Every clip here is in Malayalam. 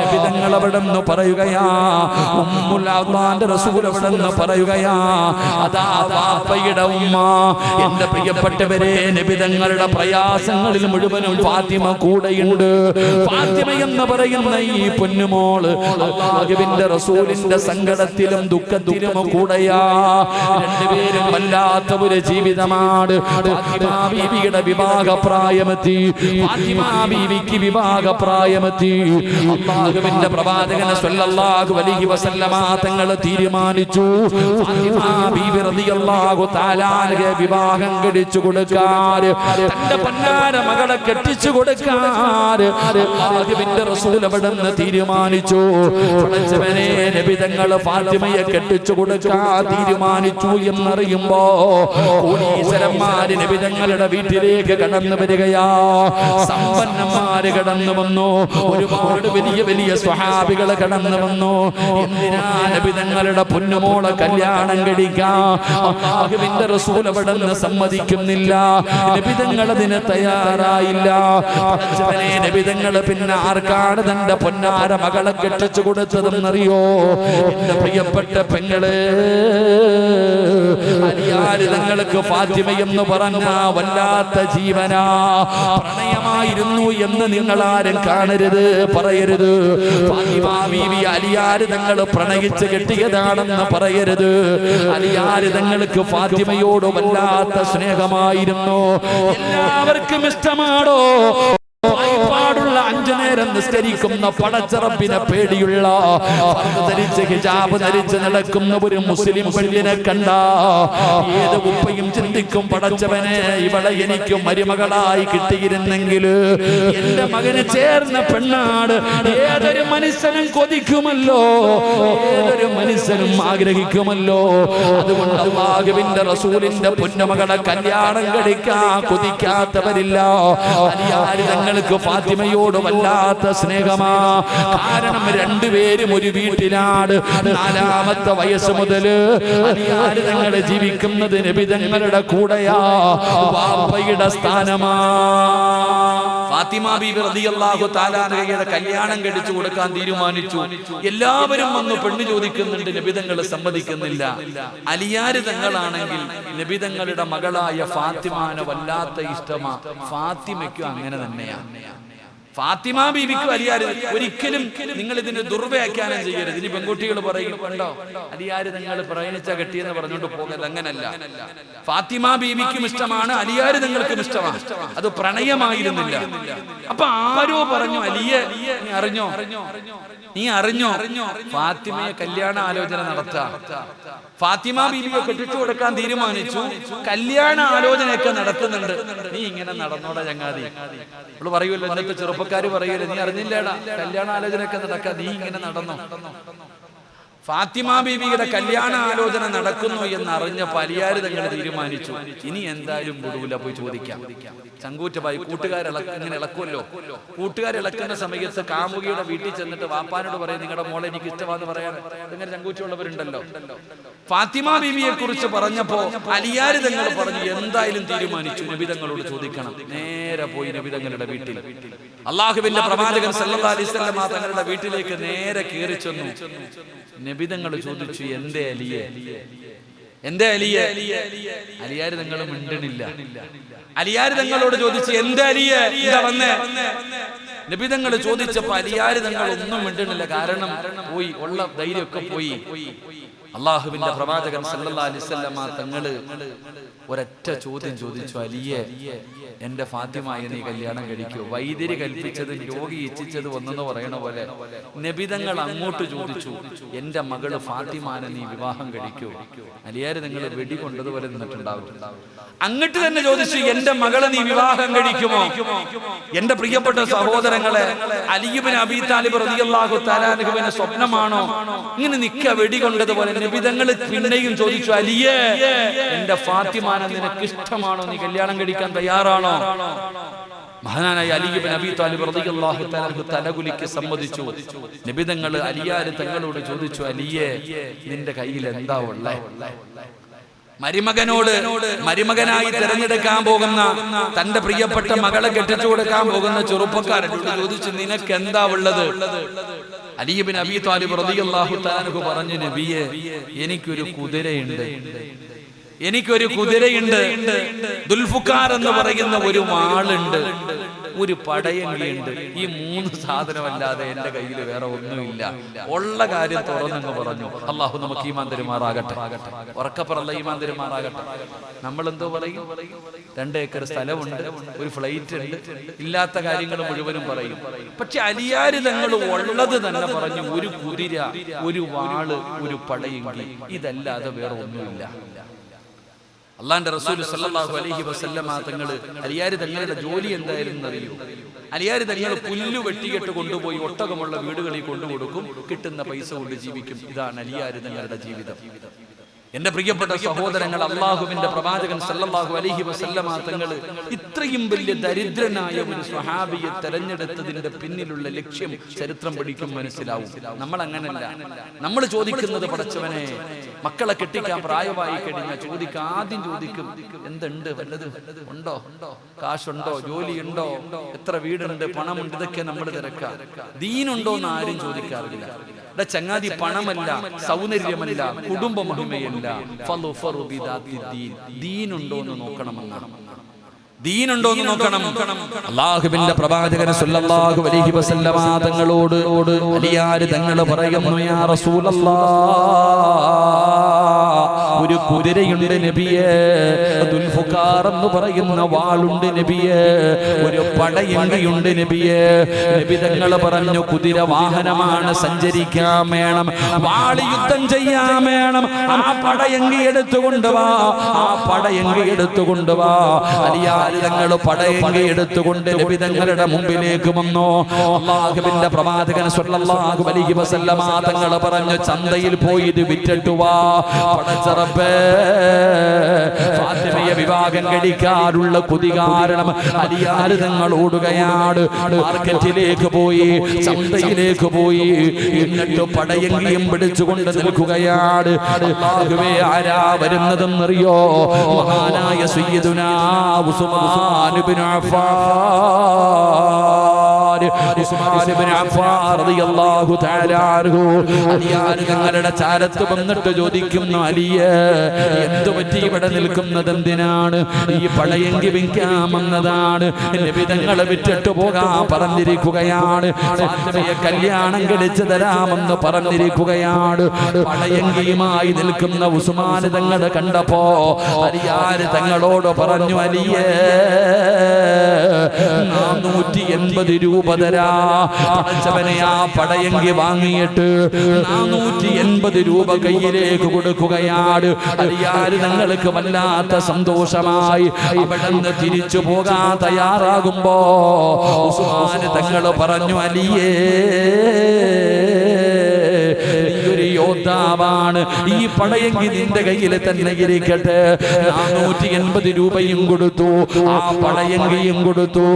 നബി തങ്ങൾ അവിടെന്ന് പറയുകയാ, ഉമ്മുൽ അള്ളാന്റെ റസൂൽ അവിടെന്ന് പറയുകയാ, അതാ വാപ്പയുടെ ഉമ്മ. എന്റെ പ്രിയപ്പെട്ടവരെ, നബി തങ്ങളുടെ പ്രയാസങ്ങളിൽ മുഴുവനും ഫാത്തിമ കൂടെയുണ്ട്. ഫാത്തിമ എന്ന് പറയുന്ന ഈ പൊന്നുമോള് അല്ലാഹുവിന്റെ റസൂലിന്റെ സങ്കടത്തിലും ദുഃഖത്തിലും കൂടെയാ. രണ്ടുപേരും വല്ലാത്ത ഒരു ജീവിതമാണ്. ഫാത്തിമ ബീവിയുടെ വിവാഹപ്രായമെത്തി. ഫാത്തിമ ബീവിക്ക് വിവാഹപ്രായമെത്തി. അല്ലാഹുവിന്റെ പ്രവാചകൻ സ്വല്ലല്ലാഹു അലൈഹി വസല്ലമ തങ്ങൾ തീരുമാനിച്ചു, ഫാത്തിമ ബീവി റളിയല്ലാഹു തആല അൻഹയെ വിവാഹം കഴിച്ചു കൊടുക്കാൻ, തന്റെ പൊന്നാര മകളെ കെട്ടിച്ചു കൊടുക്കാൻ അല്ലാഹുവിന്റെ റസൂൽ അവിടുന്ന് തീരുമാനിച്ചു. പടച്ചവനെ, നബി തങ്ങൾ ഫാത്തിമയെ കെട്ടിച്ചു കൊടുക്കാൻ തീരുമാനിച്ചു എന്നറിയുമ്പോ കോടീശ്വരന്മാര് നബി തങ്ങളുടെ വീട്ടിലേക്ക് കടന്നു വരികയാ. സമ്പന്നന്മാര് കടന്നു വന്നു. ഒരുപാട് വലിയ വലിയ സ്വഹാബികൾ കടന്നു വന്നു. എന്തിനാ? നബി തങ്ങളുടെ പൊന്നുമോളെ കല്യാണം കഴിക്കാൻ അല്ലാഹുവിന്റെ റസൂൽ അവിടുന്ന് സമ്മതിക്കുന്നില്ല. നബി തങ്ങൾ അതിന് തയ്യാറായില്ല. പടച്ചവനെ, നബി തങ്ങൾ പിന്നെ ആർക്കാണ് തന്റെ പൊന്നാര മകളെ കെട്ടിച്ചു കൊടുത്തതെന്നറിയോ? എന്റെ പ്രിയപ്പെട്ട പെങ്ങളെ, അലിയാര് തങ്ങൾക്ക് ഫാത്തിമ എന്ന് പറഞ്ഞ വല്ലാത്ത ജീവനാ, പ്രണയമായിരുന്നു എന്ന് നിങ്ങൾ ആരും കാണരുത്, പറയരുത്. ഫാത്തിമ ബീവി അലിയാര് തങ്ങൾ പ്രണയിച്ച് കെട്ടിയതാണെന്ന് പറയരുത്. അലിയാര് തങ്ങൾക്ക് ഫാത്തിമയോട് വല്ലാത്ത സ്നേഹമായിരുന്നു. എല്ലാവർക്കും ഇഷ്ടമാണോ? പാടുള്ള 5 നേരം നിസ്കരിക്കുന്ന പടച്ചറബിനെ പേടിയുള്ള ധരിച്ച് ഹിജാബ് ധരിച്ച് നടക്കുന്ന ഒരു മുസ്ലിം പെണ്ണിനെ കണ്ട ഏത് ഉപ്പയും ചിന്തിക്കും, പടച്ചവനെ, ഇവളെ എനിക്ക് മരുമകളായി കിട്ടിയിരുന്നെങ്കിൽ എന്റെ മകന് ചേർന്ന പെണ്ണാട്. ഏതൊരു മനുഷ്യനും കൊതിക്കുമല്ലോ, ഏതൊരു മനുഷ്യനും ആഗ്രഹിക്കുമല്ലോ. അതുകൊണ്ട് അല്ലാഹുവിന്റെ റസൂലിന്റെ പൊന്നുമകളെ കല്യാണം കഴിക്കാൻ കൊതിക്കാത്തവരില്ല. അലിയാര് തങ്ങൾക്ക് ഫാത്തിമയോട് വല്ലാത്ത സ്നേഹമാ. കാരണം രണ്ടുപേരും ഒരു വീട്ടിലാണ്. 4-ാമത്തെ വയസ്സ് മുതൽ അലിയാര് തങ്ങൾ ജീവിക്കുന്നത് നബി തങ്ങളുടെ കൂടെയാ. വാപ്പയുടെ സ്ഥാനമാ. ഫാത്തിമ ബീബി റളിയല്ലാഹു തആല അൻഹയുടെ കല്യാണം കഴിച്ചു കൊടുക്കാൻ തീരുമാനിച്ചു. എല്ലാവരും വന്ന് പെണ്ണ് ചോദിക്കുന്നുണ്ട്, നബി തങ്ങൾ സമ്മതിക്കുന്നില്ല. അലിയാര് തങ്ങളാണെങ്കിൽ നബി തങ്ങളുടെ മകളായ ഫാത്തിമാനെ വല്ലാത്ത ഇഷ്ടമാ. ഫാത്തിമയ്ക്കും അങ്ങനെ തന്നെയാ. ഫാത്തിമ ബീവിക്ക് അലിയാര് ഒരിക്കലും നിങ്ങൾ ഇതിന് ദുർവ്യാഖ്യാനം ചെയ്യരുത്. ഇനി പെൺകുട്ടികൾ പറയും, കണ്ടോ അലിയാര് നിങ്ങൾ പ്രേമിച്ച കെട്ടിയെന്ന് പറഞ്ഞുകൊണ്ട് പോകരുത്. അങ്ങനല്ല. ഫാത്തിമ ബീവിക്കും ഇഷ്ടമാണ്, അലിയാര് തങ്ങൾക്കും ഇഷ്ടമാണ്. അത് പ്രണയമായിരുന്നില്ല. അപ്പൊ ആരോ പറഞ്ഞു, അലിയെ നീ അറിഞ്ഞോ ഫാത്തിമയെ കല്യാണ ആലോചന നടത്താം. ഫാത്തിമ ബീവിയെ കെട്ടിച്ചു കൊടുക്കാൻ തീരുമാനിച്ചു. കല്യാണ ആലോചനയൊക്കെ നടത്തുന്നുണ്ട്. നീ ഇങ്ങനെ നടന്നോടാ ചങ്ങാതി. അവള് പറയുമല്ലോ, ഇന്നത്തെ ചെറുപ്പക്കാര് പറയുമല്ലോ, നീ അറിഞ്ഞില്ലേടാ കല്യാണ ആലോചനയൊക്കെ നടക്കാം, നീ ഇങ്ങനെ നടന്നോ. ഫാത്തിമ ബീവിയുടെ കല്യാണ ആലോചന നടക്കുന്നു എന്ന് അറിഞ്ഞപ്പോൾ അലിയാര് തങ്ങൾ തീരുമാനിച്ചു, ഇനി എന്തായാലും വിടൂല, പോയി ചോദിക്കാം. ചങ്കൂറ്റമായി ഇങ്ങനെ ഇളക്കുമല്ലോ. കൂട്ടുകാരിളക്കുന്ന സമയത്ത് കാമുകിയുടെ വീട്ടിൽ ചെന്നിട്ട് വാപ്പാനോട് പറയും, നിങ്ങളുടെ മോളെ എനിക്ക് ഇഷ്ടമാണെന്ന് പറയാൻ ഇങ്ങനെ ചങ്കൂറ്റുള്ളവരുണ്ടല്ലോ. ഫാത്തിമ ബീവിയെ കുറിച്ച് പറഞ്ഞപ്പോ അലിയാര് തങ്ങൾ പറഞ്ഞു, എന്തായാലും തീരുമാനിച്ചു, നബി തങ്ങളോട് ചോദിക്കണം. നേരെ പോയി നബി തങ്ങളുടെ വീട്ടിൽ, അല്ലാഹുവിന്റെ പ്രവാചകൻ സല്ലല്ലാഹു അലൈഹി വസല്ലം തങ്ങളുടെ വീട്ടിലേക്ക് നേരെ കയറി ചെന്നു. നബി തങ്ങൾ ചോദിച്ചു, എന്തേ അലിയെ, എന്തേ അലിയെ? അലിയാര് തങ്ങൾ മിണ്ടണില്ല. അലിയാര് തങ്ങളോട് ചോദിച്ചു, എന്തേ അലിയെ, എന്താ വന്നേ? നബി തങ്ങൾ ചോദിച്ചപ്പോ അലിയാര് തങ്ങൾ ഒന്നും മിണ്ടണില്ല. കാരണം പോയി, ഉള്ള ധൈര്യമൊക്കെ പോയി. അല്ലാഹുവിന്റെ പ്രവാചകൻ സല്ലല്ലാഹു അലൈഹി വസല്ലം തങ്ങള് ഒരൊറ്റ ചോദ്യം ചോദിച്ചു, അലിയെ, എന്റെ ഫാത്തിമയെ നീ കല്യാണം കഴിക്കൂ? വൈദ്യര് കൽപ്പിച്ചത് രോഗി ഇച്ഛിച്ചത് ഒന്നെന്ന് പറയണ പോലെ നബിതങ്ങൾ അങ്ങോട്ട് ചോദിച്ചു, എന്റെ മകള് ഫാത്തിമാനെ നീ വിവാഹം കഴിക്കൂ? അലിയാര് നിങ്ങൾ വെടികൊണ്ടതുപോലെ നിന്നിട്ടുണ്ടാവും. അങ്ങോട്ട് തന്നെ ചോദിച്ചു, എന്റെ മകളെ നീ വിവാഹം കഴിക്കുമോ? എന്റെ പ്രിയപ്പെട്ട സഹോദരങ്ങളെ, അലി ഇബ്നു അബീ താലിബ് റളിയല്ലാഹു തആല അൻഹുവിന്റെ സ്വപ്നമാണോ ഇങ്ങനെ നിക്ക വെടികൊണ്ടതുപോലെ? നബിതങ്ങൾ പിന്നെയും ചോദിച്ചു, അലിയെ, എന്റെ ഫാത്തിമാനെ നിനക്ക് ഇഷ്ടമാണോ? നീ കല്യാണം കഴിക്കാൻ തയ്യാറാണോ? മഹാനായ അലി ഇബ്നു അബീ താലിബ് റളിയല്ലാഹു തആല അൻഹു തലകുലിക്ക് സമ്മതിച്ചു. നബിതങ്ങൾ അലിയാര് തങ്ങളോട് ചോദിച്ചു, അലിയെ, നിന്റെ കയ്യിൽ എന്താ ഉള്ളേ? മരുമകനായി തിരഞ്ഞെടുക്കാൻ പോകുന്ന തന്റെ പ്രിയപ്പെട്ട മകളെ കെട്ടിച്ചു കൊടുക്കാൻ പോകുന്ന ചെറുപ്പക്കാരനോട് ചോദിച്ചു, നിനക്ക് എന്താ ഉള്ളത്? അലി ഇബ്നു അബീ ത്വാലിബ് റളിയല്ലാഹു തആല അൻഹു പറഞ്ഞു, നബിയേ, എനിക്കൊരു കുതിരയുണ്ട്, ദുൽഫുഖാർ എന്ന് പറയുന്ന ഒരു വാളുണ്ട്, ഒരു പടയങ്കിയുണ്ട്. ഈ 3 സാധനമല്ലാതെ എന്റെ കയ്യിൽ വേറെ ഒന്നുമില്ല. ഉള്ള കാര്യം തുറന്നങ്ങ് പറഞ്ഞു. അള്ളാഹു നമുക്ക് ഈമാൻ തരുമാറാകട്ടെ. ഉറക്കപ്പറല്ല ഈമാൻ തരുമാറാകട്ടെ. നമ്മൾ എന്തോ പറയും, 2 ഏക്കർ സ്ഥലമുണ്ട്, ഒരു ഫ്ലൈറ്റ് ഉണ്ട്, ഇല്ലാത്ത കാര്യങ്ങൾ മുഴുവനും പറയും. പക്ഷെ അലിയാര് തങ്ങൾ ഉള്ളത് തന്നെ പറഞ്ഞു, ഒരു കുതിര, ഒരു വാള്, ഒരു പടയങ്കി, ഇതല്ലാതെ വേറെ ഒന്നുമില്ല. അള്ളാന്റെ റസൂൽ സല്ലല്ലാഹു അലൈഹി വസല്ലമ തങ്ങൾ അലിയാര് തങ്ങളുടെ ജോലി എന്തായിരുന്നു അറിയൂ? അലിയാര് തങ്ങൾ പുല്ല് വെട്ടിയിട്ട് കൊണ്ടുപോയി ഒട്ടകമുള്ള വീടുകളിൽ കൊണ്ടുകൊടുക്കും, കിട്ടുന്ന പൈസ കൊണ്ട് ജീവിക്കും. ഇതാണ് അലിയാര് തങ്ങളുടെ ജീവിതം. എന്റെ പ്രിയപ്പെട്ട സഹോദരങ്ങൾ, അള്ളാഹുവിന്റെ പ്രവാചകൻ സല്ലല്ലാഹു അലൈഹി വസല്ലമ തങ്ങൾ ഇത്രയും വലിയ ദരിദ്രനായ ഒരു സ്വഹാബിയെ തെരഞ്ഞെടുത്തതിന്റെ പിന്നിലുള്ള ലക്ഷ്യം ചരിത്രം പഠിക്കും മനസ്സിലാവും. നമ്മൾ അങ്ങനല്ല. നമ്മൾ ചോദിക്കുന്നത്, പടച്ചവനെ, മക്കളെ കെട്ടിക്കാൻ പ്രായമായി കഴിഞ്ഞാൽ ആദ്യം ചോദിക്കും, എന്തുണ്ട്, വല്ലത് ഉണ്ടോ, കാശുണ്ടോ, ജോലിയുണ്ടോ, എത്ര വീടുണ്ട്, പണമുണ്ട്, ഇതൊക്കെ നമ്മൾ തിരക്കാം. ദീനുണ്ടോ എന്ന് ആരും ചോദിക്കാറില്ല. ചങ്ങാതി, പണമല്ല, സൗന്ദര്യമല്ല, കുടുംബ മഹിമയല്ല, ദീനുണ്ടോ എന്ന് നോക്കണമെന്നാണ്. അല്ലാഹുവിന്റെ പ്രവാചകൻ സല്ലല്ലാഹു അലൈഹി വസല്ലമ തങ്ങളോട് അലിയാർ തങ്ങൾ പറയുന്നു, യാ റസൂലല്ലാഹ്, ഒരു കുതിരയുണ്ട് നബിയേ, ദുൽഫുഖാർ എന്ന് പറയുന്ന വാളുണ്ട് നബിയേ, ഒരു പടയങ്കിയുണ്ട് നബിയേ. നബി തങ്ങൾ പറഞ്ഞു, കുതിര വാഹനമാണ്, സഞ്ചരിക്കാൻ വേണം, വാള് യുദ്ധം ചെയ്യാൻ വേണം. ആ പടയങ്കി എടുത്തുകൊണ്ടുവാ, അലിയാർ തങ്ങൾ പടയങ്കി എടുത്തുകൊണ്ട് നബി തങ്ങളുടെ മുമ്പിലേക്ക് വന്നു. അല്ലാഹുവിന്റെ പ്രവാചകൻ സല്ലല്ലാഹു അലൈഹി വസല്ലമ തങ്ങൾ പറഞ്ഞു, ചന്തയിൽ പോയി ഇത് വിറ്റിട്ട് വാ. പടച്ചറബ്ബേ, ഫാത്തിമയെ വിവാഹം കഴിക്കാനുള്ള കൊതി കാരണം അലിയാർ തങ്ങൾ ഓടുകയാണ്. മാർക്കറ്റിലേക്ക് പോയി, ചന്തയിലേക്ക് പോയി, എന്നിട്ട് പടയങ്കിയും പിടിച്ചുകൊണ്ട് നിൽക്കുകയാണ്. അല്ലാഹുവേ, ആരാ വരുന്നതെന്നറിയോ? മഹാനായ സയ്യിദുനാ ഉസ്മാൻ ഇബ്നു അഫ്ഫാൻ റളിയല്ലാഹു തആല അൻഹു അലിയാർ തങ്ങളുടെ ചാരത്ത് വന്നിട്ട് ചോദിക്കുന്നു, അലിയേ, എന്തു പറ്റി ഇവിടെ നിൽക്കുന്നത് എന്തിനാണ്? ഈ പടയങ്കി വിൽക്കാമെന്നതാണ്. നബി തങ്ങളെ വിറ്റിട്ട് പോകാൻ പറഞ്ഞിരിക്കുകയാണ്. ഫാത്തിമയെ കല്യാണം കഴിച്ചു തരാമെന്ന് പറഞ്ഞിരിക്കുകയാണ്. പടയങ്കിയുമായി നിൽക്കുന്ന ഉസ്മാൻ തങ്ങളെ കണ്ടപ്പോ അലിയാർ തങ്ങളോട് പറഞ്ഞു, അലിയേ, 480 രൂപ തരാ. പടച്ചവനെ, ആ പടയങ്കി വാങ്ങിയിട്ട് 480 രൂപ കയ്യിലേക്ക് കൊടുക്കുകയാണ്. അലിയാർ തങ്ങൾക്ക് വല്ലാത്ത സന്തോഷമായി. അവിടുന്ന് തിരിച്ചു പോകാൻ തയ്യാറാകുമ്പോ ഉസ്മാൻ തങ്ങൾ പറഞ്ഞു, അലിയേ, നീയൊരു യോദ്ധാവാണ്, ഈ പടയങ്കി നിന്റെ കയ്യിൽ തന്നെ ഇരിക്കട്ടെ. 480 രൂപയും കൊടുത്തു, ആ പടയങ്കിയും കൊടുത്തു.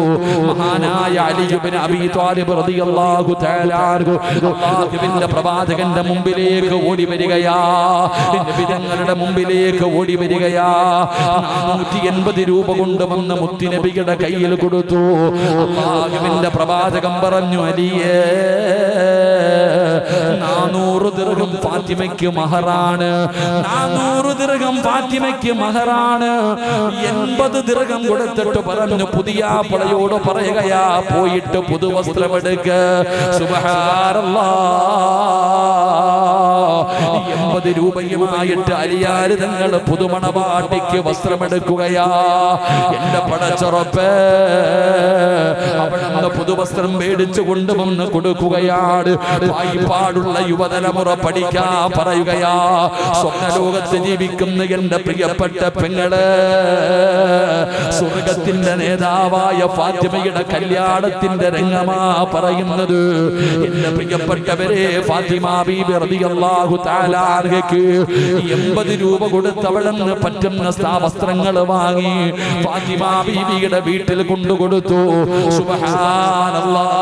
മഹാനായ അലി ഇബ്നു അബീ ത്വാലിബ് റളിയല്ലാഹു തആല അൻഹു അല്ലാഹുവിന്റെ പ്രവാചകന്റെ മുമ്പിലേക്ക് ഓടി വരികയാ. നബി തങ്ങളുടെ മുമ്പിലേക്ക് ഓടി വരികയാ. 480 രൂപ കൊണ്ടുവന്ന് മുത്തുനബിയുടെ കയ്യിൽ കൊടുത്തു. അല്ലാഹുവിന്റെ പ്രവാചകൻ പറഞ്ഞു, അലിയേ, 400 ദിർഹം ഫാത്തിമയ്ക്ക് മഹറാണ്. 400 ദിർഹം ഫാത്തിമയ്ക്ക് മഹറാണ്. 80 ദിർഹം കൊടുത്തിട്ട് പറഞ്ഞു, പുതിയ പളയോട് പറയുകയാ, പോയിട്ട് പുതുവസ്ത്രമെടുക്ക. സുബ്ഹാനല്ലാഹ്, 80 രൂപയുമായിട്ട് അലിയാർ തങ്ങൾ പുതുമണവാട്ടിക്ക് വസ്ത്രമെടുക്കുകയാ. എന്റെ പടച്ചറപ്പേ, അവിടുന്ന് പുതുവസ്ത്രം മേടിച്ചു കൊണ്ടുവന്ന് കൊടുക്കുകയാണ്. പാടുള്ള യുവതലമുറ പഠിക്കാൻ പറയുകയാ. സ്വപ്നലോകത്ത് ജീവിക്കുന്ന എന്റെ പ്രിയപ്പെട്ട പെങ്ങള്, സ്വർഗത്തിന്റെ നേതാവായ ഫാത്തിമയുടെ കല്യാണത്തിന്റെ രംഗമാ പറയുന്നത്. എന്റെ പ്രിയപ്പെട്ടവരെ, ഫാത്തിമ ബീബി റളിയല്ലാഹു തആല അൻഹയ്ക്ക് 80 രൂപ കൊടുത്തവളെന്ന് പറ്റുന്ന വസ്ത്രങ്ങൾ വാങ്ങി ഫാത്തിമ ബീബിയുടെ വീട്ടിൽ കൊണ്ടുകൊടുത്തു. സുബ്ഹാനല്ലാഹ്,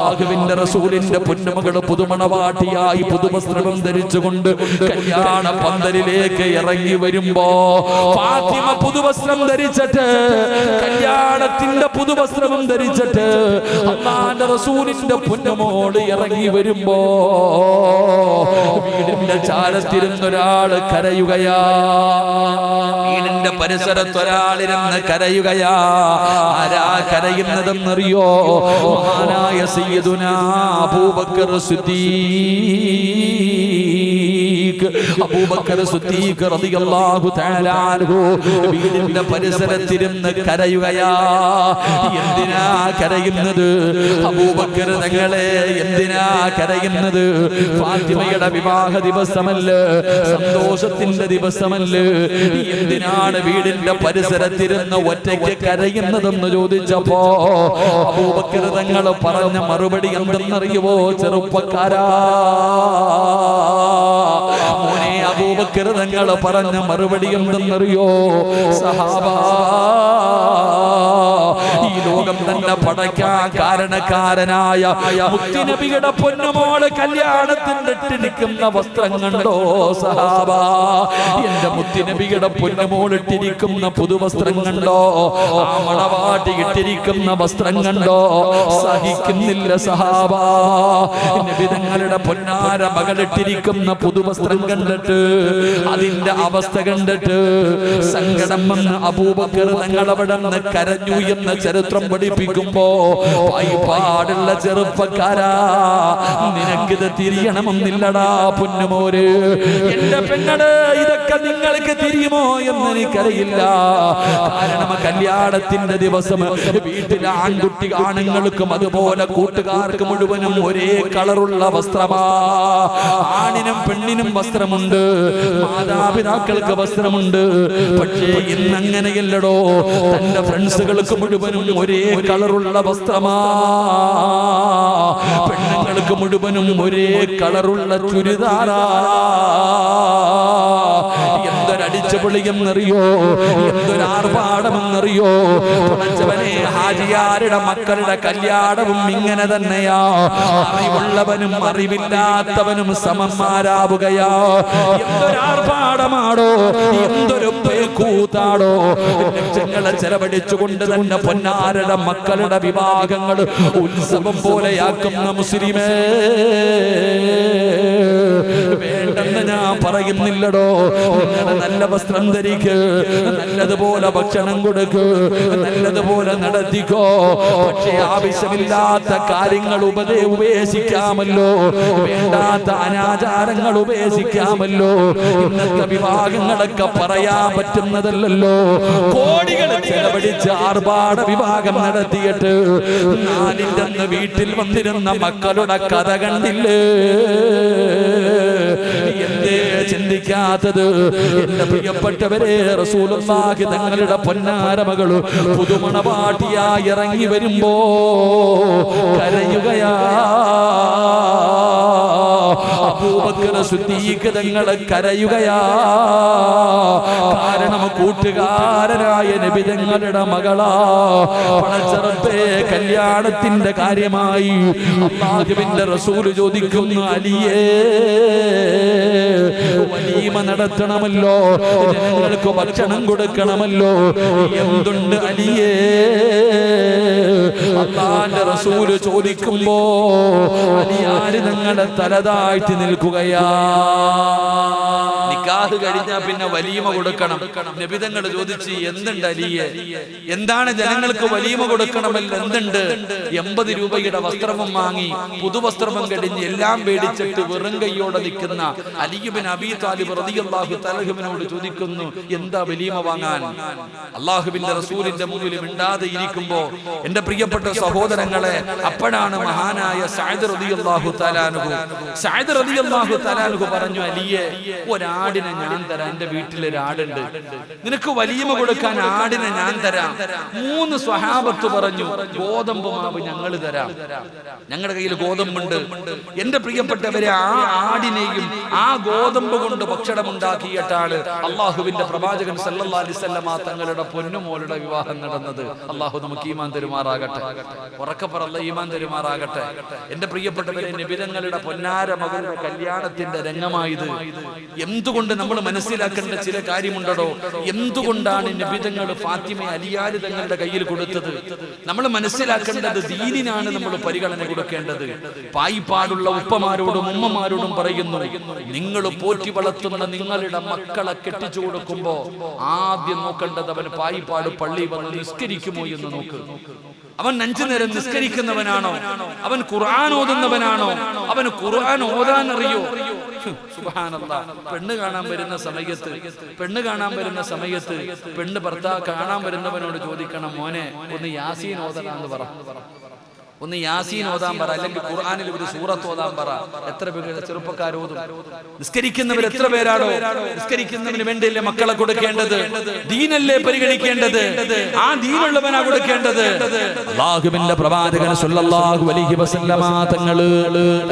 അല്ലാഹുവിന്റെ റസൂലിന്റെ പൊന്നുമകൾ പുതുമണവാട്ടിയായി പുതുവസ്ത്രം ധരിച്ചുകൊണ്ട് കല്യാണ പന്തലിലേക്ക് ഇറങ്ങി വരുമ്പോ ഫാത്തിമ പുതുവസ്ത്രം ധരിച്ചിട്ട് കല്യാണത്തിന്റെ പുതുവസ്ത്രം ധരിച്ചിട്ട് അല്ലാഹുവിന്റെ റസൂലിന്റെ പൊന്നുമോള് ഇറങ്ങി വരുമ്പോ വീടിന്റെ ചാരത്തിരുന്നൊരാള് കരയുകയാ. വീടിന്റെ പരിസരത്തൊരാളിരുന്ന് കരയുകയാ. ആരാ കരയുന്നതെന്നറിയോ? മഹാനായ സയ്യിദുനാ അബൂബക്കർ സിദ്ദീഖ്. അബൂബക്കർ സിദ്ദീഖ് റളിയല്ലാഹു തആല അൻഹു വീടിന്റെ പരിസരത്തിരുന്ന് കരയുകയാ. എന്തിനാ കരയുന്നത്? അബൂബക്കർ തങ്ങളെ എന്തിനാ കരയുന്നത്? ഫാത്തിമയുടെ വിവാഹ ദിവസമല്ല, സന്തോഷത്തിന്റെ ദിവസമല്ല. എന്തിനാണ് വീടിന്റെ പരിസരത്തിരുന്ന് ഒറ്റയ്ക്ക് കരയുന്നതെന്ന് ചോദിച്ചപ്പോ അബൂബക്കർ തങ്ങൾ പറഞ്ഞ മറുപടി എന്തെന്നറിയുവോ? ചെറുപ്പക്കാരാ, മോനെ അബൂബക്കർ തങ്ങൾ പറഞ്ഞ മറുപടി എന്തെന്നറിയോ? സഹാബാ, ഈ ലോകം തന്നെ പടയ്ക്കാൻ കാരണക്കാരനായ മുത്തുനബിയുടെ പൊന്നുമോള് കല്യാണത്തിന്റെ ഇട്ടിരിക്കുന്ന വസ്ത്രം കണ്ടോ സഹാബാ? എന്റെ മുത്തുനബിയുടെ പൊന്നുമോൾ ഇട്ടിരിക്കുന്ന പുതുവസ്ത്രം കണ്ടോ? ആ മണവാട്ടി ഇട്ടിരിക്കുന്ന വസ്ത്രം കണ്ടോ? സഹിക്കുന്നില്ല സഹാബാ. നബി തങ്ങളുടെ പൊന്നാര മകളിട്ടിരിക്കുന്ന പുതുവസ്ത്രം കണ്ടിട്ട്, അതിന്റെ അവസ്ഥ കണ്ടിട്ട് സങ്കടം വന്ന് അബൂബക്കർ തങ്ങൾ അവിടെ നിന്ന് കരഞ്ഞു എന്ന ചരിത്രം പഠിപ്പിക്കുമ്പോ പാടുള്ള ചെറുപ്പക്കാരാ, നിനക്കിത് തിരിയണമെന്നില്ലടാ പൊന്നുമോര്. എന്റെ പെങ്ങള്, ഇതൊക്കെ നിങ്ങൾക്ക് തിരിയുമോ എന്ന് എനിക്കറിയില്ല. കാരണം കല്യാണത്തിന്റെ ദിവസം വീട്ടിലെ ആണുങ്ങൾക്കും അതുപോലെ കൂട്ടുകാർക്ക് മുഴുവനും ഒരേ കളറുള്ള വസ്ത്രമാ. ആണിനും പെണ്ണിനും വസ്ത്രമുണ്ട്, മാതാപിതാക്കൾക്ക് വസ്ത്രമുണ്ട്. പക്ഷേ ഇന്നങ്ങനെയല്ലടോ. തന്റെ ഫ്രണ്ട്സുകൾക്ക് മുഴുവനും ഒരേ കളറുള്ള വസ്ത്രമാ. പെണ്ണുങ്ങൾക്ക് മുഴുവനും ഒരേ കളറുള്ള ചുരിദാറാ. എന്തൊരടിച്ചുപൊളിയെന്നറിയോ? എന്തൊരാർഭാടമെന്നറിയോ? പടച്ചവനെ, ഹാജിയാരുടെ മക്കളുടെ കല്യാണവും ഇങ്ങനെ തന്നെയാ. അറിവുള്ളവനും അറിവില്ലാത്തവനും സമന്മാരാവുകയാ. എന്തൊരാർഭാടമാണോ, എന്തൊരു കൂത്താടോ. ലക്ഷങ്ങളെ ചെലവഴിച്ചുകൊണ്ട് തന്നെ പൊന്നാരുടെ മക്കളുടെ വിവാഹങ്ങൾ ഉത്സവം പോലെയാക്കുന്ന മുസ്ലിമേ, വേണ്ടെന്ന് ഞാൻ പറയുന്നില്ലടോ. നല്ല വസ്ത്രം ധരിക്ക്, നല്ലതുപോലെ ഭക്ഷണം കൊടുക്ക്, നല്ലതുപോലെ നടത്തിക്കോ. പക്ഷേ ആവശ്യമില്ലാത്ത കാര്യങ്ങൾ ഉപേക്ഷിക്കാമല്ലോ, വേണ്ടാത്ത അനാചാരങ്ങൾ ഉപേക്ഷിക്കാമല്ലോ. ഇന്നത്തെ വിവാഹങ്ങളൊക്കെ പറയാൻ പറ്റുന്നതല്ലല്ലോ. കോടികൾ ചെലവഴിച്ച് ആർഭാട വിവാഹം നടത്തിയിട്ട് നാലിന്റെ വീട്ടിൽ വന്നിരുന്ന മക്കളുടെ കഥ കണ്ടില്ലേ? എന്തേ ചിന്തിക്കാത്തത്? എന്റെ പ്രിയപ്പെട്ടവരെ, റസൂലുള്ളാഹി തങ്ങളുടെ പൊന്നാര മകള് പുതുമണവാട്ടിയായി ഇറങ്ങി വരുമ്പോ കരയുകയാ. അബൂബക്കർ സിദ്ദീഖ് തങ്ങൾ കരയുകയാ. കാരണം കൂട്ടുകാരനായ നബി തങ്ങളുടെ മകളാ. പടച്ചറപ്പേ, കല്യാണത്തിന്റെ കാര്യമായി അല്ലാഹുവിന്റെ റസൂൽ ചോദിക്കുന്നു, അലിയേ വലീമ നടത്തണമല്ലോ, ജനങ്ങൾക്ക് ഭക്ഷണം കൊടുക്കണമല്ലോ, എന്തുണ്ട് അലിയേ? അല്ലാഹുവിന്റെ റസൂൽ ചോദിക്കുമ്പോ അലിയാര് നിങ്ങളുടെ തലതാഴ്ത്തി നിൽക്കുകയാ. നിക്കാഹ് കഴിഞ്ഞാ പിന്നെ വലീമ കൊടുക്കണം. നബി തങ്ങൾ ചോദിച്ചു, എന്തുണ്ട് അലിയെ? എന്താണ് ജനങ്ങൾക്ക് വലീമ കൊടുക്കണമല്ലോ, എന്തുണ്ട്? 80 രൂപയുടെ വസ്ത്രവും വാങ്ങി പുതുവസ്ത്രവും കഴിഞ്ഞ് എല്ലാം പേടിച്ചിട്ട് വെറും കൈയോടെ നിൽക്കുന്ന അലി ഇബ്നു അബീ താലിബ് റളിയല്ലാഹു തആല അൻഹുവിനോട് ചോദിക്കുന്നു, എന്താ വലീമ വാങ്ങാൻ? അല്ലാഹുവിന്റെ റസൂലിന്റെ മുന്നിൽ മിണ്ടാതെ ഇരിക്കുമ്പോ എന്റെ പ്രിയപ്പെട്ട സഹോദരങ്ങളെ, അപ്പോഴാണ് മഹാനായ സഅദ് റളിയല്ലാഹു തആല അൻഹു പറഞ്ഞു, അലിയെ, ഒരാടിനെ ഞാൻ തരാം, എന്റെ വീട്ടിലൊരു ആടുണ്ട്, നിനക്ക് വലിയമ കൊടുക്കാൻ ആടിനെ ഞാൻ തരാം. 3 സ്വഹാബത്ത് പറഞ്ഞു, ഗോതമ്പ് മാവ് ഞങ്ങൾ തരാം, ഞങ്ങളുടെ കയ്യിൽ ഗോതമ്പുണ്ട്. എന്റെ പ്രിയപ്പെട്ടവരെ, ആ ആടിനെയും ആ ഗോതമ്പ് കൊണ്ട് ഭക്ഷണം ഉണ്ടാക്കിയിട്ടാണ് അള്ളാഹുവിന്റെ പ്രവാചകൻ സല്ലല്ലാഹു അലൈഹി വസല്ലമ തങ്ങളുടെ പൊന്നുമോളുടെ വിവാഹം നടന്നത്. അള്ളാഹു നമുക്ക് ഈമാൻ തരുമാറാകട്ടെ. ഉറക്കെ പറ, ഈമാൻ തരുമാറാകട്ടെ. എന്റെ പ്രിയപ്പെട്ടവരെ, നബിതങ്ങളുടെ പൊന്നാര മകളുടെ കല്യാണത്തിന്റെ രംഗമായത്. എന്തുകൊണ്ട് നമ്മൾ മനസ്സിലാക്കേണ്ട ചില കാര്യമുണ്ടോ? എന്തുകൊണ്ടാണ് നബിതങ്ങൾ ഫാത്തിമ അലിയാര് തങ്ങളുടെ കയ്യിൽ കൊടുത്തത്? നമ്മൾ മനസ്സിലാക്കേണ്ടത് ദീനിനാണ് നമ്മൾ പരിഗണന കൊടുക്കേണ്ടത്. പായിപ്പാടുള്ള ഉപ്പമാരോടും ഉമ്മമാരോടും പറയുന്നു, നിങ്ങൾ പോറ്റി വളർത്തുന്ന നിങ്ങളുടെ മക്കളെ കെട്ടിച്ചു കൊടുക്കുമ്പോ ആദ്യം നോക്കേണ്ടത് അവൻ പായിപ്പാട് പള്ളി വന്ന് നിസ്കരിക്കുമോ എന്ന് നോക്ക്. അവൻ 5 നേരം നിസ്കരിക്കുന്നവനാണോ? അവൻ ഖുർആൻ ഓതുന്നവനാണോ? അവന് ഖുർആൻ ഓതാൻ അറിയോ? സുബ്ഹാനല്ലാഹ്. പെണ്ണ് കാണാൻ വരുന്ന സമയത്ത് പെണ്ണ് ഭർത്താവ് കാണാൻ വരുന്നവനോട് ചോദിക്കണം, മോനെ ഒന്ന് യാസീൻ ഓതണമെന്ന് പറ, ഒന്ന് യാസീൻ ഓതാൻ പറ, അല്ലെങ്കിൽ ഖുർആനിൽ ഒരു സൂറത്ത് ഓതാൻ പറ. എത്ര പേര് ചെറുപ്പക്കാരോതും? നിസ്കരിക്കുന്നവർ എത്ര പേരാണോ? നിസ്കരിക്കുന്നവന് വേണ്ടിയല്ലേ മക്കളെ കൊടുക്കേണ്ടത്? ദീനല്ലേ പരിഗണിക്കേണ്ടത്? ആ ദീനുള്ളവനാ കൊടുക്കേണ്ടത്. അല്ലാഹുവിന്റെ പ്രവാചകൻ സല്ലല്ലാഹു അലൈഹി വസല്ലമ തങ്ങള്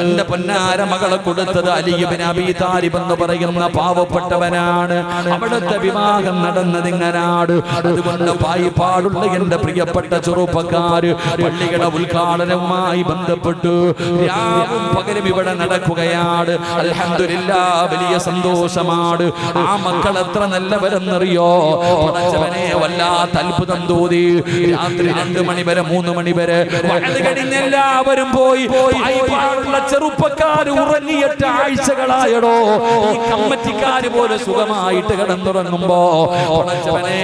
തന്റെ പൊന്നാര മകളെ കൊടുത്തത് അലി ഇബ്നു അബീ താലിബ് എന്ന് പറയുന്ന പാവപ്പെട്ടവനാണ്. അവിടുത്തെ വിവാഹം നടന്നത് ഇങ്ങനാണ്. അതുകൊണ്ട് പായിപ്പാടുള്ള എന്റെ പ്രിയപ്പെട്ട ചെറുപ്പക്കാര് പള്ളികളുടെ ഉദ്ഘാടനവുമായി ബന്ധപ്പെട്ടു രാവും പകലും ഇവിടെ നടക്കുകയാണ്. അൽഹംദുലില്ലാഹ്, വലിയ സന്തോഷമാണ്. ആ മക്കൾ എത്ര നല്ലവരെന്നറിയോ? പടച്ചവനെ, വല്ലാത്ത അത്ഭുതം തോന്നി. രാത്രി 2 മണി വരെ 3 മണി വരെ വഴി കഴിഞ്ഞ് എല്ലാവരും പോയി. പായിപ്പാടുള്ള ചെറുപ്പക്കാർ ഉറങ്ങിയിട്ട് ആഴ്ചകളായടോ. ഈ കമ്മറ്റിക്കാര് പോലെ സുഖമായിട്ട് കിടന്നുറങ്ങുമ്പോ പടച്ചവനെ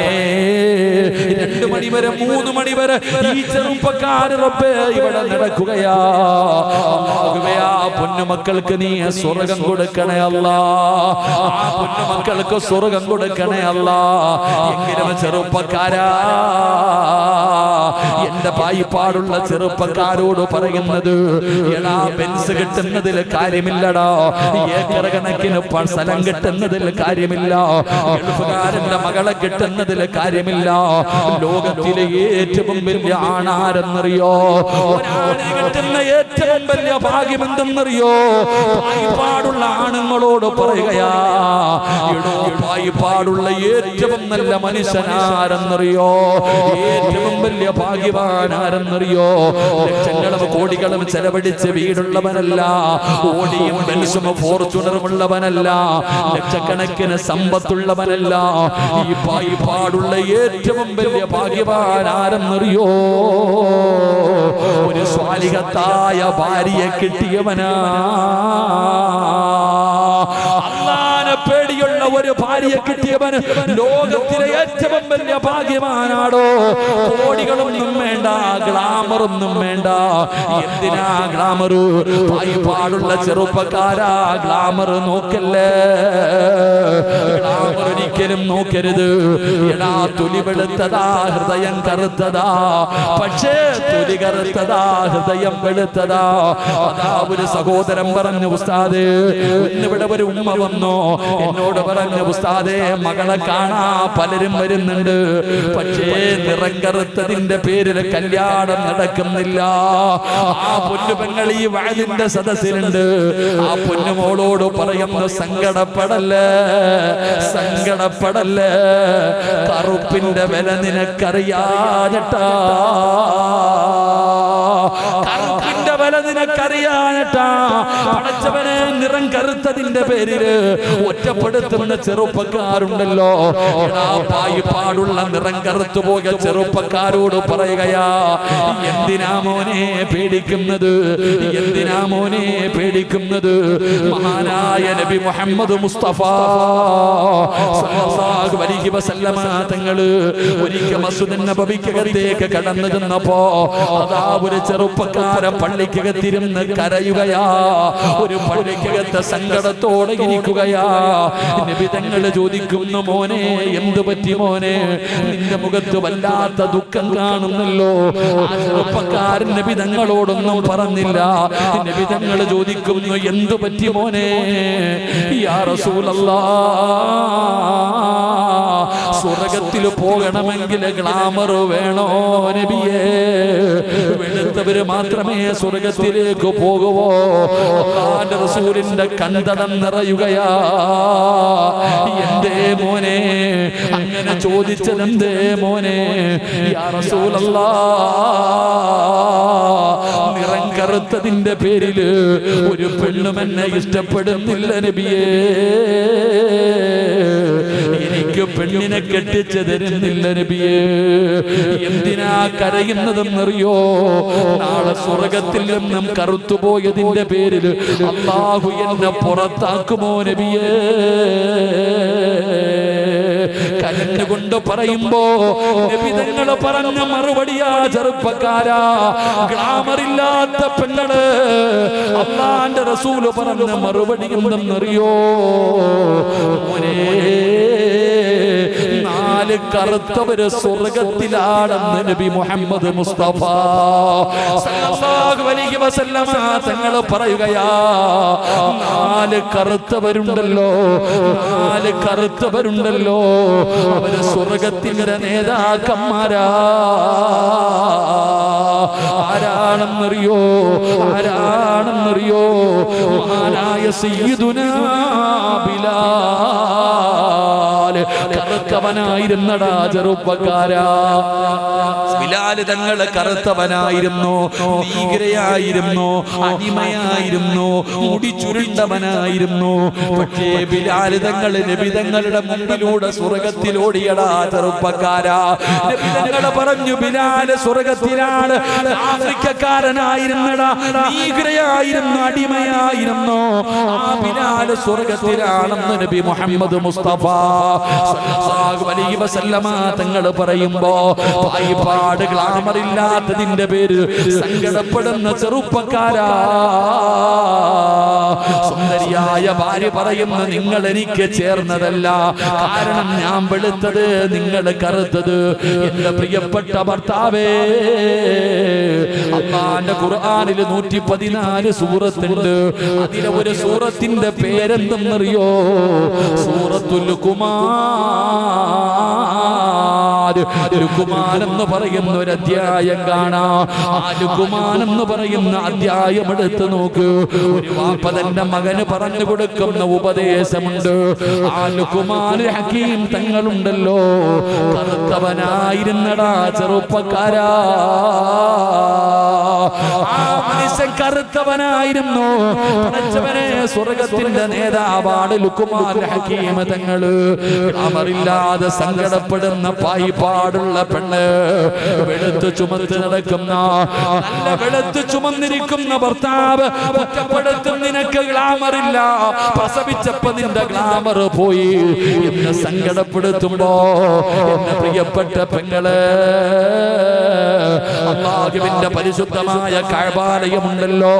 2 മണി വരെ 3 മണി വരെ ഈ ചെറുപ്പക്കാർ റബ്ബേ ഇവിടെ നടക്കുകയാ. പൊന്നുമക്കൾക്ക് നീ സ്വർഗം കൊടുക്കണേ അല്ലാ. ആ പൊന്നുമക്കൾക്ക് സ്വർഗം കൊടുക്കണേ അല്ലാ. എങ്കിലും ചെറുപ്പക്കാരാ, എന്റെ പായിപ്പാടുള്ള ചെറുപ്പക്കാരോട് പറയുന്നത്, എടാ ബെൻസ് കിട്ടുന്നതിൽ കാര്യമില്ലടാ, ഏക്കർ കണക്കിന് സ്ഥലം കിട്ടുന്നതിൽ കാര്യമില്ല, ഗൾഫുകാരന്റെ മകളെ കിട്ടുന്നതിൽ കാര്യമില്ല. ലോകത്തിലെ ഏറ്റവും വലിയ ആണാരെന്നറിയോ? ഒരാളിന് കിട്ടുന്ന ഏറ്റവും വലിയ ഭാഗ്യം എന്തെന്നറിയോ? പായിപ്പാടുള്ള ആണുങ്ങളോട് പറയുകയാ, പായിപ്പാടുള്ള ഏറ്റവും നല്ല മനുഷ്യനാരെന്നറിയോ? ഏറ്റവും വലിയ ഭാഗ്യവാൻ ആരെന്നറിയോ? ലക്ഷങ്ങളും കോടികളും ചെലവഴിച്ച് വീടുള്ളവനല്ല, ഓടിയും ബെൻസും ഫോർച്യൂണറും ഉള്ളവനല്ല, ലക്ഷക്കണക്കിന് സമ്പത്തുള്ളവനല്ല. ഈ പായിപ്പാടുള്ള ഏറ്റവും വലിയ ഭാഗ്യവാൻ ആരെന്നറിയോ? ഒരു സ്വാലിഹത്തായ ഭാര്യയെ കിട്ടിയവനാ. അല്ലാഹുവിനെ പേടിയുള്ള ഒരു ഭാര്യയെ കിട്ടിയവന് ലോകത്തിലെ ഏറ്റവും വലിയ ഭാഗ്യവാനാടോ. കോടികളൊന്നും വേണ്ട, ഗ്ലാമറൊന്നും വേണ്ട. എന്തിനാ ഗ്ലാമർ? പായിപ്പാടുള്ള ചെറുപ്പക്കാരാ, ഗ്ലാമർ നോക്കല്ലേ, ഗ്ലാമർ ഒരിക്കലും നോക്കരുത്. എടാ, തൊലി വെളുത്തതാ, ഹൃദയം കറുത്തതാ. പക്ഷേ തൊലി കറുത്തതാ, ഹൃദയം വെളുത്തതാ. അതാ ഒരു സഹോദരൻ പറഞ്ഞു, ഉസ്താദേ, ഇന്നിവിടെ ഒരു ഉമ്മ വന്നോ, എന്നോട് പറഞ്ഞു, ഉസ്താദേ, മകളെ കാണാ പലരും വരുന്നുണ്ട്, പക്ഷേ നിറം കറുത്തതിന്റെ പേരിൽ കല്യാണം നടക്കുന്നില്ല. ആ പൊന്നുപെങ്ങൾ ഈ വഅദിന്റെ സദസ്സിലുണ്ട്. ആ പൊന്നുമോളോട് പറയുന്നു, സങ്കടപ്പെടല്ലേ, സങ്കടപ്പെടല്ലേ, കറുപ്പിന്റെ വില നിനക്കറിയാഞ്ഞിട്ടാ, കറുപ്പിന്റെ വില നിനക്കറിയാഞ്ഞിട്ടാ. പടച്ചവനെ, നിറം കറുത്തതിന്റെ പേരില് ഒറ്റപ്പെടുത്തുന്ന ചെറുപ്പക്കാരുണ്ടല്ലോ. പായിപ്പാടുള്ള നിറം കറുത്തു പോയ ചെറുപ്പക്കാരോട് പറയുകയാ, എന്തിനാ മോനെ പേടിക്കുന്നത്? എന്തിനാ മോനെ പേടിക്കുന്നത്? മഹാനായ നബി മുഹമ്മദ് മുസ്തഫ സല്ലല്ലാഹു അലൈഹി വസല്ലമ തങ്ങള് ഒരിക്കൽ മസ്ജിദുൻ നബവിക്കകത്തേക്ക് കടന്നു ചെന്നപ്പോ അതാ ഒരു ചെറുപ്പക്കാരൻ പള്ളിക്ക് പള്ളിക്കകത്തിരുന്ന് കരയുകയാ, ഒരു പള്ളിക്കകത്ത് സങ്കടത്തോടെ ഇരിക്കുകയാ. നബി തങ്ങൾ ചോദിക്കുന്നു, മോനെ എന്തു പറ്റി മോനെ, നിന്റെ മുഖത്ത് വല്ലാത്ത ദുഃഖം കാണുന്നല്ലോ. ആ ചെറുപ്പക്കാരൻ നബി തങ്ങളോടൊന്നും പറഞ്ഞില്ല. നബി തങ്ങൾ ചോദിക്കുന്നു, എന്തു പറ്റി മോനെ? യാ റസൂലല്ലാഹ്, സ്വർഗത്തിൽ പോകണമെങ്കിൽ ഗ്ലാമർ വേണോ നബിയേ? വെളുത്തവര് മാത്രമേ സ്വർഗത്തിലേക്ക് പോകുവോ? അല്ലാഹുവിന്റെ റസൂലിന്റെ കൺതടം നിറയുകയാ. എന്തേ മോനെ അങ്ങനെ ചോദിച്ചതെന്തേ മോനെ? യാ റസൂലല്ലാഹ്, നിറം കറുത്തതിന്റെ പേരില് ഒരു പെണ്ണും എന്നെ ഇഷ്ടപ്പെടുന്നില്ല നബിയേ. എനിക്ക് പെണ്ണിനെ കെട്ടിച്ചു തരുന്നില്ല നബിയേ. എന്തിനാ കരയുന്നതെന്നറിയോ? നാളെ സ്വർഗത്തിൽ നിന്നും കറുത്തുപോയതിന്റെ പേരിൽ അല്ലാഹു എന്നെ പുറത്താക്കുമോ നബിയേ? കരഞ്ഞുകൊണ്ട് പറയുമ്പോ നബി തങ്ങൾ പറഞ്ഞ മറുപടിയാ, ചെറുപ്പക്കാരാ, ഗ്ലാമറില്ലാത്ത പെണ്ണുകള്. അല്ലാഹുവിന്റെ റസൂല് പറഞ്ഞ മറുപടി എന്തെന്നറിയോ? മോനെ, 4 കറുത്തവര് സ്വർഗത്തിലാണെന്ന് നബി മുഹമ്മദ് മുസ്തഫ സല്ലല്ലാഹു അലൈഹി വസല്ലമ തങ്ങൾ പറയുകയാ. 4 കറുത്തവരുണ്ടല്ലോ, 4 കറുത്തവരുണ്ടല്ലോ, അവര് സ്വർഗത്തിന്റെ നേതാക്കന്മാരാ. ആരാണെന്നറിയോ? ആരാണെന്നറിയോ? മഹാനായ സയ്യിദുനാ ബിലാൽ. കറുത്തവനായിരുന്നടാ ചെറുപ്പക്കാരാ. ബിലാല് തങ്ങള് കറുത്തവനായിരുന്നു, ഭീകരയായിരുന്നു, അടിമയായിരുന്നു, മുടി ചുരുണ്ടവനായിരുന്നു. പക്ഷേ ബിലാല് തങ്ങള് നബി തങ്ങളുടെ മുമ്പിലൂടെ സ്വർഗത്തിലോടിയടാ ചെറുപ്പക്കാരാ. നബി തങ്ങള് പറഞ്ഞു, ബിലാല് സ്വർഗത്തിലാണ്. ആഫ്രിക്കക്കാരനായിരുന്നടാ, ഭീകരയായിരുന്നു, അടിമയായിരുന്നു. ആ ബിലാല് സ്വർഗത്തിലാണെന്ന് നബി മുഹമ്മദ് മുസ്തഫ സല്ലല്ലാഹു അലൈഹി വസല്ലമ തങ്ങൾ പറയുമ്പോ പായിപ്പാട് ഗ്ലാമർ ഇല്ലാത്തതിന്റെ പേര് സങ്കടപ്പെടുന്ന ചെറുപ്പക്കാരാ. സുന്ദരിയായ ഭാര്യ പറയുന്നു, നിങ്ങൾ എനിക്ക് ചേർന്നതല്ല, കാരണം ഞാൻ വെളുത്തത്, നിങ്ങൾ കറുത്തത്. എന്റെ പ്രിയപ്പെട്ട ഭർത്താവേ, അല്ലാഹുവിന്റെ ഖുർആനിൽ 114 സൂറത്തുണ്ട്. അതിലെ ഒരു സൂറത്തിന്റെ പേരെന്തെന്നറിയോ? സൂറത്തുൽ ലുഖ്മാൻ. ലുഖ്മാൻ എന്ന് പറയുന്ന ഒരു അധ്യായം കാണാം. ആ ലുഖ്മാൻ എന്ന് പറയുന്ന അധ്യായം എടുത്ത് നോക്ക്. ഒരു വാപ്പ തന്റെ മകന് പറഞ്ഞു കൊടുക്കുന്ന ഉപദേശമുണ്ട്. ആ ലുഖ്മാൻ ഹക്കീം തങ്ങളുണ്ടല്ലോ, കറുത്തവനായിരുന്നടാ ചെറുപ്പക്കാരാ. ആ മനുഷ്യൻ കറുത്തവനായിരുന്നു. പടച്ചവനെ, സ്വർഗത്തിന്റെ നേതാവാണ് ലുഖ്മാൻ ഹക്കീം തങ്ങള്. ഗ്ലാമറില്ലാതെ സങ്കടപ്പെടുന്ന പായിപ്പാടുള്ള പെണ്ണ്, വെളുത്ത് ചുമന്ന് നടക്കുന്ന, നല്ല വെളുത്ത് ചുമന്നിരിക്കുന്ന ഭർത്താവ് കുറ്റപ്പെടുത്തും, നിനക്ക് ഗ്ലാമറില്ല, പ്രസവിച്ചപ്പോ നിന്റെ ഗ്ലാമർ പോയി എന്ന് സങ്കടപ്പെടുത്തുമ്പോ, എന്റെ പ്രിയപ്പെട്ട പെങ്ങള്, അല്ലാഹുവിന്റെ പരിശുദ്ധമായ കഅബാലയമുണ്ടല്ലോ,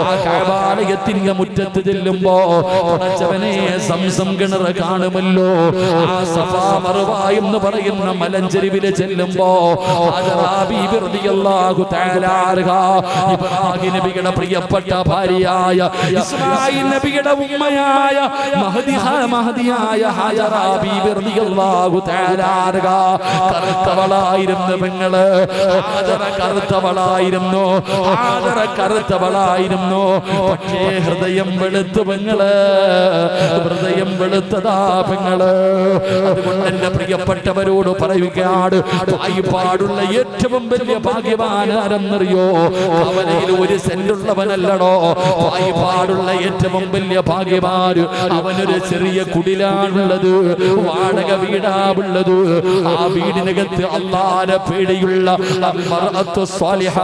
ആ കഅബാലയത്തിന്റെ മുറ്റത്ത് ചെല്ലുമ്പോ പടച്ചവനെ സംസം കിണർ കാണുമല്ലോ. ആ സഫാ മർവ എന്ന് പറയുന്ന മലഞ്ചെരിവില് ചെല്ലുമ്പോ ഹാജറ ബീബി റളിയല്ലാഹു തആല അൻഹ, ഇബ്രാഹിം നബിയുടെ പ്രിയപ്പെട്ട ഭാര്യയായ ഇസ്മാഈൽ നബിയുടെ ഉമ്മയായ മഹദിയായ ഹാജറ ബീബി റളിയല്ലാഹു തആല അൻഹ കറുത്തവളായിരുന്നു പെങ്ങള്. ഹാജറ കറുത്തവളായിരുന്നു, ഹാജറ കറുത്തവളായിരുന്നു. പക്ഷേ ഹൃദയം വെളുത്തു പെങ്ങള്, ഹൃദയം വെളുത്തതാ പെങ്ങള്. അതുകൊണ്ട് എന്റെ പ്രിയപ്പെട്ടവരോട് പറയുകയാണ്, പായിപ്പാടുള്ള ഏറ്റവും വലിയ ഭാഗ്യവാൻ ആരെന്നറിയോ? അവനയിൽ 1 സെന്റ് ഉള്ളവനല്ലടോ. പായിപ്പാടുള്ള ഏറ്റവും വലിയ ഭാഗ്യവാൻ അവനൊരു ചെറിയ കുടിലാണുള്ളത്, വാടക വീടാണുള്ളത്. ആ വീടിനകത്ത് അല്ലാഹുവിനെ പേടിയുള്ള മർഅത്തു സ്വാലിഹ,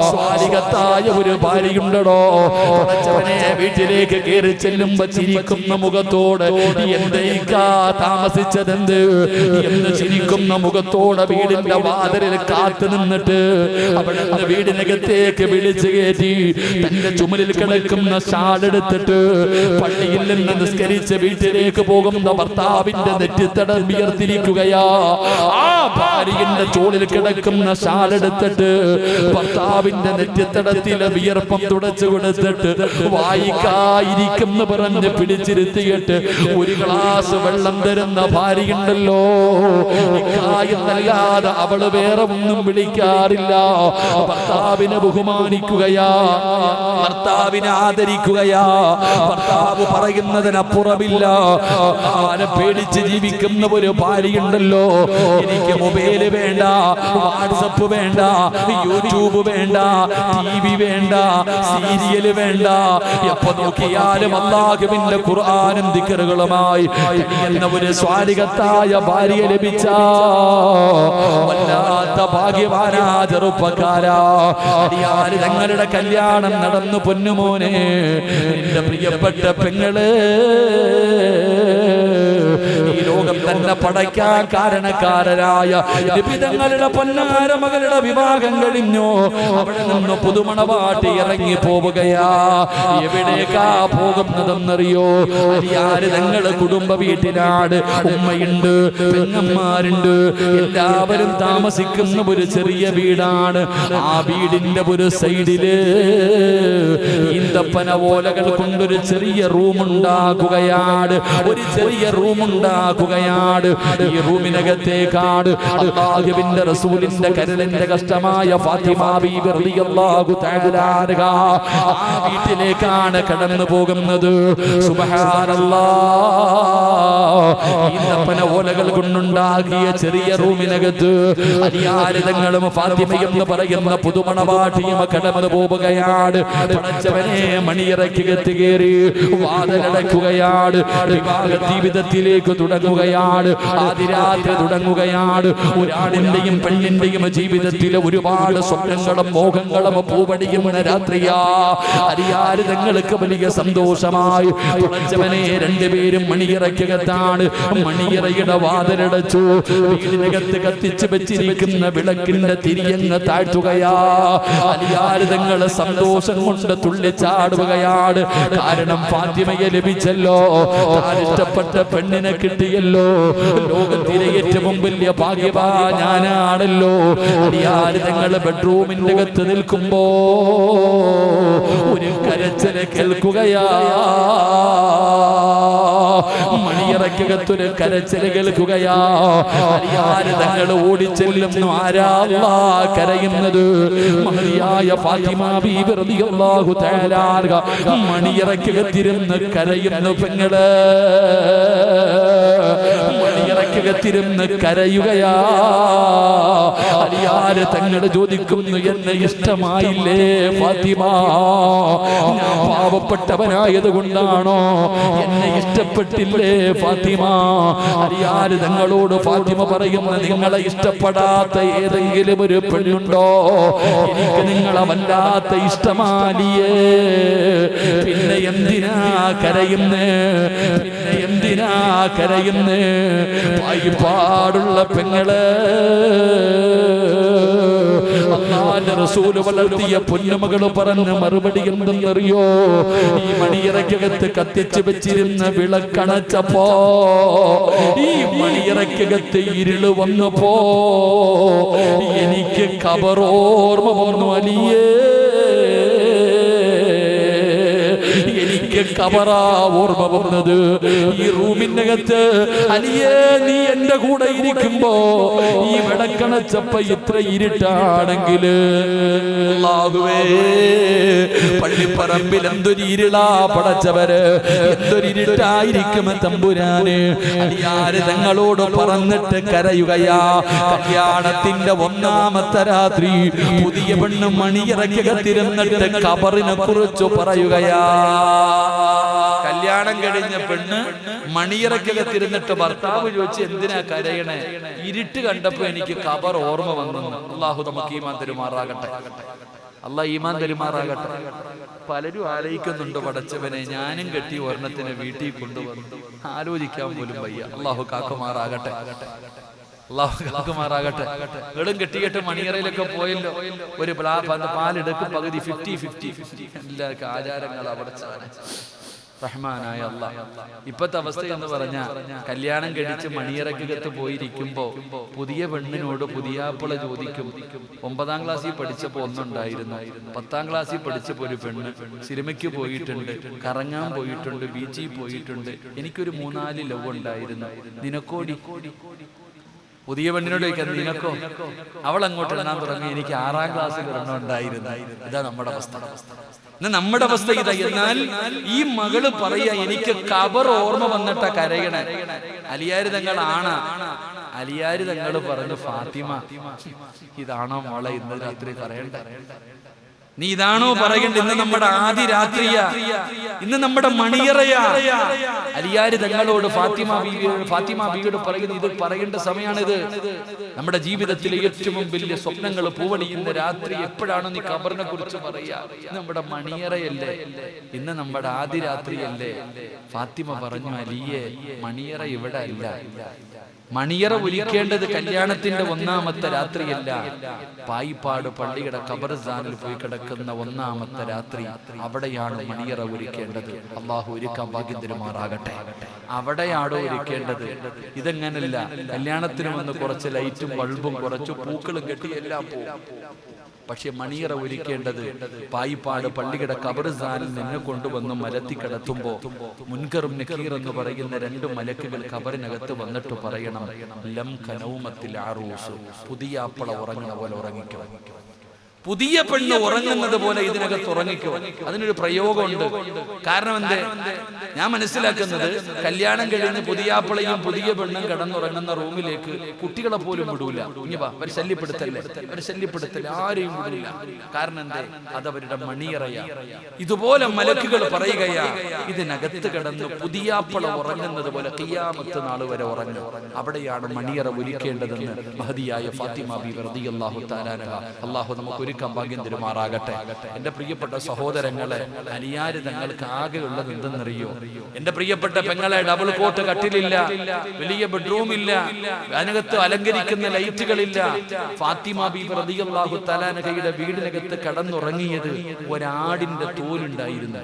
സ്വാലിഹ സ്വാലിഹത്തായ ഒരു ഭാര്യയുണ്ടോ പടച്ചവനെ വീട്ടിലേക്ക് കയറി ചെല്ലുമ്പോ ചിരിക്കുന്ന മുഖത്തോട് എന്തേക്കാ താമസിച്ചതെന്ത് എന്ന് ചിരിക്കുന്ന മുഖത്തോടെ വീടിന്റെ വാതിലിൽ കാത്തു നിന്നിട്ട് അവിടെ വീടിനകത്തേക്ക് വിളിച്ചു കയറ്റി തന്റെ ചുമലിൽ കിടക്കുന്ന ഷാളെടുത്തിട്ട് പള്ളിയിൽ നിന്ന് നിസ്കരിച്ച് വീട്ടിലേക്ക് പോകുന്ന ഭർത്താവിന്റെ നെറ്റിത്തടം വിയർത്തിരിക്കുകയാ. ആ ഭാര്യന്റെ ചോളിൽ കിടക്കുന്ന ഷാളെടുത്തിട്ട് ഭർത്താവിന്റെ നെറ്റിത്തടത്തിലെ വിയർപ്പം തുടച്ചു കൊടുത്തിട്ട് വായിക്കായിരിക്കുന്ന പറഞ്ഞ് പിടിച്ചിരുത്തിയിട്ട് ഒരു ഗ്ലാസ് വെള്ളം തരുന്ന ഭാര്യയുണ്ടല്ലോ, എന്നല്ലാതെ അവള് വേറെ ഒന്നും വിളിക്കാറില്ല. ഭർത്താവിനെ ബഹുമാനിക്കുകയാ, ഭർത്താവിനെ ആദരിക്കുകയാ, ഭർത്താവ് പറയുന്നതിനപ്പുറമില്ല. ആരെ പേടിച്ച് ജീവിക്കുന്ന ഒരു ഭാര്യയുണ്ടല്ലോ, എനിക്ക് മൊബൈല് വേണ്ട, വാട്സപ്പ് വേണ്ട, യൂട്യൂബ് വേണ്ട, TV വേണ്ട, സീരിയല് വേണ്ട, എപ്പോ നോക്കിയാലും അല്ലാഹുവിന്റെ ഖുർആനും ദിക്റുകളുമായി കഴിയുന്ന ഒരു സ്വാലിഹത്തായ ഭാര്യ ലഭിച്ച വല്ലാത്ത ഭാഗ്യവാനാ ചെറുപ്പക്കാരാ. തങ്ങളുടെ കല്യാണം നടന്നു പൊന്നുമോനെ, എന്റെ പ്രിയപ്പെട്ട പെങ്ങള് ഈ ലോകം തന്നെ പടയ്ക്കാൻ കാരണക്കാരനായ നിബിതങ്ങളുടെ പൊന്നാര മകളുടെ വിവാഹം കഴിഞ്ഞു. അവിടെ നിന്ന് പുതുമണവാട്ടി ഇറങ്ങി പോവുകയാ. എവിടേക്കാ പോകുന്നതെന്നറിയോ? തങ്ങള് കുടുംബ വീട്ടിലാണ്. ഉമ്മയുണ്ട്, പെങ്ങന്മാരുണ്ട്, എല്ലാവരും താമസിക്കുന്ന ഒരു ചെറിയ വീടാണ്. ആ വീടിന്റെ ഒരു സൈഡില് ഈന്തപ്പന ഓലകൾ കൊണ്ടൊരു ചെറിയ റൂം ഉണ്ടാക്കുകയാണ്. ഒരു ചെറിയ റൂം ഉണ്ടാക്കുകയാണ്. ഈ റൂമിനകത്തേക്കാണ് അല്ലാഹുവിന്റെ റസൂലിന്റെ കരളിന്റെ കഷ്ടമായ ഫാത്തിമ ബീബി റളിയല്ലാഹു തആല അൻഹ ആ വീട്ടിലേക്കാണ് കടന്നു പോകുന്നത്. സുബ്ഹാനല്ലാഹ്, ഈന്തപ്പന ഓലകൾ കൊണ്ടുണ്ടാക്കിയ ചെറിയ റൂമിനകത്ത് അലിയാരിതങ്ങളും ഫാത്തിമയും എന്ന് പറയുന്ന പുതുമണവാട്ടിയും കടന്നു പോവുകയാണ്. പടച്ചവനെ, മണിയറയ്ക്കകത്ത് കയറി വാതിലടക്കുകയാണ്. വിവാഹ ജീവിതത്തിലേക്ക് തുടങ്ങുകയാണ്. ആദിരാത്രി തുടങ്ങുകയാണ്. ഒരാളിന്റെയും പെണ്ണിന്റെയും ജീവിതത്തിലെ ഒരുപാട് സ്വപ്നങ്ങളും മോഹങ്ങളും പൂവടിയുന്ന രാത്രിയാ. അരിയാരിതങ്ങൾക്ക് വലിയ സന്തോഷമായി. പടച്ചവനെ, രണ്ടുപേരും മണിയറയ്ക്കകത്താണ്. മണിയറയുടെ വാതിലടച്ചു. വീടിനകത്ത് കത്തിച്ചു വെച്ചിരിക്കുന്ന വിളക്കിന്റെ തിരിയങ്ങ് താഴ്ത്തുകയാ. അലിയാരിതങ്ങള് സന്തോഷം കൊണ്ട് തുള്ളിച്ചാടുകയാണ്. കാരണം ഫാത്തിമയെ ലഭിച്ചല്ലോ, താൻ ഇഷ്ടപ്പെട്ട പെണ്ണിനെ കിട്ടിയല്ലോ. ലോകത്തിലെ ഏറ്റവും വലിയ ഭാഗ്യവാ ഞാനാണല്ലോ. അലിയാരിതങ്ങള് ബെഡ്റൂമിന്റെ അകത്ത് നിൽക്കുമ്പോ ഒരു കരച്ചില് കേൾക്കുകയാ. മണിയറയ്ക്കകത്തൊരു കരച്ചില് കേൾക്കുകയാ. തങ്ങൾ ഓടിച്ചെല്ലുന്നു. ആരാ കരയുന്നത്? മഹതിയായ ഫാത്തിമ ബീബി റളിയല്ലാഹു തആല അൻഹ മണിയറയ്ക്കകത്തിരുന്ന് കരയുന്നു. പെങ്ങള് മണിയറയ്ക്കകത്തിരുന്ന് കരയുകയാ. അലിയാര് തങ്ങള് ചോദിക്കുന്നു, എന്നെ ഇഷ്ടമായില്ലേ ഫാത്തിമ? ഞാൻ പാവപ്പെട്ടവനായത് കൊണ്ടാണോ എന്നെ ഇഷ്ടപ്പെട്ടില്ലേ ഫാത്തിമ? അലിയാര് തങ്ങളോട് ഫാത്തിമ പറയുന്ന, നിങ്ങളെ ഇഷ്ടപ്പെടാത്ത ഏതെങ്കിലും ഒരു പെണ്ണുണ്ടോ? എനിക്ക് നിങ്ങളെ വല്ലാത്ത ഇഷ്ടമാലിയേ. പിന്നെ എന്തിനാ കരയുന്നേ? പിന്നെ എന്തിനാ കരയുന്നേ? പാടുള്ള പെങ്ങള്, അല്ലാഹുവിന്റെ റസൂൽ വളർത്തിയ പൊന്നുമകള് പറഞ്ഞ മറുപടി എന്തെന്നറിയോ? ഈ മണിയറയ്ക്കകത്ത് കത്തിച്ചു വെച്ചിരുന്ന വിളക്കണച്ചപ്പോ, ഈ മണിയറയ്ക്കകത്ത് ഇരുള് വന്നപ്പോ എനിക്ക് ഖബറോർമ്മ വന്നു. അലിയേ, എനിക്ക് ഖബറാ ഓർമ്മ വന്നത്. ഈ റൂമിനകത്ത് അലിയേ, നീ എന്റെ കൂടെ ഇരിക്കുമ്പോ ഈ വിളക്കണച്ചപ്പ ഇത്ര ഇരുട്ടാണെങ്കില്, അല്ലാഹുവേ, പള്ളിപ്പറമ്പിൽ എന്തൊരു ഇരുളാ പടച്ചവര്, എന്തൊരു ഇരുട്ടായിരിക്കും തമ്പുരാന്. അലിയാര് തങ്ങളോട് പറഞ്ഞിട്ട് കരയുകയാ. കല്യാണത്തിന്റെ ഒന്നാമത്തെ രാത്രി പുതിയ പെണ്ണ് മണിയറയ്ക്കകത്തിരുന്നിട്ട് ഖബറിനെ കുറിച്ച് പറയുകയാ. കല്യാണം കഴിഞ്ഞ പെണ്ണ് മണിയറയ്ക്കകത്തിരുന്നിട്ട് ഭർത്താവ് ചോദിച്ചു, എന്തിനാ കരയണേ? ഇരുട്ട് കണ്ടപ്പോ എനിക്ക് ഖബർ ഓർമ്മ വന്നു. അല്ലാഹു നമുക്ക് ഈമാൻ തരുമാറാകട്ടെ. അള്ളാഹ് ഈമാൻ തരുമാറാകട്ടെ. പലരും ആലോചിക്കുന്നുണ്ട്, പടച്ചവനെ ഞാനും കെട്ടി ഒരെണ്ണത്തിനെ വീട്ടിൽ കൊണ്ടുവന്നു, ആലോചിക്കാൻ പോലും വയ്യ. അള്ളാഹു കാക്കുമാറാകട്ടെ, അള്ളാഹു കാക്കുമാറാകട്ടെ. വീടും കെട്ടിക്കെട്ട് മണിയറയിലൊക്കെ പോയല്ലോ, ഒരു പാലെടുക്കും പകുതി 50-50 എല്ലാ ആചാരങ്ങൾ അവിടെ റഹ്മാനായ അല്ലാഹ്. ഇപ്പത്തെ അവസ്ഥ എന്ന് പറഞ്ഞാൽ കല്യാണം കഴിച്ച് മണിയറക്കകത്ത് പോയിരിക്കുമ്പോ പുതിയ പെണ്ണിനോട് പുതിയാപ്പിള ചോദിക്കും. 9ാം ക്ലാസ്സിൽ പഠിച്ചപ്പോ ഒന്നുണ്ടായിരുന്നു, 10ാം ക്ലാസ്സിൽ പഠിച്ചപ്പോ ഒരു പെണ്ണ് സിനിമയ്ക്ക് പോയിട്ടുണ്ട്, കറങ്ങാൻ പോയിട്ടുണ്ട്, ബീച്ചിൽ പോയിട്ടുണ്ട്, എനിക്കൊരു 3-4 ലവ് ഉണ്ടായിരുന്നു, നിനക്കോടി? പുതിയ പെണ്ണിനോട് ചോദിക്കാൻ നിനക്കോ? അവൾ അങ്ങോട്ട് എണ്ണാൻ തുടങ്ങി, എനിക്ക് 6ാം ക്ലാസ്സിൽ ഒരെണ്ണം ഉണ്ടായിരുന്നു. ഇതാ നമ്മുടെ അവസ്ഥ. നമ്മുടെ അവസ്ഥ ഇതാ. എന്നാൽ ഈ മകള് പറയാ, എനിക്ക് ഖബർ ഓർമ്മ വന്നിട്ടാ കരയണേ. അലിയാര് തങ്ങൾ അലിയാര് തങ്ങൾ പറഞ്ഞു, ഫാത്തിമ ഇതാണോ മോളെ ഇന്ന് രാത്രി പറയണ്ട? നീ ഇതാണോ പറയണ്ട? ഇന്ന് നമ്മുടെ ആദ്യ രാത്രിയാ, ഇന്ന് നമ്മുടെ മണിയറയാ. അലിയാര് തങ്ങളോട് ഫാത്തിമ ബീവിയോട് പറയുന്നു, ഇത് പറയേണ്ട സമയമാണിത്. നമ്മുടെ ജീവിതത്തിലെ ഏറ്റവും വലിയ സ്വപ്നങ്ങൾ പൂവണിയുന്ന രാത്രി എപ്പോഴാണോ നീ ഖബറിനെ കുറിച്ച് പറയാ? നമ്മുടെ മണിയറയല്ലേ, ഇന്ന് നമ്മുടെ ആദ്യ രാത്രിയല്ലേ? ഫാത്തിമ പറഞ്ഞു, അലിയെ മണിയറ ഇവിടെ അല്ല, മണിയറ ഒരുക്കേണ്ടത് കല്യാണത്തിന്റെ 1ാമത്തെ രാത്രിയല്ല, പായിപ്പാട് പള്ളിയുടെ ഖബർസ്ഥാനിൽ പോയി കിടക്കുന്ന 1ാമത്തെ രാത്രി, അവിടെയാണ് മണിയറ ഒരുക്കേണ്ടത്. അള്ളാഹു ഒരുക്കാൻ ഭാഗ്യം തരുമാറാകട്ടെ. അവിടെയാണോ ഒരുക്കേണ്ടത്? ഇതെങ്ങനല്ല, കല്യാണത്തിന് വന്ന് കുറച്ച് ലൈറ്റും ബൾബും കുറച്ച് പൂക്കളും കെട്ടി എല്ലാം പോകും. പക്ഷെ മണിയറ ഒരുക്കേണ്ടത് പായിപ്പാട് പള്ളിയുടെ ഖബർസ്ഥാനിൽ നിന്നെ കൊണ്ടുവന്ന് മലത്തി കിടത്തുമ്പോ മുൻകറും നക്കീർ എന്ന് പറയുന്ന 2 മലക്കുകൾ ഖബറിനകത്ത് വന്നിട്ട് പറയണം, ലം കനൗമത്തിൽ ആറൂസ്, പുതിയ ആപ്പള ഉറങ്ങണ പോലെ ഉറങ്ങിക്കോ, പുതിയ പെണ്ണ് ഉറങ്ങുന്നത് പോലെ ഇതിനകത്ത് ഉറങ്ങിക്കോ. അതിനൊരു പ്രയോഗമുണ്ട്. കാരണം എന്തേ? ഞാൻ മനസ്സിലാക്കുന്നത്, കല്യാണം കഴിഞ്ഞ് പുതിയാപ്പിളയും പുതിയ പെണ്ണും കിടന്നുറങ്ങുന്ന റൂമിലേക്ക് കുട്ടികളെ പോലും വിടൂല. ഇനി വാ, അവർ ശല്യപ്പെടുത്തല്ലേ, ആരെയും വിടൂല. കാരണം എന്തേ? അതവരുടെ മണിയറയാ. ഇതുപോലെ മലക്കുകൾ പറയുകയാ, ഇതിനകത്ത് കിടന്ന് പുതിയാപ്പിള ഉറങ്ങുന്നത് പോലെ ഖിയാമത്ത് നാൾ വരെ ഉറങ്ങും. അവിടെയാണ് മണിയറ ഒരുക്കേണ്ടതെന്ന് മഹദിയായ ഫാത്തിമ ബീവി റളിയല്ലാഹു തആല അൻഹ, അല്ലാഹു നമുക്ക് ഭാഗ്യം തരുമാറാകട്ടെ. എന്റെ പ്രിയപ്പെട്ട സഹോദരങ്ങളെ, അലിയാര് തങ്ങൾക്ക് ആകെ ഉള്ളത് എന്തെന്നറിയോ? എന്റെ പ്രിയപ്പെട്ട പെങ്ങളെ, ഡബിൾ കോട്ട് കട്ടിലില്ല, വലിയ ബെഡ്റൂം ഇല്ല, അതിനകത്ത് അലങ്കരിക്കുന്ന ലൈറ്റുകളില്ല. ഫാത്തിമ ബീവി റളിയല്ലാഹു തആല അൻഹയുടെ വീടിനകത്ത് കടന്നുറങ്ങിയത് ഒരാടിന്റെ തോലുണ്ടായിരുന്നു.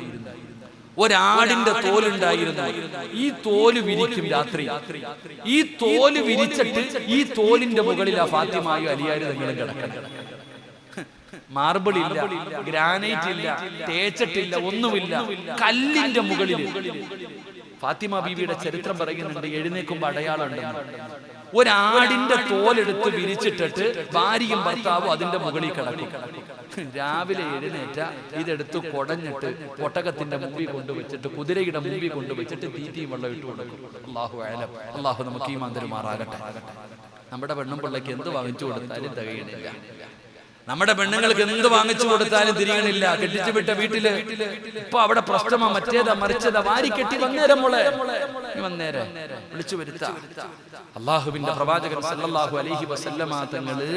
ഒരാടിന്റെ തോലുണ്ടായിരുന്നു. ഈ തോല് വിരിക്കും രാത്രി. ഈ തോല് വിരിച്ചിട്ട് ഈ തോലിന്റെ മുകളിലാ ഫാത്തിമയും അലിയാര് തങ്ങളും കിടക്കുന്നത്. മാർബിൾ ഇല്ല, ഗ്രാനൈറ്റ് ഇല്ല, തേച്ചിട്ടില്ല, ഒന്നുമില്ല, കല്ലിന്റെ മുകളിൽ. ഫാത്തിമ ബീവിയുടെ ചരിത്രം പറയുന്നുണ്ട്, എഴുന്നേക്കുമ്പോ അടയാളം ഉണ്ടെന്ന്. ഒരാടിന്റെ തോലെടുത്ത് വിരിച്ചിട്ടിട്ട് ഭാര്യയും ഭർത്താവും അതിന്റെ മുകളിൽ കിടക്കും. രാവിലെ എഴുന്നേറ്റ ഇതെടുത്ത് കുടഞ്ഞിട്ട് ഒട്ടകത്തിന്റെ മുമ്പിൽ കൊണ്ടുവച്ചിട്ട്, കുതിരയുടെ മുമ്പിൽ കൊണ്ടുവച്ചിട്ട് തീറ്റിയും വെള്ളം ഇട്ട് കൊടുക്കും. അല്ലാഹു അഅലം. അല്ലാഹു നമുക്ക് ഈമാൻ തരുമാറാകട്ടെ. നമ്മുടെ പെണ്ണും പിള്ളയ്ക്ക് എന്ത് വാങ്ങിച്ചു കൊടുത്താലും തികയണില്ല. നമ്മുടെ പെണ്ണുങ്ങൾക്ക് എന്ത് വാങ്ങിച്ചു കൊടുത്താലും തിരിയണില്ല. കെട്ടിച്ചു വിട്ട വീട്ടില് ഇപ്പൊ അവിടെ പ്രശ്നമാ, മറ്റേതാ മറിച്ചതാ, വാരി കെട്ടി വന്നേരം മോളെ, വന്നേരം വിളിച്ചു വരുത്ത. അള്ളാഹുവിന്റെ പ്രവാചകൻ സല്ലല്ലാഹു അലൈഹി വസല്ലമ തങ്ങള്,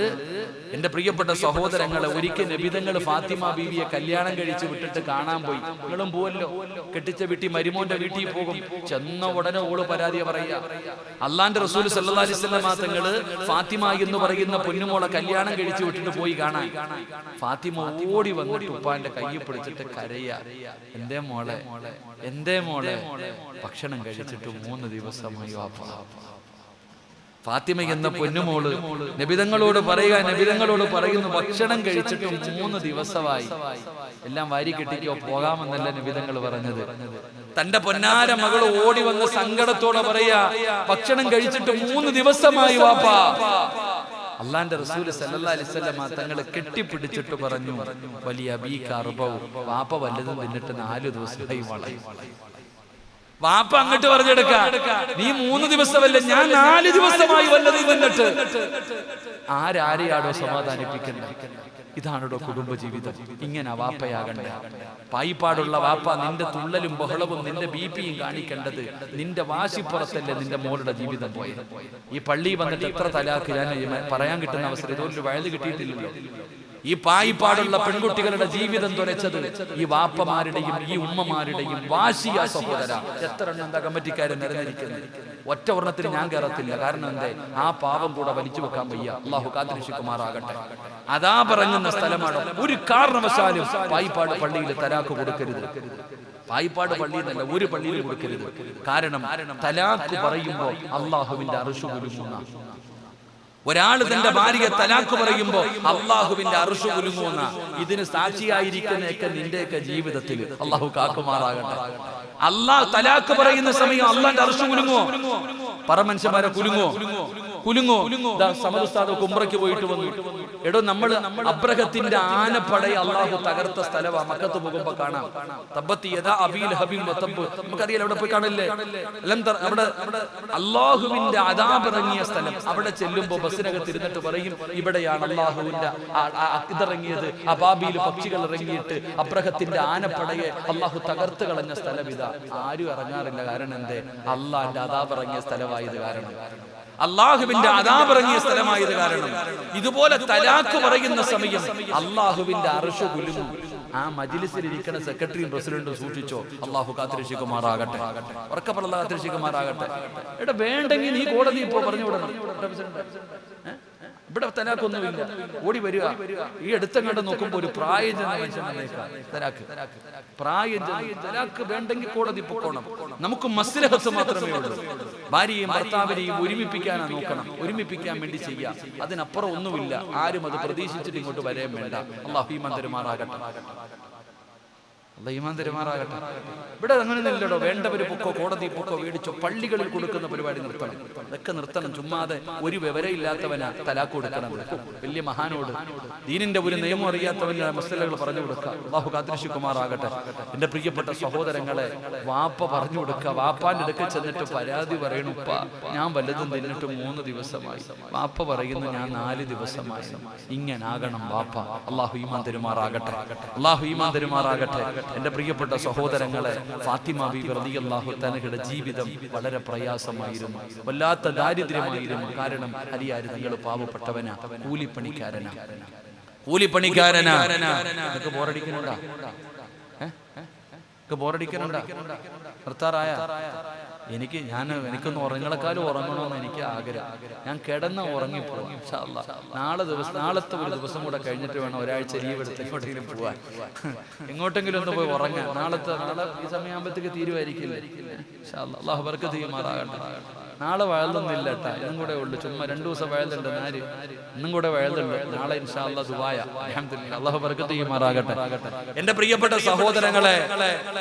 എന്റെ പ്രിയപ്പെട്ട സഹോദരങ്ങളെ, ഒരിക്കൽ നബിതങ്ങൾ ഫാത്തിമ ബീവിയെ കല്യാണം കഴിച്ചു വിട്ടിട്ട് കാണാൻ പോയി. നിങ്ങളും പോവല്ലോ, കെട്ടിച്ച വീട്ടിൽ മരുമോന്റെ വീട്ടിൽ പോകും. ചെന്ന ഉടനെ ഓള് പരാതി പറയാ. അള്ളാന്റെ റസൂൽ സല്ലല്ലാഹു അലൈഹി വസല്ലമ തങ്ങള് ഫാത്തിമ എന്ന് പറയുന്ന പൊന്നുമോളെ കല്യാണം കഴിച്ചു വിട്ടിട്ട് പോയി കാണാൻ. ഫാത്തിമ ഓടി വന്നിട്ട് ഉപ്പാന്റെ കൈ പിടിച്ചിട്ട് കരയാ, എന്തേ മോളെ, ഭക്ഷണം കഴിച്ചിട്ട് 3 ദിവസമായി വാപ്പാ. ഫാത്തിമ എന്ന പൊന്നുമോള് നബിതങ്ങളോട് പറയുന്നു, ഭക്ഷണം കഴിച്ചിട്ട് 3 ദിവസമായി. എല്ലാം വാരി കെട്ടിക്കോ, പോകാമെന്നല്ല നബിതങ്ങൾ പറഞ്ഞത്. തന്റെ പൊന്നാര മകൾ ഓടി വന്ന് സങ്കടത്തോടെ പറയാ, ഭക്ഷണം കഴിച്ചിട്ട് 3 ദിവസമായി വാപ്പാ. അള്ളാന്റെ റസൂൽ സല്ലല്ലാഹു അലൈഹി വസല്ലം തങ്ങളെ കെട്ടിപ്പിടിച്ചിട്ട് പറഞ്ഞു, വലിയ അബീക അർബഉ, വാപ്പ വല്ലതും തിന്നിട്ട് 4 ദിവസമായി വളയും. വാപ്പ അങ്ങോട്ട് പറഞ്ഞെടുക്ക, നീ 3 ദിവസമല്ല, ഞാൻ 4 ദിവസമായി വല്ലതും തിന്നിട്ട്. ആരാരെയാണോ സമാധാനിപ്പിക്കേണ്ടത്? ഇതാണോ കുടുംബജീവിതം? ഇങ്ങനെ വാപ്പയാകണ്ട. പായിപ്പാടുള്ള വാപ്പ നിന്റെ തുള്ളലും ബഹളവും നിന്റെ ബിപിയും കാണിക്കേണ്ടത് നിന്റെ വാശിപ്പുറത്തല്ലേ നിന്റെ മോളുടെ ജീവിതം പോയത്. ഈ പള്ളി വന്നിട്ട് എത്ര തലാക്ക് ഞാൻ പറയാൻ കിട്ടുന്ന അവസരം, ഇതൊരു വയത് കിട്ടിയിട്ടില്ലല്ലോ. ഈ പായിപ്പാടുള്ള പെൺകുട്ടികളുടെ ജീവിതം തുലച്ചത് ഈ വാപ്പമാരുടെയും ഈ ഉമ്മമാരുടെയും വാശിയ സഹോദര. എത്ര എണ്ണം എന്താ കമ്മിറ്റിക്കാരൻ നിരന്നിരിക്കുന്നത്? ഒറ്റ ഒരെണ്ണത്തിന് ഞാൻ കയറത്തില്ല. കാരണം എന്തേ? ആ പാവം കൂടെ വലിച്ചു വെക്കാൻ വയ്യ. അള്ളാഹു കാത്തിരക്ഷിക്കുമാറാകട്ടെ. അതാ പറയുന്ന സ്ഥലമാണ്. ഒരു കാരണവശാലും പായിപ്പാട് പള്ളിയിൽ തലാഖ് കൊടുക്കരുത്. പായിപ്പാട് പള്ളിയിൽ നിന്നല്ല, ഒരു പള്ളിയിൽ കൊടുക്കരുത്. കാരണം തലാഖ് പറയുമ്പോൾ അള്ളാഹുവിന്റെ അർശ് കുലുങ്ങുന്ന ഒരാൾ തന്റെ ഭാര്യയെ തലാഖ് പറയുമ്പോ അള്ളാഹുവിന്റെ അർശ് കുലുങ്ങുന്ന ഇതിന് സാക്ഷിയായിരിക്കുന്നതൊക്കെ നിന്റെയൊക്കെ ജീവിതത്തിൽ അള്ളാഹു കാക്കുമാറാകട്ടെ. അള്ളാഹ് തലാഖ് പറയുന്ന സമയം അള്ളാന്റെ അർശ് കുലുങ്ങോ? പറ മനുഷ്യന്മാരെ, കുലുങ്ങോ? സമദുസ്താദ് ഉംറയ്ക്ക് പോയിട്ട് വന്നു. എടോ, നമ്മള് അബ്രഹത്തിന്റെ ആനപ്പടയെ അള്ളാഹു തകർത്ത സ്ഥലമാ. മക്കത്ത് പോകുമ്പോ കാണാം. നമുക്കറിയാലോ, അവിടെ പോയി കാണില്ലേ? അവിടെ അള്ളാഹുവിന്റെ അദാബ് ഇറങ്ങിയ സ്ഥലം. അവിടെ ചെല്ലുമ്പോ ബസ്സിനകത്ത് ഇരുന്നിട്ട് പറയും, ഇവിടെയാണ് അള്ളാഹുവിന്റെ ഇതിറങ്ങിയത്. അബാബിയിൽ പക്ഷികൾ ഇറങ്ങിയിട്ട് അബ്രഹത്തിന്റെ ആനപ്പടയെ അള്ളാഹു തകർത്ത് കളഞ്ഞ സ്ഥലം ഇതാ. ആരും ഇറങ്ങാറില്ല. കാരണം എന്തേ? അള്ളാഹിന്റെ അദാബ് ഇറങ്ങിയ സ്ഥലമായത് കാരണം. അള്ളാഹുവിന്റെ അദാബ് ഇറങ്ങിയ സ്ഥലമായത് കാരണം. ഇതുപോലെ തലാഖ് പറയുന്ന സമയം അള്ളാഹുവിന്റെ അർശ് കുലുങ്ങും. ആ മജ്‌ലിസിൽ ഇരിക്കുന്ന സെക്രട്ടറിയും പ്രസിഡന്റും സൂക്ഷിച്ചോ. അള്ളാഹു കാത്തിരക്ഷിക്കുമാറാകട്ടെ. ഉറക്കപ്പുള്ള കാത്തിരക്ഷിക്കുമാറാകട്ടെ. എടാ, വേണ്ടെങ്കിൽ നീ കോടതി ഇപ്പോ പറഞ്ഞു വിടണം. ഇവിടെ തലാഖൊന്നുമില്ല. ഓടി വരിക. ഈ അടുത്തങ്ങോട്ട് നോക്കുമ്പോ ഒരു പ്രായജന തലാഖ് വേണ്ടെങ്കിൽ കോടതി പൊക്കോണം. നമുക്ക് മസ്ലഹത്ത് മാത്രമേ ഉള്ളൂ. ഭാര്യയും ഭർത്താവിനെയും ഒരുമിപ്പിക്കാനാ നോക്കണം. ഒരുമിപ്പിക്കാൻ വേണ്ടി ചെയ്യാം. അതിനപ്പുറം ഒന്നുമില്ല. ആരും അത് പ്രതീക്ഷിച്ചിട്ട് ഇങ്ങോട്ട് വരാൻ വേണ്ട. അല്ലാഹു ഈമാൻ തരുമാറാകട്ടെ. ഇവിടെ അങ്ങനെ ഇല്ലടോ. വേണ്ടവര് പൊക്കോ, കോടതി പൊക്കോ, മേടിച്ചോ. പള്ളികളിൽ കൊടുക്കുന്ന പരിപാടി നിർത്തണം. അതൊക്കെ നിർത്തണം. ചുമ്മാതെ ഒരു വിവരമില്ലാത്തവനാ തലാഖ് കൊടുക്കണം. വലിയ മഹാനോട് ദീനിന്റെ ഒരു നിയമം അറിയാത്തവന് മസലകൾ പറഞ്ഞു കൊടുക്കുക. അല്ലാഹു കാത്തിരക്ഷിക്കുമാറാകട്ടെ. എന്റെ പ്രിയപ്പെട്ട സഹോദരങ്ങളെ, വാപ്പ പറഞ്ഞു കൊടുക്കുക. വാപ്പാന്റെ അടുക്കൽ ചെന്നിട്ട് പരാതി പറയണു, ഉപ്പ ഞാൻ വല്ലതും തിന്നിട്ട് 3 ദിവസമായി. വാപ്പ പറയുന്നു, ഞാൻ 4 ദിവസമായി. ഇങ്ങനാകണം വാപ്പ. അല്ലാഹു ഈമാൻ തരുമാറാകട്ടെ. അല്ലാഹു ഈമാൻ തരുമാറാകട്ടെ. എന്റെ പ്രിയപ്പെട്ട സഹോദരങ്ങളെ, ഫാത്തിമ ബീവി റളിയല്ലാഹു തആലയുടെ ജീവിതം വളരെ പ്രയാസമായിരുന്നു. വല്ലാത്ത ദാരിദ്ര്യമായിരുന്നു. കാരണം അലിയാര് തങ്ങൾ പാവപ്പെട്ടവനാ, കൂലിപ്പണിക്കാരനാ. ബോറടിക്കുന്നുണ്ടാ? ബോറടിക്കുന്നുണ്ടാ? നിർത്താറായ? എനിക്കൊന്ന് ഉറങ്ങളെക്കാളും ഉറങ്ങണമെന്ന് എനിക്ക് ആഗ്രഹം. ഞാൻ കിടന്ന ഉറങ്ങിപ്പോകും. ഇൻഷാ അല്ലാഹ് നാളത്തെ ഒരു ദിവസം കൂടെ കഴിഞ്ഞിട്ട് വേണം ഒരാഴ്ച ലീവ് എടുത്ത് എങ്ങോട്ടെങ്കിലും പോവാൻ. എങ്ങോട്ടെങ്കിലും ഒന്ന് പോയി ഉറങ്ങാൻ. നാളെ ഈ സമയമാകുമ്പോഴത്തേക്ക് തീരുമായിരിക്കില്ലേ? ഇൻഷാ അല്ലാഹ്. അല്ലാഹു ബർക്കത്ത് ചെയ്യുമാറാകട്ടെ. നാളെ വയലൊന്നുമില്ല കേട്ടാ. ഇന്നും കൂടെ ഉള്ളു. ചുമ്മാ 2 ദിവസം വയലുണ്ട്. ഇന്നും കൂടെ വയലുണ്ട്. നാളെ ഇൻഷാ അല്ലാഹ് ദുആയ. അൽഹംദുലില്ലാഹ്. അല്ലാഹു ബർക്കത്ത് ചെയ്യുമാറാകട്ടെ. എന്റെ പ്രിയപ്പെട്ട സഹോദരങ്ങളെ,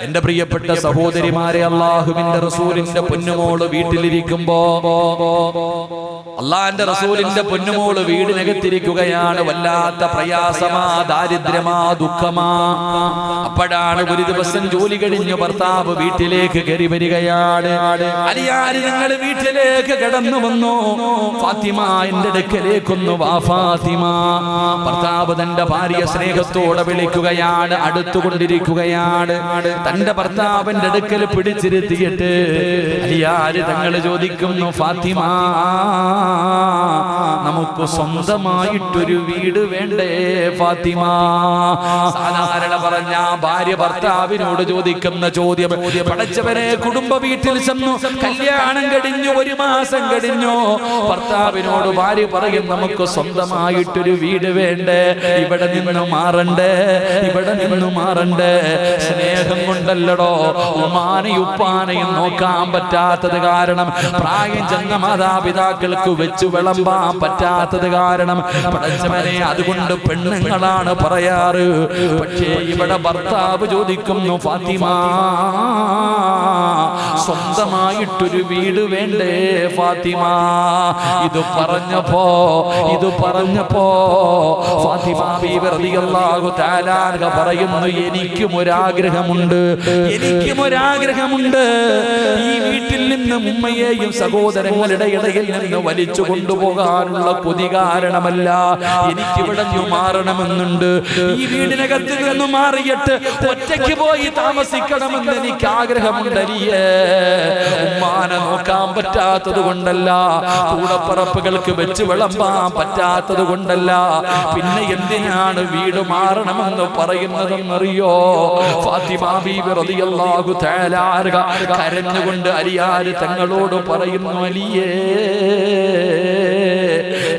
എന്റെ പ്രിയപ്പെട്ട സഹോദരിമാരെ, അല്ലാഹുവിന്റെ റസൂലിന്റെ പൊന്നുമോള് വീട്ടിലിരിക്കുമ്പോ അള്ളാന്റെ റസൂലിന്റെ പൊന്നുമോള് വീടിനകത്തിരിക്കുകയാണ്. വല്ലാത്ത പ്രയാസമാ, ദാരിദ്ര്യമാ, ദുഃഖമാ. അപ്പോഴാണ് ഒരു ദിവസം ജോലി കഴിഞ്ഞ് ഭർത്താവ് വീട്ടിലേക്ക് കയറി വരികയാണ്. അലിയാര് ഞങ്ങൾ വീട്ടിലേക്ക് കടന്നു വന്നു. ഫാത്തിമ എന്റെ അടുക്കലേക്കൊന്നു വാ ഫാത്തിമ. ഭർത്താവ് തന്റെ ഭാര്യ സ്നേഹത്തോടെ വിളിക്കുകയാണ്. അടുത്തുകൊണ്ടിരിക്കുകയാണ്. തന്റെ ഭർത്താവിന്റെ അടുക്കൽ പിടിച്ചിരുത്തിയിട്ട് അലിയാര് തങ്ങൾ ചോദിക്കുന്നു, ഫാത്തിമ, നമുക്ക് സ്വന്തമായിട്ടൊരു വീട് വേണ്ടേ ഫാത്തിമ? സാധാരണ പറഞ്ഞ ഭാര്യ ഭർത്താവിനോട് ചോദിക്കുന്ന ചോദ്യം. പടച്ചവനെ, കുടുംബ വീട്ടിൽ ചെന്നു, കല്യാണം കഴിഞ്ഞു, 1 മാസം കഴിഞ്ഞു. ഭർത്താവിനോട് ഭാര്യ പറയും, നമുക്ക് സ്വന്തമായിട്ടൊരു വീട് വേണ്ടേ? ഇവിടെ നിന്ന് മാറണ്ടേ? ഇവിടെ നിന്ന് മാറണ്ടേ? സ്നേഹം കൊണ്ടല്ലടോ, ഉമ്മാനെയും ഉപ്പാനെയും നോക്കാൻ പറ്റാത്തത് കാരണം, പ്രായം ചെന്ന മാതാപിതാക്കൾക്ക് വെച്ചു വിളമ്പാൻ പറ്റാത്തത് കാരണം, പടച്ചവനെ, അതുകൊണ്ട് പെണ്ണുങ്ങളാണ് പറയാറ്. പക്ഷേ ഇവിടെ ഭർത്താവ് ചോദിക്കുന്നു, ഫാത്തിമ, സ്വന്തമായിട്ടൊരു വീട് വേണ്ടേ ഫാത്തിമ? ഇത് പറഞ്ഞപ്പോ ഫാത്തിമ ബീവി റളിയല്ലാഹു തആല അൻഹ പറയുന്നു, എനിക്കും ഒരാഗ്രഹമുണ്ട്. ഈ വീട്ടിൽ വീട്ടിൽ നിന്ന് ഉമ്മയെയും സഹോദരങ്ങളുടെ ഇടയിൽ നിന്ന് വലിച്ചു കൊണ്ടുപോകാനുള്ള കൊതി കാരണമല്ല, എനിക്കിവിടെ നിന്ന് മാറണമെന്നുണ്ട്. ഈ വീടിനകത്ത് നിന്ന് മാറിയിട്ട് ഒറ്റയ്ക്ക് പോയി താമസിക്കണമെന്ന് എനിക്ക് ആഗ്രഹമുണ്ടല്ലേ. ഉമ്മാനെ നോക്കാൻ പറ്റാത്തത് കൊണ്ടല്ല, കൂടപ്പറപ്പുകൾക്ക് വെച്ച് വിളമ്പാൻ പറ്റാത്തത് കൊണ്ടല്ല, പിന്നെ എന്തിനാണ് വീട് മാറണമെന്ന് പറയുന്നതെന്നറിയോ? ഫാത്തിമ ബീബി റളിയല്ലാഹു തആല അൻഹ കരഞ്ഞുകൊണ്ട് അലിയാർ തങ്ങളോട് പറയുന്നു, അലിയേ,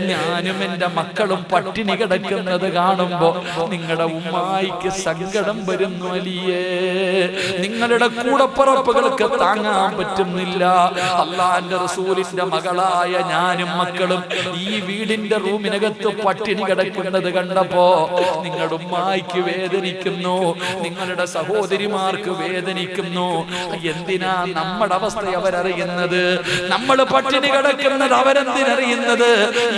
ഞാനും എന്റെ മക്കളും പട്ടിണി കിടക്കുന്നത് കാണുമ്പോ നിങ്ങളുടെ ഉമ്മായിക്ക് സങ്കടം വരുന്നു അലിയേ. നിങ്ങളുടെ കൂടപ്പറപ്പുകൾക്ക് താങ്ങാൻ പറ്റുന്നില്ല. അല്ലാഹുവിന്റെ റസൂലിന്റെ മകളായ ഞാനും മക്കളും ഈ വീടിന്റെ റൂമിനകത്ത് പട്ടിണി കിടക്കുന്നത് കണ്ടപ്പോ നിങ്ങളുടെ ഉമ്മായിക്ക് വേദനിക്കുന്നു, നിങ്ങളുടെ സഹോദരിമാർക്ക് വേദനിക്കുന്നു. എന്തിനാ നമ്മുടെ അവസ്ഥ അവരറിയുന്നത്? നമ്മൾ പട്ടിണി കിടക്കുന്നത് അവരെന്തിനറിയുന്നത്?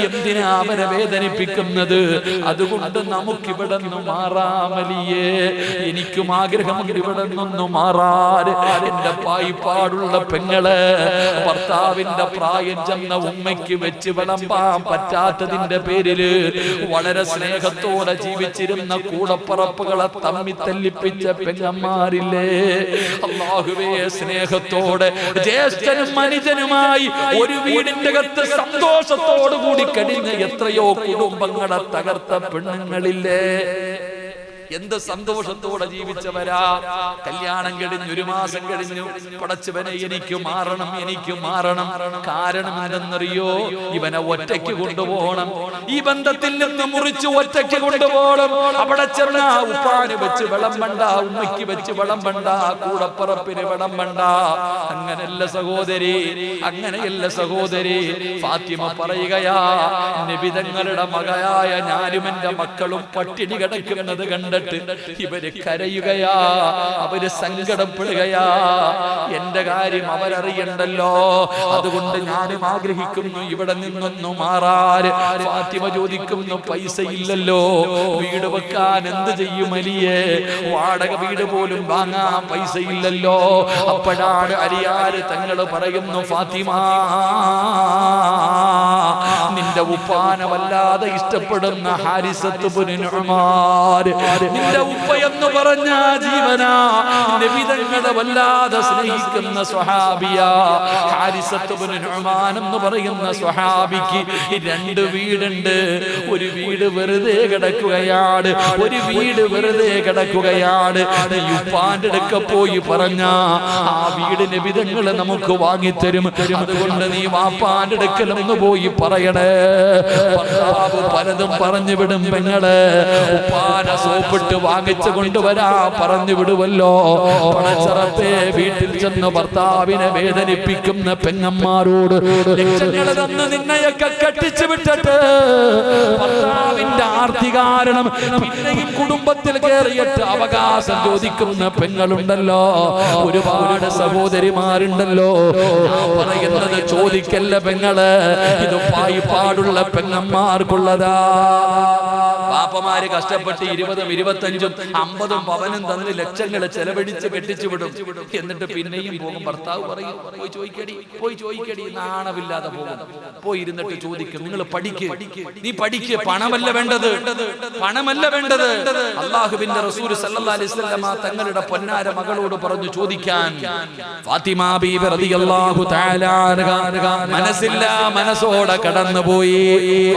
എന്തിനാ അവരെ വേദനിപ്പിക്കുന്നത്? അതുകൊണ്ട് നമുക്കിവിടെ നിന്ന് മാറാമലിയേ. എനിക്കും ആഗ്രഹമുണ്ട് ഇവിടെ നിന്ന് മാറാൻ. എന്റെ പായിപ്പാടുള്ള പെങ്ങള് ഭർത്താവിന്റെ പ്രായം ചെന്ന ഉമ്മയ്ക്ക് വെച്ച് വിളമ്പാൻ പറ്റാത്തതിന്റെ പേരില് വളരെ സ്നേഹത്തോടെ ജീവിച്ചിരുന്ന കൂടപ്പറപ്പുകളെ തമ്മി തല്ലിപ്പിച്ച പെങ്ങന്മാരില്ലേ? അല്ലാഹുവേ, സ്നേഹത്തോടെ ജ്യേഷ്ഠനും അനുജനുമായി ഒരു വീടിന്റെ അകത്ത് സന്തോഷത്തോടു കൂടി കഴിഞ്ഞ എത്രയോ കുടുംബങ്ങളെ തകർത്ത പെണ്ണുങ്ങളില്ലേ? എന്ത് സന്തോഷത്തോടെ ജീവിച്ചവരാ. കല്യാണം കഴിഞ്ഞു, 1 മാസം കഴിഞ്ഞു, പടച്ചവനെ എനിക്ക് മാറണം, എനിക്ക് മാറണം. കാരണം എന്തെന്നറിയോ? ഇവനെ ഒറ്റയ്ക്ക് കൊണ്ടുപോകണം, ഈ ബന്ധത്തിൽ നിന്ന് മുറിച്ച് ഒറ്റയ്ക്ക് കൊണ്ടുപോകണം. അവിടെ ചെന്ന ഉപ്പാന് വെച്ച് വിളമ്പണ്ട, ഉമ്മയ്ക്ക് വെച്ച് വിളമ്പണ്ട, കൂടപ്പറപ്പിന് വിളമ്പണ്ട. അങ്ങനെയല്ല സഹോദരി, അങ്ങനെയല്ല സഹോദരി. ഫാത്തിമ പറയുകയാ, നബി തങ്ങളുടെ മകയായ ഞാനും എന്റെ മക്കളും പട്ടിണി കിടക്കുന്നത് കണ്ട് ഇവര് കരയുകയാ, അവര് സങ്കടപ്പെടുകയാ. എന്റെ കാര്യം അവരറിയണ്ടല്ലോ, അതുകൊണ്ട് ഞാനും ആഗ്രഹിക്കുന്നു ഇവിടെ നിന്നൊന്നു മാറാൻ. ഫാത്തിമ ചോദിക്കുന്നു, പൈസ ഇല്ലല്ലോ, വീട് വെക്കാൻ എന്ത് ചെയ്യും അലിയേ? വാടക വീട് പോലും വാങ്ങാൻ പൈസ ഇല്ലല്ലോ. അപ്പോഴാണ് അലിയാര് തങ്ങൾ പറയുന്നു, ഫാത്തിമ, നിന്റെ ഉപ്പാനെ വല്ലാതെ ഇഷ്ടപ്പെടുന്ന ഹാരിസത്ത് ഇബ്നു നുഅ്മാൻ, നിന്റെ ഉപ്പ എന്ന് പറഞ്ഞ ജീവനാ, നബി തങ്ങളെ വല്ലാതെ സ്നേഹിക്കുന്ന സ്വഹാബിയാ. ഹാരിസത്ത് ഇബ്നു നുഅ്മാൻ എന്ന് പറയുന്ന സ്വഹാബിക്ക് 2 വീടുണ്ട്. ഒരു വീട് വെറുതെ കിടക്കുകയാണ്, ഒരു വീട് വെറുതെ കിടക്കുകയാണ്. ഉപ്പാന്റെ അടുക്ക പോയി പറഞ്ഞ ആ വീട് നബി തങ്ങളെ നമുക്ക് വാങ്ങിത്തരും, അതുകൊണ്ട് നീ വാപ്പാന്റെ അടുക്കലൊന്ന് പോയി പറയണേ. ഭർത്താവ് പലതും പറഞ്ഞു വിടും, പെങ്ങള് ഉപ്പാന സോപ്പിട്ട് വാങ്ങിച്ചു കൊണ്ടുവരാ പറഞ്ഞു വിടുവല്ലോ. പണച്ചറത്തെ വീട്ടിൽ ചെന്ന് ഭർത്താവിനെ വേദനിപ്പിക്കുന്ന പെങ്ങന്മാരോട് ലക്ഷങ്ങൾ തന്ന് നിന്നെയൊക്കെ കെട്ടിച്ചു വിട്ടിട്ട് ഭർത്താവിന്റെ ആർത്തി കാരണം പിന്നെയും കുടുംബത്തിൽ കയറിയിട്ട് അവകാശം ചോദിക്കുന്ന പെങ്ങളുണ്ടല്ലോ, ഒരുപാട് സഹോദരിമാരുണ്ടല്ലോ. ഞാൻ പറയുന്നത് ചോദിക്കല്ല പെങ്ങള്, ഇത് പായിപ്പാടുള്ള പെങ്ങന്മാർക്കുള്ളതാ. പാപ്പമാര് കഷ്ടപ്പെട്ട് 20ഉം 25ഉം 50ഉം പവനും തന്ന് ലക്ഷങ്ങൾ ചെലവഴിച്ച് കെട്ടിച്ചു വിടും. എന്നിട്ട് പിന്നെയും പോകും. ഭർത്താവ് പറയും, പോയി ചോദിക്കടി, പോയി ചോദിക്കടി. നാണമില്ലാതെ പോകും. പോയി ഇരുന്നിട്ട് ചോദിക്കും, നിങ്ങൾ പഠിക്ക്, നീ പഠിക്ക്, പണമല്ല വേണ്ടത്, പണമല്ല വേണ്ടത്. അല്ലാഹുവിന്റെ റസൂൽ സല്ലല്ലാഹു അലൈഹി വസല്ലം തങ്ങളുടെ പൊന്നാര മകളോട് പറഞ്ഞു ചോദിക്കാൻ. ഫാത്തിമ ബീബി റളിയല്ലാഹു തആല അൻഹ മനസ്സില്ല മനസ്സോടെ കടന്നുപോയി.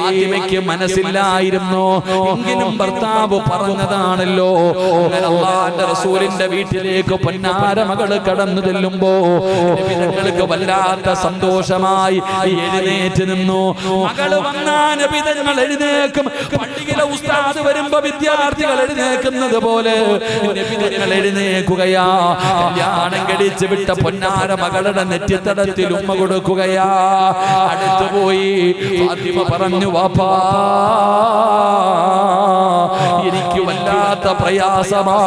ഫാത്തിമയ്ക്ക് മനസ്സില്ലായിരുന്നു, എങ്കിലും ഭർത്താവ് പറഞ്ഞതാണല്ലോ. അല്ലാഹുവിന്റെ റസൂലിന്റെ വീട്ടിലേക്ക് പൊന്നാര മകള് കടന്നു ചെല്ലുമ്പോ നബി തങ്ങൾക്ക് വല്ലാത്ത സന്തോഷമായി എഴുന്നേറ്റ് നിന്നു. മകള് വന്നാ നബി തങ്ങൾ എഴുന്നേക്കും. പള്ളിയിലെ ഉസ്താദ് വരുമ്പോ വിദ്യാർത്ഥികൾ എഴുന്നേക്കുന്നത് പോലെ നബി തങ്ങൾ എഴുന്നേക്കുകയാ. കല്യാണം കഴിച്ച് വിട്ട പൊന്നാര മകളുടെ നെറ്റിത്തടത്തിൽ ഉമ്മ കൊടുക്കുകയാ. അടുത്തുപോയി ഫാത്തിമ പറഞ്ഞു, വാപ്പാ, എനിക്ക് വല്ലാതെ വല്ലാത്ത പ്രയാസമോ.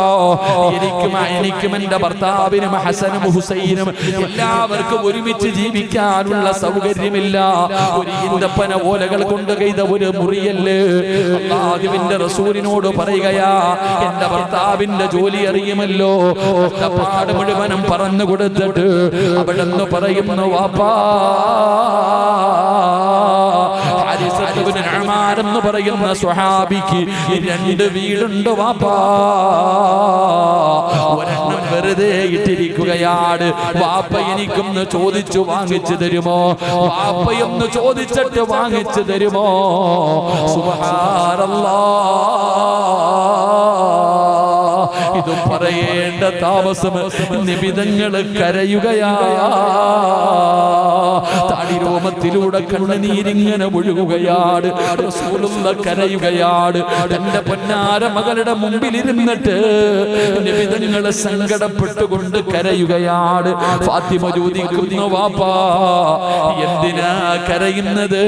എനിക്കും എന്റെ ഭർത്താവിനും ഹസനും ഹുസൈനും എല്ലാവർക്കും ഒരുമിച്ച് ജീവിക്കാനുള്ള സൗകര്യമില്ല. ഒരു ഈന്തപ്പന ഓലകൾ കൊണ്ട് ചെയ്ത ഒരു മുറിയല്ലേ. അല്ലാഹുവിന്റെ റസൂലിനോട് പറയുകയാ, എന്റെ ഭർത്താവിന്റെ ജോലി അറിയുമല്ലോ. കഷ്ടപ്പാട് മുഴുവനും പറഞ്ഞു കൊടുത്തിട്ട് അവിടെന്ന് പറയുന്നു, വാപ്പാ എന്ന് പറയുന്ന സ്വഹാബിക്ക് 2 വീടുണ്ട് വാപ്പാ. ഒരെണ്ണം വെറുതെ ഇട്ടിരിക്കുകയാണ്. വാപ്പ എനിക്കൊന്ന് ചോദിച്ചു വാങ്ങിച്ചു തരുമോ? വാപ്പയൊന്ന് ചോദിച്ചിട്ട് വാങ്ങിച്ചു തരുമോ? സുബ്ഹാനല്ലാഹ്. ഇത് പറയേണ്ട താമസം നിബിതങ്ങൾ കരയുകയാ. താടിരോമത്തിലൂടെ കണ്ണുനീരിങ്ങനെ ഒഴുകുകയാണ്. റസൂലുള്ള കരയുകയാണ്. തന്റെ പൊന്നാര മകളുടെ മുമ്പിലിരുന്നിട്ട് നിബിതങ്ങൾ സങ്കടപ്പെട്ടുകൊണ്ട് കരയുകയാണ്. ഫാത്തിമ ചോദിക്കുന്നു, വാപ്പാ എന്തിനാ കരയുന്നത്?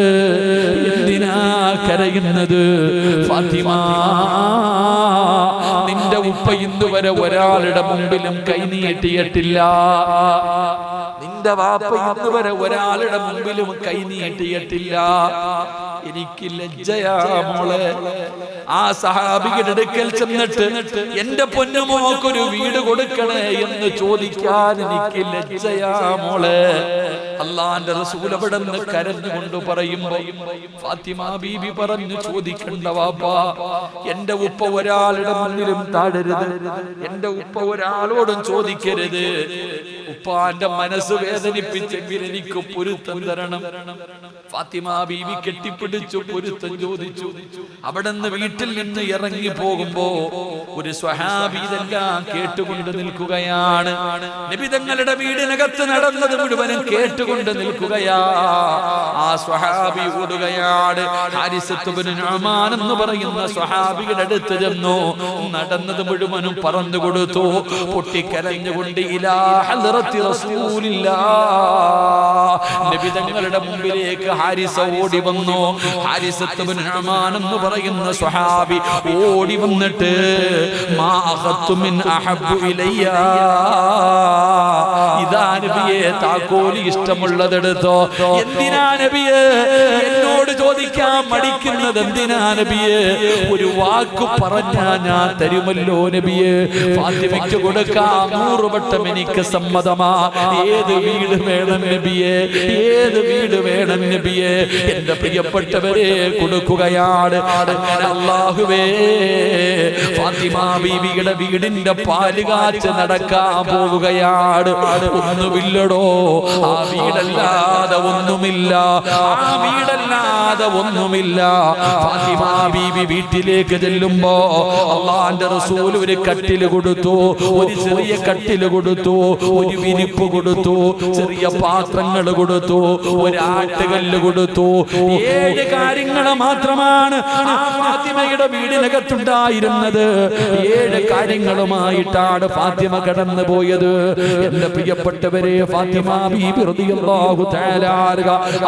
എന്തിനാ കരയുന്നത്? ഫാത്തിമ, നിന്റെ ഉപ്പ ഇന്നുവരെ ഒരാളുടെ മുമ്പിലും കൈനീട്ടിയിട്ടില്ല. നിന്റെ വാപ്പ ഇന്നുവരെ ഒരാളുടെ മുമ്പിലും കൈനീട്ടിയിട്ടില്ല. എനിക്ക് ലജ്ജയാ മോളെ. ആ സഹാബിയുടെ അടുക്കൽ ചെന്നിട്ട് എന്റെ പൊന്നുമോക്കൊരു വീട് കൊടുക്കണേ എന്ന് ചോദിക്കാൻ എനിക്ക് ലജ്ജയാ മോളെ. അള്ളാന്റെ റസൂൽ അവിടെ നിന്ന് കരഞ്ഞുകൊണ്ട് പറയുമ്പോ ഫാത്തിമ ബീബി പറഞ്ഞു, ചോദിക്കണ്ട വാപ്പാ, എന്റെ ഉപ്പ ഒരാളുടെ മുന്നിലും താഴരുത്. എന്റെ ഉപ്പ ഒരാളോടും ചോദിക്കരുത്. ഉപ്പാന്റെ മനസ്സ് വേദനിപ്പിച്ചെങ്കിൽ എനിക്ക് പൊരുത്തം തരണം. ഫാത്തിമ ബീവി കെട്ടിപ്പിടിച്ചു പൊരുത്തം ചോദിച്ചു. അവിടെ നിന്ന് വീട്ടിൽ നിന്ന് ഇറങ്ങി പോകുമ്പോ ഒരു സ്വഹാബി ഇതെല്ലാം കേട്ടുകൊണ്ട് നിൽക്കുകയാണ്. നബി തങ്ങളുടെ വീടിനകത്ത് നടന്നത് മുഴുവനും കേട്ടുകൊണ്ട് നിൽക്കുകയാ. ആ സ്വഹാബി ഓടുകയാണ്. ഹാരിസത്ത് ഇബ്നു നുഅ്മാൻ എന്ന് പറയുന്ന സ്വഹാബിയുടെ അടുത്ത് ചെന്നു. നടന്നത് മുഴുവനും പറഞ്ഞു കൊടുത്തു. പൊട്ടിക്കരഞ്ഞുകൊണ്ട് ഇലാ ഹദ്റത്തി റസൂലില്ലാഹ്, നബി തങ്ങളുടെ മുമ്പിലേക്ക് ഹാരിസ ഓടി വന്നു. ഹാരിസത്ത് ഇബ്നു നുഅ്മാൻ എന്ന് പറയുന്ന സ്വഹാബി ഓടി വന്നിട്ട്, മാ അഖത്തു മിൻ അഹബ്ബു ഇലയ്യ, ഇതാ നബിയെ താക്കോലി ഇഷ്ടമുള്ളതെടുത്തോ. എന്തിനാ നബിയെ എന്നോട് ചോദിക്കാൻ മടിക്കുന്നത്? എന്തിനാ നബിയെ? ഒരു വാക്ക് പറഞ്ഞാ ഞാൻ തരുമല്ലോ നബിയെ. ഫാത്തിമയ്ക്ക് കൊടുക്കാം 100 വട്ടം എനിക്ക് സമ്മതമാ. ഏത് വീട് വേണം നബിയെ? ഏത് വീട് വേണം നബിയെ? എന്റെ പ്രിയപ്പെട്ടവരെ കൊടുക്കുകയാണ്. അങ്ങനെ അല്ലാഹുവേ, ഫാത്തിമ ബീവിയുടെ വീടിന്റെ പാലുകാച്ച് നടക്കാൻ പോവുകയാണ്. ഒന്നുമില്ലടോ, ആ വീടല്ലാതെ ഒന്നുമില്ല. ആ വീടല്ലാതെ ഒന്നുമില്ല. ഫാത്തിമ ബീവി വീട്ടിലേക്ക് ചെല്ലുമ്പോ അല്ലാഹുവിന്റെ റസൂൽ ഒരു കട്ടില് കൊടുത്തു. ഒരു ചെറിയ കട്ടില് കൊടുത്തു. ഒരു വിരിപ്പ് കൊടുത്തു. ചെറിയ പാത്രങ്ങൾ കൊടുത്തു. ഒരു ആട്ടുകല്ല് കൊടുത്തു. 7 കാര്യങ്ങൾ മാത്രമാണ് ആ ഫാത്തിമയുടെ വീടിനകത്തുണ്ടായിരുന്നത്. 7 കാര്യങ്ങളുമായിട്ടാണ് ഫാത്തിമ കടന്നു പോയത്. എന്റെ പ്രിയപ്പെട്ടവരെ, ഫാത്തിമ ബീബി റളിയല്ലാഹു തആല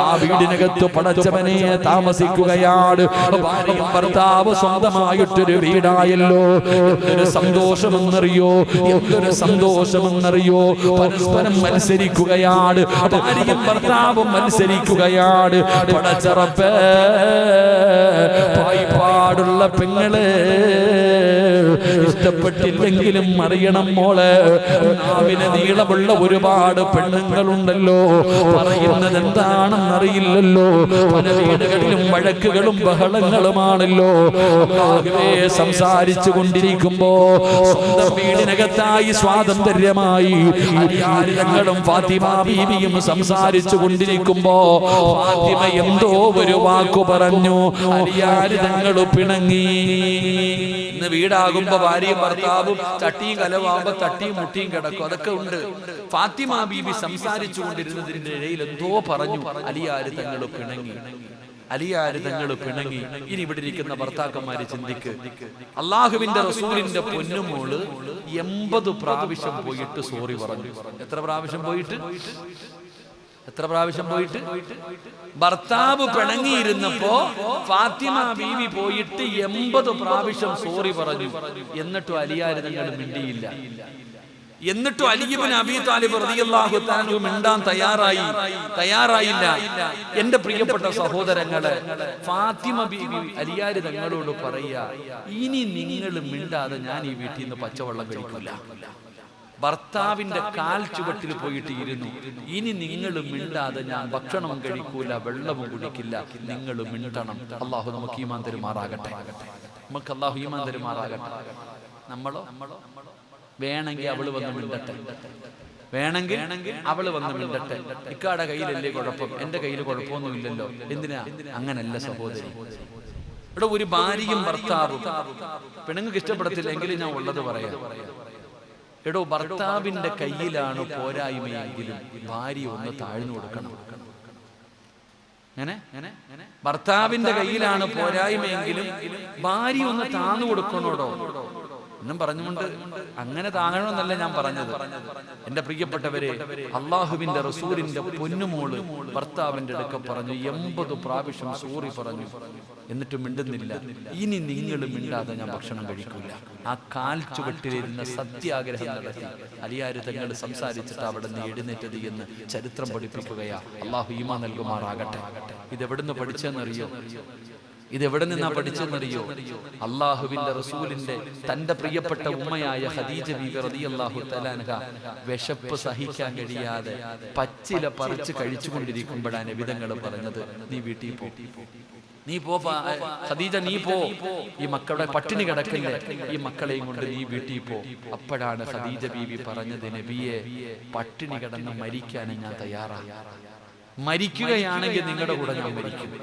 ആ വീടിനകത്ത് പടച്ചവനെ താമസിക്കുകയാണ്. ഭാര്യയും ഭർത്താവ് സ്വന്തമായിട്ടൊരു വീടായല്ലോ. എന്തൊരു സന്തോഷമെന്നറിയോ? എന്തൊരു സന്തോഷമെന്നറിയോ? പരസ്പരം മത്സരിക്കുകയാണ്. ഭാര്യയും ഭർത്താവും മത്സരിക്കുകയാണ്. പടച്ചറപ്പേ, പായിപ്പാടുള്ള പെങ്ങളെ ഇഷ്ടപ്പെട്ടില്ലെങ്കിലും അറിയണം മോളെ, നാവിന് നീളമുള്ള ഒരുപാട് പെണ്ണുങ്ങളുണ്ടല്ലോ. പറയുന്നത് എന്താണെന്നറിയില്ലല്ലോ. പല വീടുകളിലും വഴക്കുകളും ബഹളങ്ങളുമാണല്ലോ. സംസാരിച്ചു കൊണ്ടിരിക്കുമ്പോ സ്വന്തം വീടിനകത്തായി സ്വാതന്ത്ര്യമായി അലിയാരിതങ്ങളും ഫാത്തിമ ബീവിയും സംസാരിച്ചു കൊണ്ടിരിക്കുമ്പോ ഫാത്തിമ എന്തോ ഒരു വാക്കു പറഞ്ഞു. അലിയാരിതങ്ങൾ പിണങ്ങി. ഇന്ന് വീടാകുമ്പോ ഭാര്യയും ഭർത്താവും ചട്ടിയും കലവാകുമ്പോ തട്ടിയും മുട്ടിയും കിടക്കും. അതൊക്കെ ഉണ്ട്. ഫാത്തിമ ബീബി സംസാരിച്ചു കൊണ്ടിരുന്നതിന്റെ ഇടയിൽ എന്തോ പറഞ്ഞു. അലിയാര് തങ്ങൾ പിണങ്ങി. അലിയാര് തങ്ങൾ പിണങ്ങി. ഇനി ഇവിടെ ഇരിക്കുന്ന ഭർത്താക്കന്മാര് ചിന്തിക്ക്. അള്ളാഹുവിന്റെ റസൂലിന്റെ പൊന്നുമോള് 80 പ്രാവശ്യം പോയിട്ട് സോറി പറഞ്ഞു. എത്ര പ്രാവശ്യം പോയിട്ട്? എത്ര പ്രാവശ്യം പോയിട്ട്? ഭർത്താവ് പിണങ്ങിയിരുന്നപ്പോ ഫാത്തിമ ബീവി പോയിട്ട് 80 പ്രാവശ്യം സോറി പറഞ്ഞു. എന്നിട്ടും അലിയാർ തങ്ങൾ മിണ്ടിയില്ല. എന്നിട്ടും അലി ഇബ്നു അബീ ത്വാലിബ് റളിയല്ലാഹു തആല മിണ്ടാൻ തയ്യാറായില്ല. എന്റെ പ്രിയപ്പെട്ട സഹോദരങ്ങളെ, ഫാത്തിമ ബീവി അലിയാർ തങ്ങളോട് പറയാ, ഇനി നിങ്ങൾ മിണ്ടാതെ ഞാൻ ഈ വീട്ടിൽ നിന്ന് പച്ചവെള്ളം കഴിക്കില്ല. ഭർത്താവിന്റെ കാൽ ചുവട്ടിൽ പോയിട്ട് ഇരുന്നു. ഇനി നിങ്ങൾ മിണ്ടാതെ ഞാൻ ഭക്ഷണം കഴിക്കൂല, വെള്ളവും കുടിക്കില്ല, നിങ്ങൾ മിണ്ടണം. അള്ളാഹു നമുക്ക് ഈമാൻ തരുമാറാകട്ടെ. നമുക്ക് അള്ളാഹു ഈമാൻ തരുമാറാകട്ടെ. നമ്മളോ വേണമെങ്കിൽ അവള് വന്ന് മിണ്ടട്ടെ, വേണമെങ്കിൽ അവള് വന്ന് മിണ്ടട്ടെ. ഇക്കാടെ കയ്യിലല്ലേ കുഴപ്പം, എന്റെ കയ്യിൽ കുഴപ്പമൊന്നുമില്ലല്ലോ. എന്തിനാ? അങ്ങനല്ല സഹോദരി. ഇവിടെ ഒരു ഭാര്യയും ഭർത്താവും പെണ്ണുങ്ങൾക്ക് ഇഷ്ടപ്പെടത്തില്ലെങ്കിൽ ഞാൻ ഉള്ളത് പറയാം. എടോ, ഭർത്താവിന്റെ കയ്യിലാണ് പോരായ്മയെങ്കിലും ഭാര്യ ഒന്ന് താഴ്ന്നു കൊടുക്കണം. ഭർത്താവിന്റെ കയ്യിലാണ് പോരായ്മയെങ്കിലും ഭാര്യ ഒന്ന് താഴ്ന്നു കൊടുക്കണോടോ എന്നും പറഞ്ഞുകൊണ്ട് അങ്ങനെ താങ്ങണമെന്നല്ല ഞാൻ പറഞ്ഞത്. എന്റെ പ്രിയപ്പെട്ടവരെ, അള്ളാഹുവിന്റെ റസൂലിന്റെ പൊന്നുമോള് ഭർത്താവിന്റെ അടുക്ക പറഞ്ഞു, 80 പ്രാവശ്യം സോറി പറഞ്ഞു. എന്നിട്ട് മിണ്ടുന്നില്ല. ഇനി നിങ്ങൾ മിണ്ടാതെ ഞാൻ ഭക്ഷണം കഴിക്കൂല. ആ കാൽ ചുവട്ടിലിരുന്ന സത്യാഗ്രഹം നടത്തി അലിയാർ തങ്ങൾ സംസാരിച്ചിട്ട് അവിടെ നിന്ന് എഴുന്നേറ്റത് എന്ന് ചരിത്രം പഠിപ്പിക്കുകയാ. അള്ളാഹു ഈമാൻ നൽകുമാറാകട്ടെ. ഇതെവിടുന്ന് പഠിച്ചെന്നറിയോ? ഇതെവിടെ നിന്നാ പഠിച്ചെന്നറിയോ? അള്ളാഹുവിന്റെ റസൂലിന്റെ തന്റെ പ്രിയപ്പെട്ട ഉമ്മയായ ഖദീജ ബീബി റളിയല്ലാഹു തആല അൻഹ വിശപ്പ് സഹിക്കാൻ കഴിയാതെ പച്ചില പറിച്ച് കഴിച്ചുകൊണ്ടിരിക്കുമ്പോഴാണ് നബിതങ്ങൾ പറഞ്ഞത്, നീ വീട്ടിൽ പോ, നീ പോ ഖദീജ, നീ പോ, ഈ മക്കളുടെ പട്ടിണി കിടക്കില്ലേ, ഈ മക്കളെയും കൊണ്ട് നീ വീട്ടിൽ പോ. അപ്പോഴാണ് ഖദീജ ബീബി പറഞ്ഞത്, നബിയെ, പട്ടിണി കിടന്ന് മരിക്കാൻ ഞാൻ തയ്യാറാണ്. മരിക്കുകയാണെങ്കിൽ നിങ്ങളുടെ കൂടെ ഞാൻ മരിക്കും,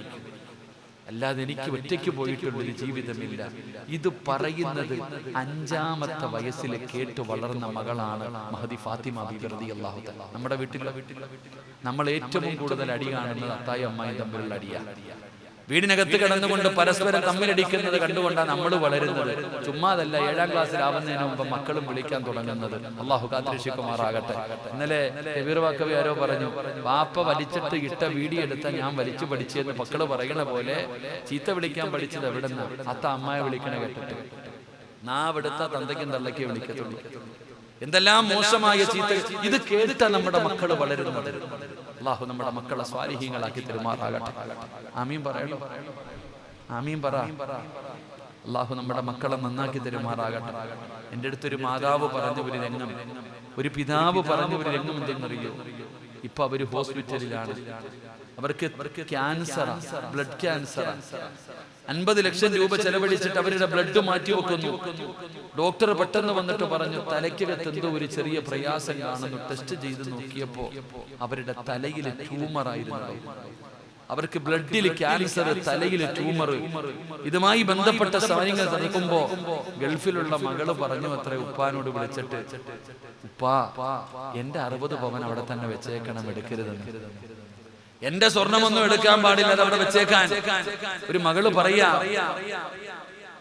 അല്ലാതെ എനിക്ക് ഒറ്റയ്ക്ക് പോയിട്ടുള്ളൊരു ജീവിതമില്ല. ഇത് പറയുന്നത് 5ാമത്തെ വയസ്സിൽ കേട്ട് വളർന്ന മകളാണ് മഹദി ഫാത്തിമ ബീബി റളിയല്ലാഹു തആല. നമ്മുടെ വീട്ടിൽ നമ്മൾ ഏറ്റവും കൂടുതൽ അടി കാണുന്നത് അത്തായി അമ്മായി തമ്മിലുള്ള അടിയാണ്. വീടിനകത്ത് കിടന്നുകൊണ്ട് പരസ്പരം തമ്മിലടിക്കുന്നത് കണ്ടുകൊണ്ടാണ് നമ്മൾ വളരുന്നത്. ചുമ്മാതല്ല, 7ാം ക്ലാസ്സിലാവുന്നതിന് മുമ്പ് മക്കളും വിളിക്കാൻ തുടങ്ങുന്നത്. അള്ളാഹു കാത്തിരക്ഷിക്കുമാറാകട്ടെ. ഇന്നലെ എബിർവാക്കവി ആരോ പറഞ്ഞു, വാപ്പ വലിച്ചിട്ട് ഇട്ട വീഡിയോ എടുത്താൽ ഞാൻ വലിച്ചു പഠിച്ചെന്ന് മക്കള് പറയണ പോലെ ചീത്ത വിളിക്കാൻ പഠിച്ചത് എവിടെ നിന്ന്? അത്ത അമ്മായ വിളിക്കണ കേട്ടിട്ട് നാവെടുത്ത തന്തയ്ക്കും തള്ളയ്ക്ക് വിളിക്കത്തുള്ളൂ. എന്തെല്ലാം മോശമായ ചീത്ത! ഇത് കേട്ടിട്ടാ നമ്മുടെ മക്കള് വളരുന്നത്. അല്ലാഹു നമ്മുടെ മക്കളെ സ്വാലിഹീങ്ങളാക്കി തെരുമാറാകട്ടെ. ആമീൻ പറയണം, ആമീൻ പറ. അല്ലാഹു നമ്മുടെ മക്കളെ നന്നാക്കി തെരുമാറാകട്ടെ. എൻ്റെ അടുത്തൊരു മാതാവ് പറഞ്ഞ ഒരു രംഗം, ഒരു പിതാവ് പറഞ്ഞ ഒരു രംഗം എന്തെന്നറിയോ? ഇപ്പൊ അവര് ഹോസ്പിറ്റലിലാണ്, അവർക്ക് ക്യാൻസർ, ബ്ലഡ് ക്യാൻസർ. 50 ലക്ഷം രൂപ ചെലവഴിച്ചിട്ട് അവരുടെ ബ്ലഡ് മാറ്റി വെക്കുന്നു. ഡോക്ടർ പെട്ടെന്ന് വന്നിട്ട് പറഞ്ഞു, തലയ്ക്കകത്ത് എന്തോ ഒരു ചെറിയ പ്രയാസം കാണുന്നു. ടെസ്റ്റ് ചെയ്ത് നോക്കിയപ്പോ അവരുടെ തലയിൽ ട്യൂമർ ആയിരുന്നു. അവർക്ക് ബ്ലഡിൽ ക്യാൻസർ, തലയിൽ ട്യൂമർ. ഇതുമായി ബന്ധപ്പെട്ട കാര്യങ്ങൾ നടക്കുമ്പോ ഗൾഫിലുള്ള മകള് പറഞ്ഞു അത്ര ഉപ്പാനോട് വിളിച്ചിട്ട്, ഉപ്പാ, എന്റെ 60 പവൻ അവിടെ തന്നെ വെച്ചേക്കണം, എടുക്കരുതെന്ന്. എന്റെ സ്വർണമൊന്നും എടുക്കാൻ പാടില്ല, അത് അവിടെ വെച്ചേക്കാൻ. ഒരു മകള് പറയാ,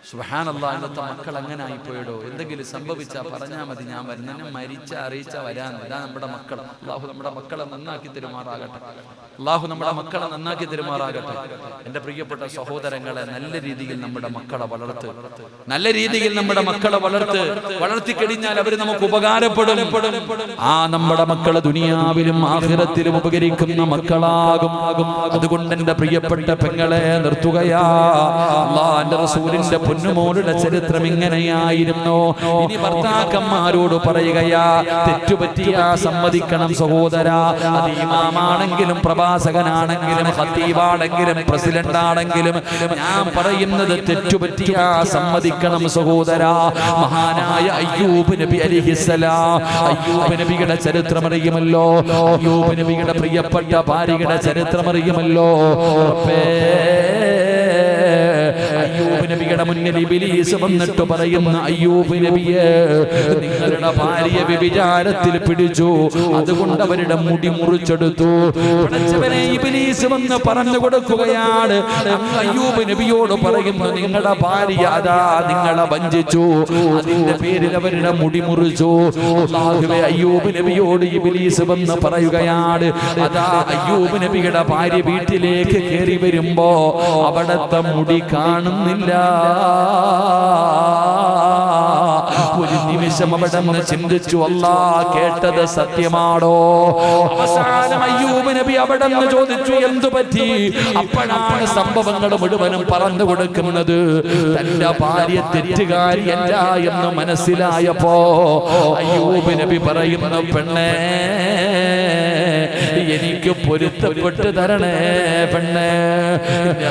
സുബ്ഹാനല്ലാഹ്, ഇന്നത്തെ മക്കൾ അങ്ങനെ ആയിപ്പോയടോ. എന്തെങ്കിലും സംഭവിച്ചാ പറഞ്ഞാ മതി, ഞാൻ വരുന്ന മരിച്ച അറിയിച്ച വരാൻ. ഇതാ നമ്മുടെ മക്കൾ. അല്ലാഹു നമ്മുടെ മക്കളെ നന്നാക്കി തെരുമാറാകട്ടെ. അല്ലാഹു നമ്മുടെ മക്കളെ നന്നാക്കി തെരുമാറാകട്ടെ. എന്റെ പ്രിയപ്പെട്ട സഹോദരങ്ങളെ, നല്ല രീതിയിൽ നമ്മുടെ മക്കളെ വളർത്ത്, നല്ല രീതിയിൽ നമ്മുടെ മക്കളെ വളർത്തി കഴിഞ്ഞാൽ അവർ നമുക്ക് ഉപകാരപ്പെടും. ആ നമ്മുടെ മക്കളെ ദുനിയാവിലും ആഖിറത്തിലും ഉപകരിക്കുന്ന മക്കളാകും. അതുകൊണ്ട് എന്റെ പ്രിയപ്പെട്ട പെങ്ങളെ നിർത്തുകയാ. അല്ലാഹുവിന്റെ റസൂലിന്റെ പൊന്നുമോളുടെ ചരിത്രം ഇങ്ങനെയായിരുന്നു. ഇനി ഭർത്താക്കന്മാരോട് പറയുകയാ, തെറ്റുപറ്റിയ സമ്മതിക്കണം സഹോദരാ. അത് ഇമാമാണെങ്കിലും പ്രവാചകനാണെങ്കിലും ഖത്തീബാണെങ്കിലും പ്രസിഡന്റ് ആണെങ്കിലും ഞാൻ പറയുന്നത് തെറ്റുപറ്റിയ സമ്മതിക്കണം സഹോദരാ. മഹാനായ അയ്യൂബ് നബി അലൈഹിസ്സലാം, അയ്യൂബ് നബിയുടെ ചരിത്രം അറിയുമല്ലോ. അയ്യൂബ് നബിയുടെ പ്രിയപ്പെട്ട ഭാര്യയുടെ ചരിത്രം അറിയുമല്ലോ. അയ്യൂബ് നബിയുടെ മുന്നിൽ ഇബ്ലീസ് വന്നിട്ട് പറയുന്നു, അയ്യൂബ് നബിയെ, നിങ്ങളുടെ ഭാര്യ വ്യഭിചാരത്തിൽ പിടിച്ചു, അതുകൊണ്ട് അവരുടെ മുടി മുറിച്ചെടുത്തു. പടച്ചവനെ, ഇബ്ലീസ് വന്ന് പറഞ്ഞു കൊടുക്കുകയാണ്. അയ്യൂബ് നബിയോട് പറയുന്നു, നിങ്ങളുടെ ഭാര്യ അതാ നിങ്ങളെ വഞ്ചിച്ചു, അതിന്റെ പേരിൽ അവരുടെ മുടി മുറിച്ചു. അല്ലാഹുവേ, അയ്യൂബ് നബിയോട് ഇബ്ലീസ് വന്ന് പറയുകയാണ്, അതാ അയ്യൂബ് നബിയുടെ ഭാര്യ വീട്ടിലേക്ക് കയറി വരുമ്പോ അവിടത്തെ മുടി കാണുന്നില്ല. ഒരു നിമിഷം അവിടെ നിന്ന് ചിന്തിച്ചു, അല്ലാ കേട്ടത് സത്യമാണോ? അവസാനം അയ്യൂബ് നബി അവിടെ നിന്ന് ചോദിച്ചു, എന്തു പറ്റി? അപ്പോഴാണ് സംഭവങ്ങൾ മുഴുവനും പറഞ്ഞു കൊടുക്കുന്നത്. തന്റെ ഭാര്യ തെറ്റുകാരിയല്ല എന്ന് മനസ്സിലായപ്പോ അയ്യൂബ് നബി പറയുന്നു, പെണ്ണേ, എനിക്ക് പൊരുത്തപ്പെട്ട് തരണേ പെണ്ണേ.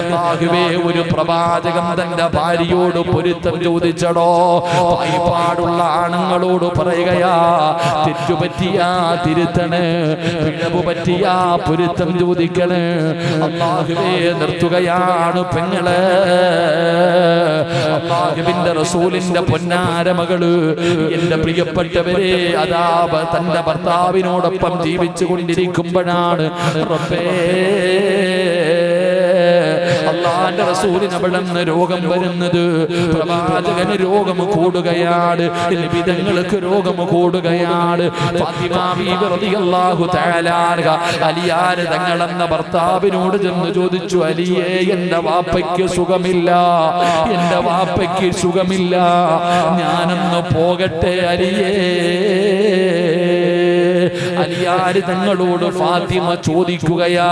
അല്ലാഹുവേ, ഒരു പ്രവാചകൻ തന്റെ ഭാര്യയോട് പൊരുത്തം ചോദിച്ചടോ. പാടുള്ള ആണുങ്ങളോട് പറയുകയാ, തെറ്റുപറ്റിയാ തിരുത്തണേ, പിഴവ് പറ്റിയാ പൊരുത്തം ചോദിക്കണേ. അല്ലാഹുവേ, നിർത്തുകയാണ് പെങ്ങളെ. അല്ലാഹുവിന്റെ റസൂലിന്റെ പൊന്നാര മകള്, എന്റെ പ്രിയപ്പെട്ടവരെ, അതാ തന്റെ ഭർത്താവിനോടൊപ്പം ജീവിച്ചു കൊണ്ടിരിക്കുമ്പോഴാണ് റബ്ബേ, അല്ലാഹുവിന്റെ റസൂലിന് അവിടെ നിന്ന് രോഗം വരുന്നത്. പ്രവാചകന് രോഗം കൂടുകയാണ്, നിബിതങ്ങൾക്ക് രോഗം കൂടുകയാണ്. ഫാത്തിമ ബീവി റളിയല്ലാഹു തആല അൻഹ അലിയാര് തങ്ങളെന്ന ഭർത്താവിനോട് ചെന്ന് ചോദിച്ചു, അലിയേ, എന്റെ വാപ്പയ്ക്ക് സുഖമില്ല, എന്റെ വാപ്പയ്ക്ക് സുഖമില്ല, ഞാനൊന്ന് പോകട്ടെ അലിയേ. അലിയാര് തങ്ങളോട് ഫാത്തിമ ചോദിക്കുകയാ,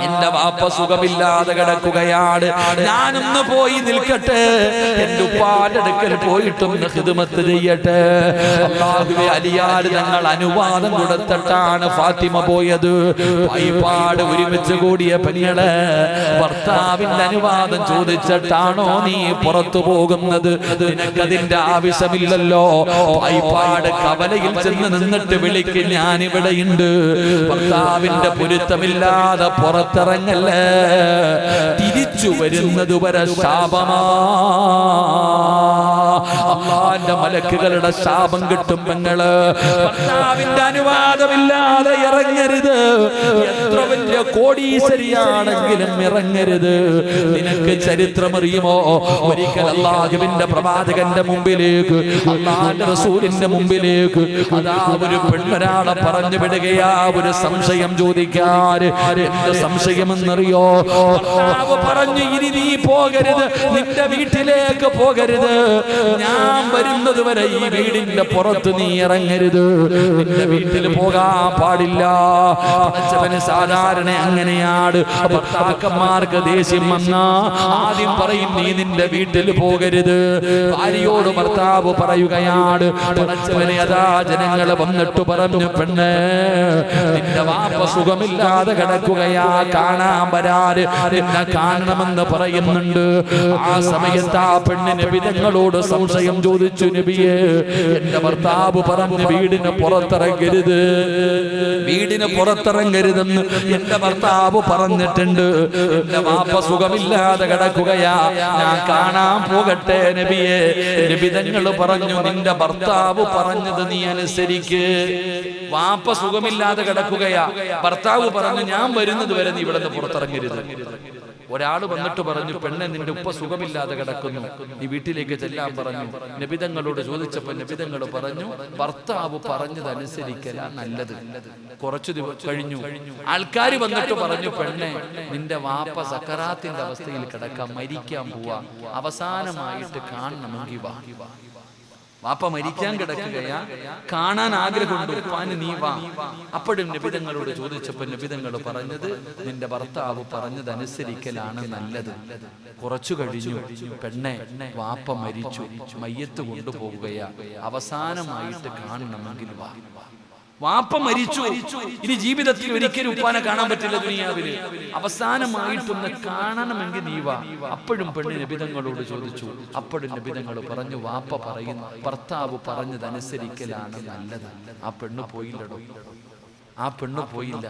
എന്റെ വാപ്പ സുഖമില്ലാതെ കിടക്കുകയാണ്, ഞാനൊന്ന് പോയി നിൽക്കട്ടെ, എന്റെ ഉപ്പാന്റെ അടുക്കൽ പോയിട്ടൊന്ന് ഖിദ്മത്ത് ചെയ്യട്ടെ. അല്ലാഹുവേ, അലിയാര് തങ്ങൾ അനുവാദം കൊടുത്തിട്ടാണ് ഫാത്തിമ പോയത്. വൈപാട് ഒരുമിച്ച് കൂടിയ പെങ്ങളെ, ഭർത്താവിന്റെ അനുവാദം ചോദിച്ചിട്ടാണോ നീ പുറത്തു പോകുന്നത്? നിനക്കതിന്റെ ആവശ്യമില്ലല്ലോ. വൈപാട് കവലയിൽ ചെന്ന് നിന്നിട്ട് വിളിക്ക്, ഞാനിവിടെയുണ്ട്, ഭർത്താവിന്റെ പൊരുത്തമില്ലാതെ പുറത്തിറങ്ങല്ലേ, തിരിച്ചു വരുന്നത് വരെ ശാപമാ. അല്ലാഹുവിന്റെ മലക്കുകളുടെ ശാപം കിട്ടും പെങ്ങള്. ഭർത്താവിന്റെ അനുവാദമില്ലാതെ ഇറങ്ങരുത്. എത്ര വലിയ കോടീശ്വരിയാണെങ്കിലും ഇറങ്ങരുത്. നിനക്ക് ചരിത്രമറിയുമോ? ഒരിക്കൽ അല്ലാഹുവിന്റെ പ്രവാചകന്റെ മുമ്പിലേക്ക്, അല്ലാഹുവിന്റെ റസൂലിന്റെ മുമ്പിലേക്ക് അതാ ഒരു പെണ്ണൊരാളെ പറഞ്ഞു വിടുകയാ, ഒരു സംശയം ചോദിക്കാൻ. എന്ത് സംശയമെന്നറിയോ? ഭർത്താവ് പറഞ്ഞു, ഇനി നീ പോകരുത്, നിന്റെ വീട്ടിലേക്ക് പോകരുത്, ഞാൻ വരുന്നത് വരെ ഈ വീടിന്റെ പുറത്ത് നീ ഇറങ്ങരുത്, നിന്റെ വീട്ടിൽ പോകാൻ പാടില്ല. അച്ഛന് സാധാരണ അങ്ങനെയാണ്. ഭർത്താക്കന്മാർക്ക് ദേഷ്യം വന്നാ ആദ്യം പറയും, നീ നിന്റെ വീട്ടിൽ പോകരുത്. ഭാര്യയോട് ഭർത്താവ് പറയുകയാണ്, അച്ഛനെ അതാ ജനങ്ങൾ വന്നിട്ട് പറഞ്ഞു, പെണ്ണേ, നിന്റെ വാപ്പ സുഖമില്ലാതെ കിടക്കുകയാ, കാണാൻ വരാറ്, നിന്നെ കാണണമെന്ന് പറയുന്നുണ്ട്. ആ സമയത്ത് ആ പെണ്ണ് നബിതങ്ങളോട് സംശയം ചോദിച്ചു, നബിയെ, എന്റെ ഭർത്താവ് പറഞ്ഞു വീടിന് പുറത്തിറങ്ങരുത്, വീടിന് പുറത്തിറങ്ങരുതെന്ന് എന്റെ ഭർത്താവ് പറഞ്ഞിട്ടുണ്ട്. എന്റെ വാപ്പ സുഖമില്ലാതെ കിടക്കുകയാ, ഞാൻ കാണാൻ പോകട്ടെ നബിയെ. നബിതങ്ങൾ പറഞ്ഞു, നിന്റെ ഭർത്താവ് പറഞ്ഞത് നീ അനുസരിക്ക്. വാപ്പ സുഖമില്ലാതെ കിടക്കുകയാ, ഭർത്താവ് പറഞ്ഞു, ഞാൻ വരുന്നത് വരെ നീ ഇവിടെ നിന്ന് പുറത്തിറങ്ങരുത്. ഒരാൾ വന്നിട്ട് പറഞ്ഞു, പെണ്ണെ, നിന്റെ ഉപ്പ സുഖമില്ലാതെ കിടക്കുന്നു, നീ വീട്ടിലേക്ക് ചെല്ലാൻ പറഞ്ഞു. നബിതങ്ങളോട് ചോദിച്ചപ്പോൾ നബിതങ്ങൾ പറഞ്ഞു, ഭർത്താവ് പറഞ്ഞതനുസരിക്കല നല്ലത്. കുറച്ചു ദിവസം കഴിഞ്ഞു, ആൾക്കാർ വന്നിട്ട് പറഞ്ഞു, പെണ്ണെ, നിന്റെ വാപ്പ സക്കറാത്തിന്റെ അവസ്ഥയിൽ കിടക്കാൻ, മരിക്കാൻ പോവാ, അവസാനമായിട്ട് കാണണമെങ്കിൽ വാ. വാപ്പ മരിക്കാൻ കിടക്കുകയാ, കാണാൻ ആഗ്രഹമുണ്ട്, ഉപ്പാന് നീ വാ. അപ്പോഴും നബിതങ്ങളോട് ചോദിച്ചപ്പോൾ നബിതങ്ങൾ പറഞ്ഞത്, നിന്റെ ഭർത്താവ് പറഞ്ഞതനുസരിക്കലാണ് നല്ലത്. കുറച്ചു കഴിഞ്ഞു, പെണ്ണെ, വാപ്പ മരിച്ചു, മയ്യത്ത് കൊണ്ടുപോവുകയാ, അവസാനമായിട്ട് കാണണമെങ്കിൽ വാ. വാപ്പ മരിച്ചു, ഇനി ജീവിതത്തിൽ ഒരിക്കലും ഉപ്പാനെ കാണാൻ പറ്റില്ല ദുനിയാവില്, അവസാനമായിട്ടൊന്ന് കാണണമെങ്കിൽ നീ വാ. അപ്പോഴും പെണ്ണ് നബിതങ്ങളോട് ചോദിച്ചു. അപ്പോഴും നബിതങ്ങൾ പറഞ്ഞു, വാപ്പ പറയുന്നു, ഭർത്താവ് പറഞ്ഞതനുസരിക്കലാണ് നല്ലത്. ആ പെണ്ണ് പോയില്ലടോ. ആ പെണ്ണ് പോയില്ല.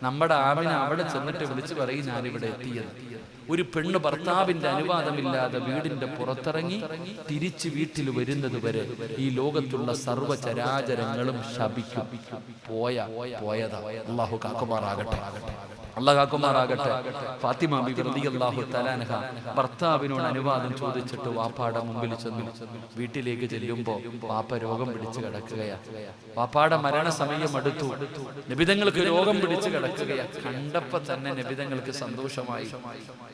നമ്മുടെ ആമിന അവിടെ ചെന്നിട്ട് വിളിച്ചു പറയും, ഞാനിവിടെ എത്തിയത്. ഒരു പെണ്ണ് ഭർത്താവിന്റെ അനുവാദമില്ലാതെ വീടിന്റെ പുറത്തിറങ്ങി തിരിച്ച് വീട്ടിൽ വരുന്നത് വരെ ഈ ലോകത്തുള്ള സർവ്വചരാചരങ്ങളും ശപിക്കും. പോയതാ. അല്ലാഹു കാക്കുമാറാകട്ടെ, അല്ലാഹു കാക്കുമാറാകട്ടെ. ഫാത്തിമ ബീബി റളിയല്ലാഹു തആല അൻഹ ഭർത്താവിനോട് അനുവാദം ചോദിച്ചിട്ട് വാപ്പാടെ മുമ്പിൽ ചെന്നു. വീട്ടിലേക്ക് ചെല്ലുമ്പോ വാപ്പ രോഗം പിടിച്ച് കിടക്കുകയാ. വാപ്പാടെ മരണസമയം അടുത്തു. നബിതങ്ങൾക്ക് രോഗം പിടിച്ച് കിടക്കുകയാ. കണ്ടപ്പോ തന്നെ നബിതങ്ങൾക്ക് സന്തോഷമായി.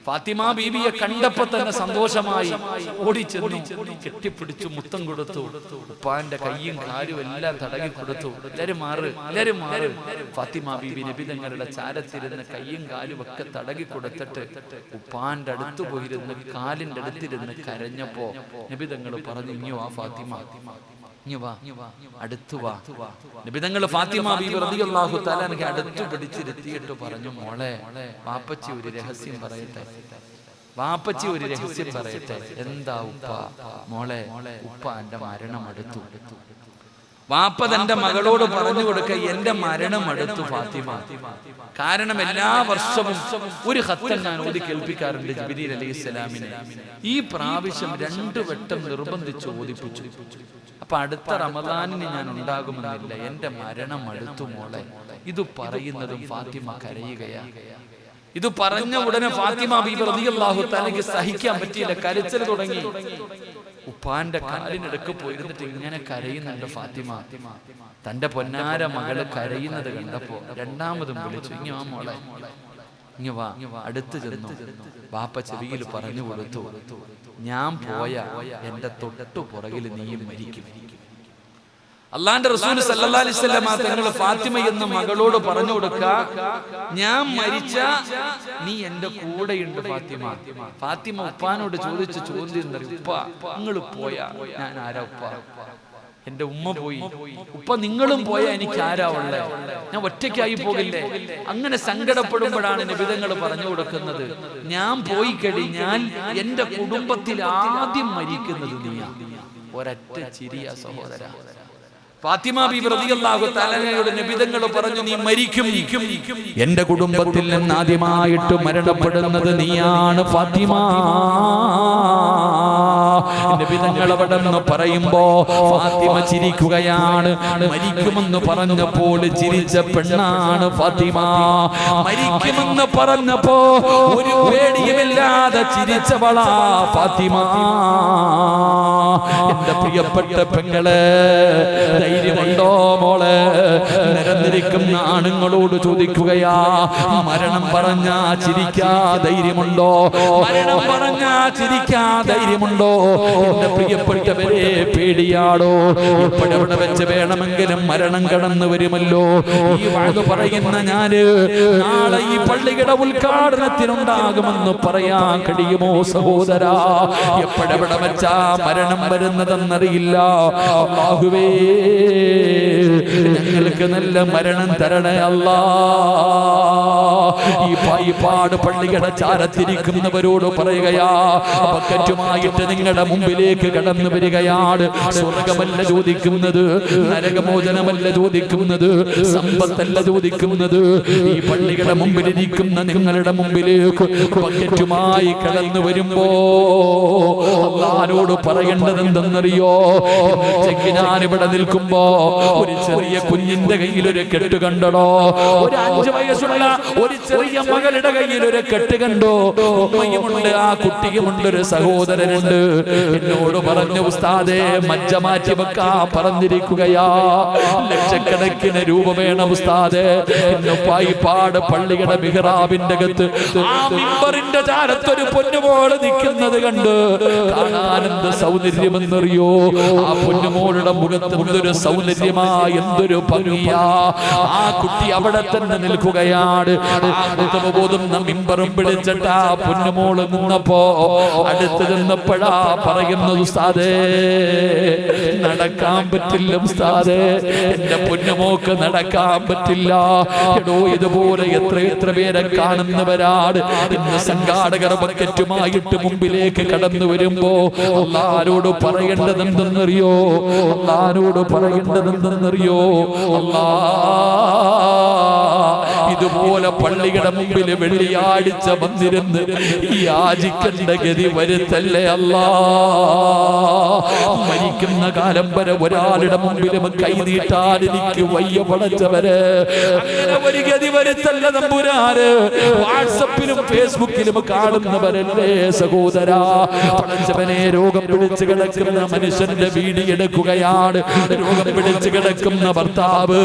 ഫാത്തിമ ബീബിയെ കണ്ടപ്പോ തന്നെ സന്തോഷമായി. ഓടിച്ചെന്നു, കെട്ടിപ്പിടിച്ചു, മുത്തം കൊടുത്തു. ഉപ്പാന്റെ കയ്യും കാലും എല്ലാം തടകി കൊടുത്തു. എല്ലാരും മാറ്, എല്ലാരും മാറ്. ഫാത്തിമ ബീബി നബിതങ്ങളുടെ ചാരത്തിരുന്ന് കയ്യും കാലും ഒക്കെ തടകി കൊടുത്തിട്ട് ഉപ്പാന്റെ അടുത്ത് പോയിരുന്ന് കാലിന്റെ അടുത്തിരുന്ന് കരഞ്ഞപ്പോ നബിതങ്ങൾ പറഞ്ഞു, ഇഞ്ഞു വാ ഫാത്തിമ, അടുത്തു വാ. നബിതങ്ങൾ ഫാത്തിമ ബീബി റളിയല്ലാഹു തആല അൻഹ അടുത്ത് പിടിച്ചിരുത്തിയിട്ട് പറഞ്ഞു, മോളെ, വാപ്പച്ചി ഒരു രഹസ്യം പറയട്ടെ, വാപ്പച്ചി ഒരു രഹസ്യം പറയട്ടെ. എന്താ ഉപ്പ? മോളെ, ഉപ്പ എന്റെ മരണം അടുത്തു. വാപ്പ തന്റെ മകളോട് പറഞ്ഞു കൊടുക്ക, എന്റെ മരണം അടുത്തു ഫാത്തിമ. കാരണം എല്ലാ വർഷവും ഒരു ഖത്തം ഞാൻ ഓതി കേൾപ്പിക്കാറുണ്ട് ജിബ്രീൽ അലൈഹിസ്സലാമിനെ. ഈ പ്രാവശ്യം 2 വട്ടം നിർബന്ധിച്ച് ഓതിപ്പിച്ചു. അപ്പൊ അടുത്ത റമദാനിന് ഞാൻ ഉണ്ടാകുമെന്നില്ല, എന്റെ മരണം അടുത്തു മോളെ. ഇത് പറയുന്നതും ഫാത്തിമ കരയുകയാ. ഇത് പറഞ്ഞ ഉടനെ ഫാത്തിമ ബീബി റളിയല്ലാഹു തആലയ്ക്ക് സഹിക്കാൻ പറ്റിയില്ല, കരച്ചിൽ തുടങ്ങി. ഉപ്പാന്റെ കാലിനടുക്ക് പോയിരുന്നിട്ട് ഇങ്ങനെ കരയുന്നുണ്ട് ഫാത്തിമ. തന്റെ പൊന്നാര മകള് കരയുന്നത് കണ്ടപ്പോ രണ്ടാമതും വിളിച്ചു, ഇങ്ങ വാ മോളെ, ഇങ്ങ വാ. അടുത്ത് ചെന്നു ബാപ്പ ചെവിയിൽ പറഞ്ഞു കൊടുത്തു, ഞാൻ പോയ എന്റെ തൊട്ടു പുറകിൽ നീയും മരിക്കും. അള്ളാന്റെ റസൂൽ സല്ലല്ലാഹു അലൈഹി വസല്ലം തങ്ങൾ ഫാത്തിമ എന്ന മകളോട് പറഞ്ഞു കൊടുക്ക, ഞാൻ മരിച്ച നീ എന്റെ കൂടെയുണ്ട് ഫാത്തിമ. ഫാത്തിമ ഉപ്പാനോട് ചോദിച്ച ചോദ്യം, ഉപ്പ നിങ്ങൾ പോയാ ഞാൻ ആരാ? ഉപ്പ എന്റെ ഉമ്മ പോയി, ഉപ്പ നിങ്ങളും പോയാ എനിക്ക് ആരാ ഉള്ളേ? ഞാൻ ഒറ്റയ്ക്കായി പോകില്ലേ? അങ്ങനെ സങ്കടപ്പെടുമ്പോഴാണ് നബിതങ്ങൾ പറഞ്ഞു കൊടുക്കുന്നത്, ഞാൻ പോയി കഴിഞ്ഞാൽ എന്റെ കുടുംബത്തിൽ ആദ്യം മരിക്കുന്നത് നീയാ. ഒരൊറ്റ ചിരിയ സഹോദര. ഫാത്തിമ ബീബി റളിയല്ലാഹു തആലയുടെ നബിതങ്ങൾ പറഞ്ഞു, നീ മരിക്കും. എന്റെ കുടുംബത്തിൽ നിന്ന് ആദ്യമായിട്ട് മരണപ്പെടുന്നത് നീയാണ് ഫാത്തിമ. നബിതങ്ങൾ അവിടെ നിന്ന് പറയുമ്പോ ഫാത്തിമ ചിരിക്കുകയാണ്. മരിക്കുമെന്ന് പറഞ്ഞപ്പോൾ ചിരിച്ച പെണ്ണാണ് ഫാത്തിമ. മരിക്കുമെന്ന് പറഞ്ഞപ്പോ ഒരു പേടിയുമില്ലാതെ ചിരിച്ചവളാ ഫാത്തിമ. എന്റെ പ്രിയപ്പെട്ട പെങ്ങളെ, ധൈര്യമുണ്ടോ മോളെ? നിരന്നിരിക്കുന്ന ആണുങ്ങളോട് ചോദിക്കുകയാ, മരണം പറഞ്ഞാ ചിരിക്കാ ധൈര്യമുണ്ടോ? മരണം പറഞ്ഞാ ചിരിക്കാ ധൈര്യമുണ്ടോ? എന്റെ പ്രിയപ്പെട്ടവരെ, പേടിയാടോ? എപ്പോഴെവിടെ വെച്ച് വേണമെങ്കിലും മരണം കടന്നു വരുമല്ലോ. ഈ വാക്ക് പറയുന്ന ഞാന് നാളെ ഈ പള്ളിയുടെ ഉദ്ഘാടനത്തിനുണ്ടാകുമെന്ന് പറയാൻ കഴിയുമോ സഹോദര? എപ്പോഴെവിടെ വെച്ചാ മരണം വരുന്നതെന്നറിയില്ല. അല്ലാഹുവേ, ഞങ്ങൾക്ക് നല്ല മരണം തരണേ അല്ലാ. ഈ പായിപ്പാട് പള്ളിയുടെ ചാരത്തിരിക്കുന്നവരോട് പറയുകയാ, ബക്കറ്റുമായിട്ട് നിങ്ങളുടെ മുമ്പിലേക്ക് കടന്നു വരികയാണ്. സ്വർഗമല്ല ചോദിക്കുന്നത്, നരകമോചനമല്ല ചോദിക്കുന്നത്, സമ്പത്തല്ല ചോദിക്കുന്നത്. ഈ പള്ളിയുടെ മുമ്പിലിരിക്കുന്ന നിങ്ങളുടെ മുമ്പിലേക്ക് ബക്കറ്റുമായി കടന്നു വരുമ്പോ അല്ലാഹുവോട് പറയേണ്ടത് എന്തെന്നറിയോ? ഞാനിവിടെ നിൽക്കുമ്പോ ഒരു ചെറിയ കുഞ്ഞിന്റെ കയ്യിൽ ഒരു കെട്ട് കണ്ടോ? ഒരു 5 വയസ്സുള്ള ഒരു ചെറിയ മകളുടെ കയ്യിൽ ഒരു കെട്ട് കണ്ടോ? ഉമ്മയുമുണ്ട്, ആ കുട്ടിയുമുണ്ട്, ഒരു സഹോദരനുണ്ട്. എന്നോട് പറഞ്ഞു, ഉസ്താദേ, മജ്ജ മാറ്റി വെക്കാ പറഞ്ഞിരിക്കുകയാ. ലക്ഷക്കണക്കിന് രൂപ വേണം ഉസ്താദേ. എന്നെ പായിപ്പാട് പള്ളിയുടെ മിഹ്റാബിന്റെ അകത്ത് ആ മിമ്പറിന്റെ ചാരത്തൊരു പൊന്നുമോള് നിൽക്കുന്നത് കണ്ട് കാണാനെന്ത് സൗന്ദര്യമെന്നറിയോ? ആ പൊന്നുമോളുടെ മുഖത്ത് എന്തൊരു സൗന്ദര്യമാ, എന്തൊരു ഭംഗിയാ. ആ കുട്ടി അവിടെ തന്നെ നിൽക്കുകയാണ്. ബോധുന്ന മിമ്പറും പിടിച്ചിട്ട് ആ പൊന്നുമോള് നിന്നപ്പോ അടുത്ത് നിന്നപ്പോഴാ പറയുന്നത്, ഉസ്താദേ, നടക്കാൻ പറ്റില്ല ഉസ്താദേ, എന്റെ പൊന്നുമോക്ക് നടക്കാൻ പറ്റില്ല. എടോ, ഇതുപോലെ എത്ര പേരെ കാണുന്നവരാണ്. ഇന്ന് സംഘാടകർ ബക്കറ്റുമായിട്ട് മുമ്പിലേക്ക് കടന്നു വരുമ്പോ അല്ലാഹുവോട് പറയേണ്ടത് എന്തെന്നറിയോ? അല്ലാഹുവോട് പറയേണ്ടത് എന്തെന്നറിയോ? ഇതുപോലെ പള്ളിയുടെ മുമ്പിൽ വെള്ളിയാഴ്ച വന്നിരുന്ന് യാചിക്കേണ്ട ഗതി വരുത്തല്ലേ അല്ലാ. മരിക്കുന്ന കാലം വരെ ഒരാളുടെ മുമ്പിലും കൈനീട്ടാൻ എനിക്ക് വയ്യ പടച്ചവരെ. അങ്ങനെ ഒരു ഗതി വരുത്തല്ല തമ്പുരാന്. വാട്സപ്പിലും ഫേസ്ബുക്കിലും കാണുന്നവരല്ലേ സഹോദരാ. പടച്ചവനെ, രോഗം പിടിച്ചു കിടക്കുന്ന മനുഷ്യന്റെ വീഡിയോ എടുക്കുകയാണ്. രോഗം പിടിച്ചു കിടക്കുന്ന ഭർത്താവ്,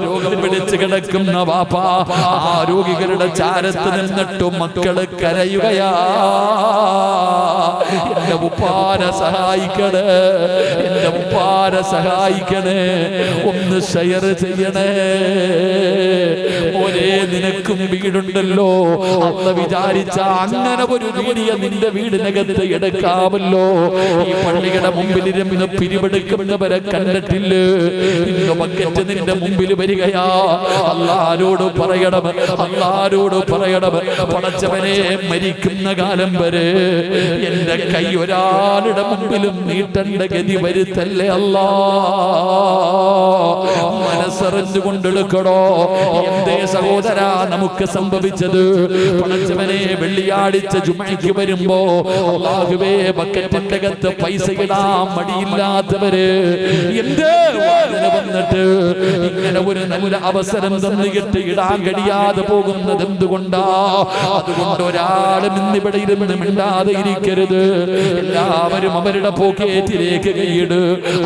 രോഗം പിടിച്ചു കിടക്കുന്ന വാപ്പ, ആ രോഗികളുടെ ചാരത്ത് നിന്നിട്ടും മക്കള് കരയുകയാ. എന്റെ ഉപ്പാനെ സഹായിക്കണേ, എന്റെ ഉപ്പാനെ സഹായിക്കണേ. ഒന്ന് ഷെയർ ചെയ്യണേ മോനെ. നിനക്കും വീടുണ്ടല്ലോ. അന്ന് വിചാരിച്ച അങ്ങനെ ഒരു വീഡിയോ നിന്റെ വീടിനകത്ത് എടുക്കാമല്ലോ. ഈ പള്ളിയുടെ മുമ്പിൽ ഇരുന്ന് പിരിവെടുക്കുന്നവരെ കണ്ടിട്ടില്ല. ഇന്ന് ബക്കറ്റ് നിന്റെ മുമ്പിൽ വരികയാ. അല്ലാഹുവോട് പറയണം, അല്ലാഹുവോട് പറയണം, പടച്ചവനെ, മരിക്കുന്ന കാലം വരെ എന്റെ കൈ ഒരാളുടെ മുമ്പിലും നീട്ടേണ്ട ഗതി വരുത്തല്ലേ അല്ലാ. മനസ്സറിഞ്ഞുകൊണ്ടെടുക്കണോ. എന്തേ സഹോദരാ നമുക്ക് സംഭവിച്ചത്? പടച്ചവനെ, വെള്ളിയാഴ്ച ജുമഅയ്ക്ക് വരുമ്പോ അല്ലാഹുവേ, ബക്കറ്റിന്റെ അകത്ത് പൈസ ഇടാൻ മടിയില്ലാത്തവര് എന്തേ വന്നിട്ട് ഇങ്ങനെ ഒരു നല്ല അവസരം തന്നിട്ട് ഇടാൻ കഴിയാതെ പോകുന്നത് എന്തുകൊണ്ടാ? അതുകൊണ്ട് ഒരാളും ഇന്നിവിടെ ഇരുന്ന് മിണ്ടാതെ ഇരിക്കരുത്. എല്ലാവരും അവരുടെ പോക്കറ്റിലേക്ക് കൈയിട്.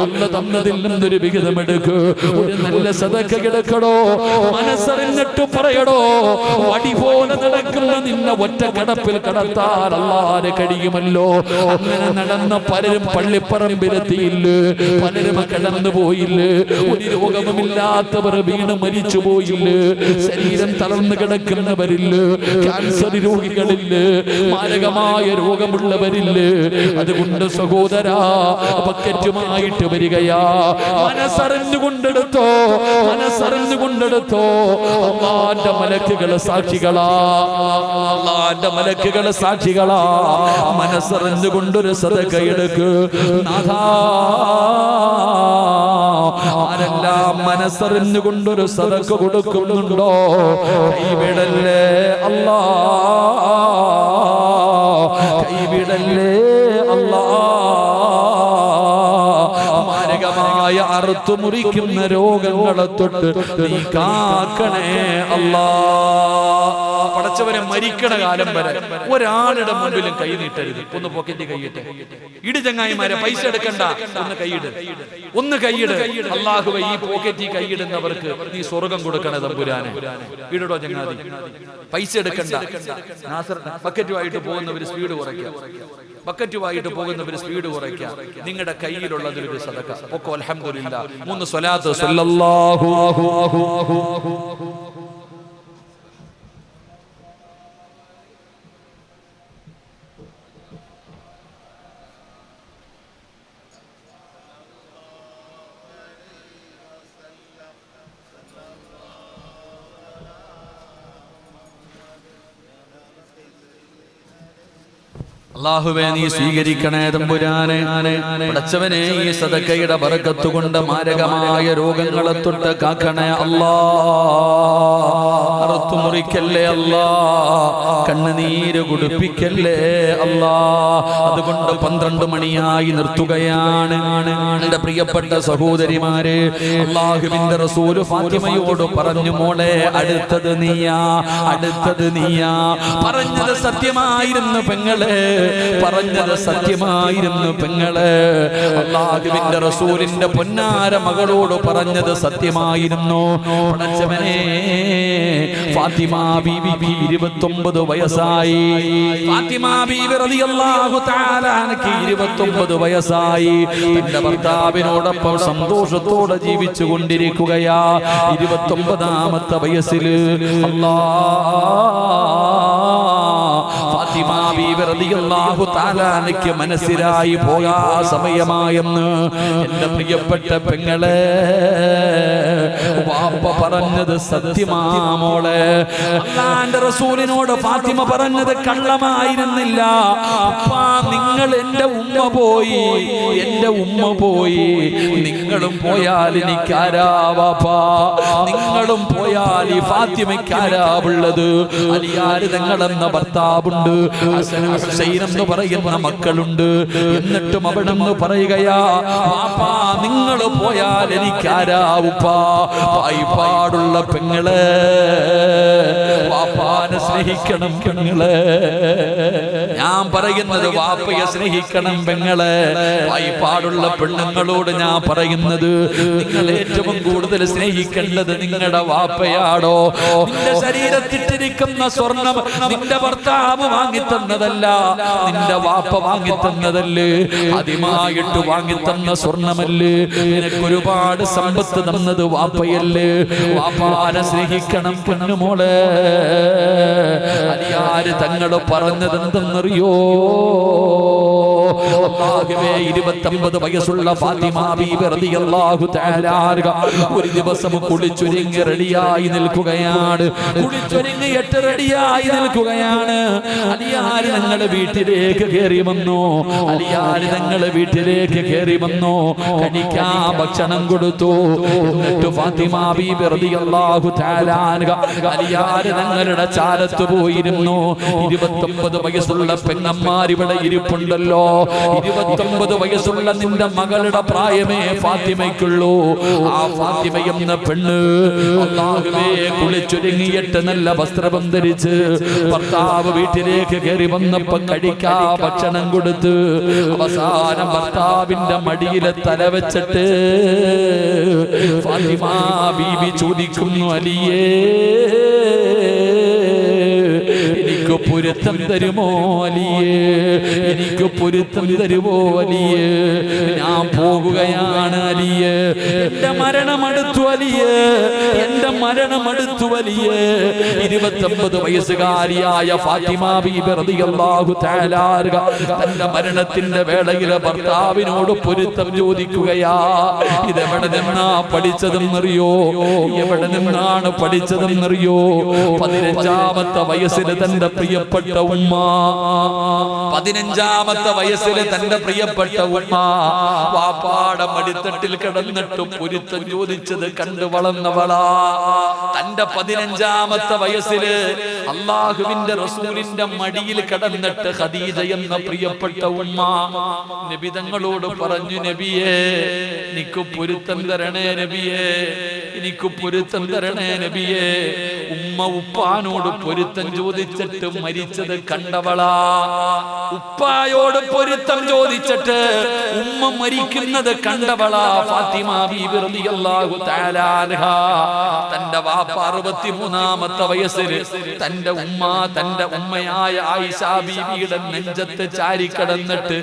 അല്ല തന്നതിൽ നിന്നൊരു വിഹിതമെടുക്ക്. ഒരു നല്ല സദഖ കിടക്കണോ. മനസ്സറിഞ്ഞിട്ട് പറയടോ. വടി പോലെ നടക്കുന്ന നിന്നെ ഒറ്റ കടപ്പിൽ കടത്താൻ അല്ലാഹുവിന് കഴിയുമല്ലോ. അങ്ങനെ നടന്ന പലരും പള്ളിപ്പറമ്പിലെത്തിയില്ല, പലരും കടന്നു പോയില്ല. ഒരു രോഗവുമില്ലാത്തവർ വീണ് മരിച്ചു പോയില്ല. ശരീരം തളർന്നു കിടക്കുന്നവരില്ല, ക്യാൻസർ രോഗികളില്ല, മാരകമായ രോഗമുള്ളവരില്ല. അതുകൊണ്ട് സഹോദരാ, ബക്കറ്റുമായിട്ട് വരികയാ. മനസ്സറിഞ്ഞുകൊണ്ടെടുത്തോ, മനസ്സറിഞ്ഞുകൊണ്ടെടുത്തോ. അല്ലാഹുവിന്റെ മലക്കുകള് സാക്ഷികളാ, അല്ലാഹുവിന്റെ മലക്കുകള് സാക്ഷികളാ. മനസ്സറിഞ്ഞുകൊണ്ടൊരു സദഖ എടുക്ക് നാഥാ. ആരെല്ലാം മനസ്സറിഞ്ഞുകൊണ്ടൊരു സദഖ കൊടുക്കുന്നുണ്ടോ, കൈവിടല്ലേ അല്ലാ, കൈവിടല്ലേ അല്ലാ. മാരകമായ അറുത്തു മുറിക്കുന്ന രോഗങ്ങളെ തൊട്ട് നീ കാക്കണേ അല്ലാ. പടച്ചവനെ, മരിക്കണ കാലം വരെ ഒരാളുടെ മുമ്പിലും കൈ നീട്ടരുത്. ഒന്ന് പോക്കറ്റ് കൈയിട്ട് ഇട് ചങ്ങായിമാരെ. പൈസ എടുക്കണ്ട, ഒന്ന് കൈയിട്, ഒന്ന് കൈയിട്. അല്ലാഹുവേ, ഈ പോക്കറ്റിൽ കൈയിടുന്നവർക്ക് നീ സ്വർഗം കൊടുക്കണേ തമ്പുരാനെ. ഇടടോ ചങ്ങാതി, പൈസ എടുക്കണ്ട. ബക്കറ്റുമായിട്ട് പോകുന്നവർ സ്പീഡ് കുറയ്ക്കുക, ബക്കറ്റുമായിട്ട് പോകുന്നവർ സ്പീഡ് കുറയ്ക്കുക. നിങ്ങളുടെ കയ്യിലുള്ളതിലൊരു സദഖ പൊക്കോ. അൽഹംദുലില്ലാ. 3 സ്വലാത്ത് സല്ലല്ലാഹു അല്ലാഹുവേ, നീ സ്വീകരിക്കണേ തമ്പുരാനെ. പടച്ചവനെ, ഈ സദഖയുടെ ബറക്കത്ത് കൊണ്ട് മാരകമായ രോഗങ്ങളെ തൊട്ട് കാക്കണേ അല്ലാ. അറുത്തു മുറിക്കല്ലേ അല്ലാ, കണ്ണുനീര് കുടിപ്പിക്കല്ലേ അല്ലാ. അതുകൊണ്ട് 12 മണിയായി നിർത്തുകയാണ്. എന്റെ പ്രിയപ്പെട്ട സഹോദരിമാരെ, അല്ലാഹുവിന്റെ റസൂല് ഫാത്തിമയോട് പറഞ്ഞു, മോളെ, അടുത്തത് നീയാ, അടുത്തത് നീയാ. പറഞ്ഞത് സത്യമായിരുന്നു പെങ്ങളെ, പറഞ്ഞത് സത്യമായിരുന്നു പെങ്ങളെ. അല്ലാഹുവിന്റെ റസൂലിന്റെ പൊന്നാര മകളോട് പറഞ്ഞത് സത്യമായിരുന്നു. പടച്ചവനെ, ഫാത്തിമ ബീവി 29 വയസ്സായി. ഫാത്തിമ ബീവി റളിയല്ലാഹു തആല അൻഹയ്ക്ക് 29 വയസ്സായി. തന്റെ ഭർത്താവിനോടൊപ്പം സന്തോഷത്തോടെ ജീവിച്ചു കൊണ്ടിരിക്കുകയാ. 29ാമത്തെ വയസ്സിൽ ഫാത്തിമ ബീവി റളിയല്ലാഹു തആല അൻഹയ്ക്ക് മനസ്സിലായി പോകാ സമയമായെന്ന്. എന്റെ പ്രിയപ്പെട്ട പെങ്ങളെ, വാപ്പ പറഞ്ഞത് സത്യമാ മോളെ. അല്ലാഹുവിന്റെ റസൂലിനോട് ഫാത്തിമ പറഞ്ഞത് കള്ളമായിരുന്നില്ല. അപ്പാ, നിങ്ങൾ എന്റെ ഉമ്മ പോയി, എന്റെ ഉമ്മ പോയി, നിങ്ങളും പോയാൽ എനിക്കാരാ വാപ്പാ? നിങ്ങളും പോയാൽ ഈ ഫാത്തിമയ്ക്കാരാവുള്ളത്? അലിയാർ തങ്ങളെന്ന ഭർത്താവുണ്ട്, ഹസൻ ഹുസൈൻ എന്ന് പറയുന്ന മക്കളുണ്ട്. എന്നിട്ടും അവിടെ നിന്ന് പറയുകയാ, വാപ്പാ നിങ്ങൾ പോയാൽ എനിക്കാരാ ഉപ്പാ? പായിപ്പാടുള്ള പെങ്ങളെ, വാപ്പാനെ സ്നേഹിക്കണം പെങ്ങളെ. ഞാൻ പറയുന്നത് വാപ്പയെ സ്നേഹിക്കണം പെങ്ങളെ. പായിപ്പാടുള്ള പെണ്ണുങ്ങളോട് ഞാൻ പറയുന്നത്, നിങ്ങൾ ഏറ്റവും കൂടുതൽ സ്നേഹിക്കേണ്ടത് നിങ്ങളുടെ വാപ്പയാടോ? നിന്റെ ശരീരത്തിട്ടിരിക്കുന്ന സ്വർണം നിന്റെ ഭർത്താവ് വാങ്ങിത്തന്നതല്ല, നിന്റെ വാപ്പ വാങ്ങിത്തന്നതല്ലേ? ആദ്യമായിട്ട് വാങ്ങിത്തന്ന സ്വർണമല്ലേ? നിനക്ക് ഒരുപാട് സമ്പത്ത് തന്നത് വാപ്പയല്ലേ? വാപ്പാനെ സ്നേഹിക്കണം പെണ്ണുമോളെ. അലിയാര് തങ്ങൾ പറഞ്ഞത് എന്തെന്നറിയോ? 29 വയസ്സുള്ള ഫാത്തിമ ബീബി റളിയല്ലാഹു തആല ഒരു ദിവസം കുളിച്ചൊരുങ്ങി റെഡിയായി നിൽക്കുകയാണ്. കുളിച്ചൊരുങ്ങിയിട്ട് റെഡിയായി നിൽക്കുകയാണ്. അലിയാര് തങ്ങളുടെ വീട്ടിലേക്ക് കയറി വന്നു. അലിയാര് തങ്ങളുടെ വീട്ടിലേക്ക് കയറി വന്നു. കഴിക്കാൻ ഭക്ഷണം കൊടുത്തു. എന്നിട്ട് ഫാത്തിമ ബീബി റളിയല്ലാഹു തആല അലിയാര് തങ്ങളുടെ ചാരത്ത് പോയിരുന്നു. 29 വയസ്സുള്ള പെങ്ങന്മാർ ഇവിടെ ഇരിപ്പുണ്ടല്ലോ. 29 വയസ്സുള്ള നിന്റെ മകളുടെ പ്രായമേ ഫാത്തിമയ്ക്കുള്ളൂ. ആ ഫാത്തിമ എന്ന പെണ്ണ് അല്ലാഹുവേ കുളിച്ചൊരുങ്ങിയിട്ട് നല്ല വസ്ത്രം ധരിച്ച് ഭർത്താവ് വീട്ടിലേക്ക് കയറി വന്നപ്പോ കഴിക്കാ ഭക്ഷണം കൊടുത്ത് അവസാനം ഭർത്താവിന്റെ മടിയിലെ തല വെച്ചിട്ട് ഫാത്തിമ ബീബി ചോദിക്കുന്നു, അലിയേ എനിക്ക് പൊരുത്തം തരുമോ അലിയേ? എനിക്ക് പൊരുത്തം തരുമോ അലിയേ? ഞാൻ പോകുകയാണ് അലിയേ. എന്റെ മരണമടുത്തു അലിയേ, എന്റെ മരണമടുത്തു അലിയേ. 29 വയസ്സുകാരിയായ ഫാത്തിമ ബീബി റളിയല്ലാഹു തആല തന്റെ മരണത്തിന്റെ വേളയിൽ ഭർത്താവിനോട് പൊരുത്തം ചോദിക്കുകയാ. ഇതെവിടെ നിന്നാ പഠിച്ചതെന്നറിയോ? എവിടെ നിന്നാണ് പഠിച്ചതെന്നറിയോ? 15ാമത്തെ വയസ്സിൽ തന്റെ പ്രിയപ്പെട്ട ഉമ്മ, 15ാമത്തെ വയസ്സിൽ തന്റെ പ്രിയപ്പെട്ട ഉമ്മ വാപ്പാടെ മടിത്തട്ടിൽ കിടന്നിട്ട് പൊരുത്തം ചോദിച്ചത് കണ്ടു വളർന്നവളാ. തന്റെ 15ാമത്തെ വയസ്സില് അള്ളാഹുവിന്റെ റസൂലിന്റെ മടിയിൽ കിടന്നിട്ട് ഖദീജ എന്ന പ്രിയപ്പെട്ട ഉമ്മ നബി തങ്ങളോട് പറഞ്ഞു, നബിയേ എനിക്ക് പൊരുത്തം തരണേ നബിയേ, എനിക്ക് പൊരുത്തം തരണേ നബിയേ. ഉമ്മ ഉപ്പാനോട് പൊരുത്തം ചോദിച്ചിട്ട് മരിച്ചത് കണ്ടവളാ. ഉപ്പായോട് പൊരുത്തം ചോദിച്ചിട്ട് ഉമ്മ മരിക്കുന്നത് കണ്ടവളാ ഫാത്തിമ ബീബി റളിയല്ലാഹു തആല അൻഹ. തന്റെ വാപ്പ 63ാമത്തെ വയസ്സിൽ തന്റെ ഉമ്മയായ ആയിഷ ബീബിയുടെ നെഞ്ചത്ത് ചാരിക്കിടന്നിട്ട്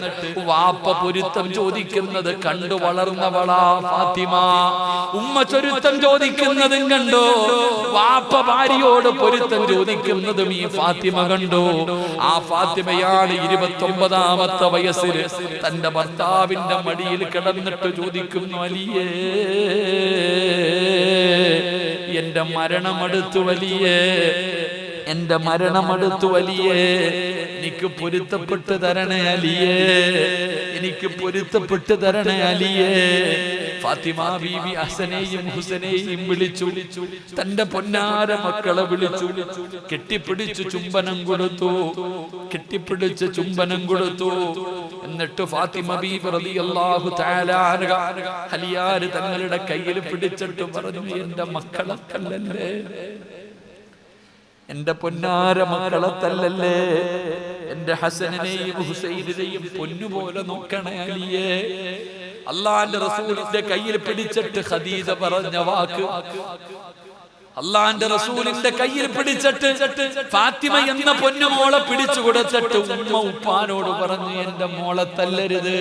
വാപ്പ പൊരുത്തം ചോദിക്കുന്നത് കണ്ടു വളർന്നവളാ ഫാത്തിമ. ഉമ്മ ചൊരുത്തം ചോദിക്കുന്നതും കണ്ടു, വാപ്പ ഭാര്യയോട് പൊരുത്തം ചോദിക്കുന്നതും ഈ ഫാത്തിമ കണ്ടു. ആ ഫാത്തിമയാണ് 29ാമത്തെ വയസ്സിൽ തന്റെ ഭർത്താവിന്റെ മടിയിൽ കിടന്നിട്ട് ചോദിക്കുന്നു, അലിയേ എന്റെ മരണമടുത്തു വലിയേ, എന്റെ മരണമടുത്തു വലിയേ, എനിക്ക് പൊരുത്തപ്പെട്ട് തരണേ അലിയേ, എനിക്ക് പൊരുത്തപ്പെട്ട് തരണേ അലിയേ. ഫാത്തിമ ബീബി ഹസനെയും ഹുസനെയും വിളിച്ചു, തന്റെ പൊന്നാര മക്കളെ വിളിച്ചു, കെട്ടിപ്പിടിച്ചു ചുംബനം കൊടുത്തു, കെട്ടിപ്പിടിച്ച് ചുംബനം കൊടുത്തു. എന്നിട്ട് ഫാത്തിമ ബീബി റളിയല്ലാഹു തആല അൻഹ അലിയാർ തങ്ങളുടെ കയ്യിൽ പിടിച്ചിട്ട് പറഞ്ഞു, എന്റെ മക്കളെ തല്ലല്ലേ, എന്റെ പൊന്നാര മക്കളെ തല്ലല്ലേ, എന്റെ ഹസനെയും ഹുസൈനെയും പൊന്നുപോലെ നോക്കണേ അലിയേ. അള്ളാന്റെ റസൂലിന്റെ കയ്യിൽ പിടിച്ചിട്ട് ഖദീജ പറഞ്ഞ വാക്ക്, അള്ളാന്റെ റസൂലിന്റെ കയ്യിൽ പിടിച്ചിട്ട് ഫാത്തിമ എന്ന പൊന്നുമോളെ പിടിച്ചു കൊടുത്തിട്ട് ഉമ്മ ഉപ്പാനോട് പറഞ്ഞു, എന്റെ മോളെ തല്ലരുത്,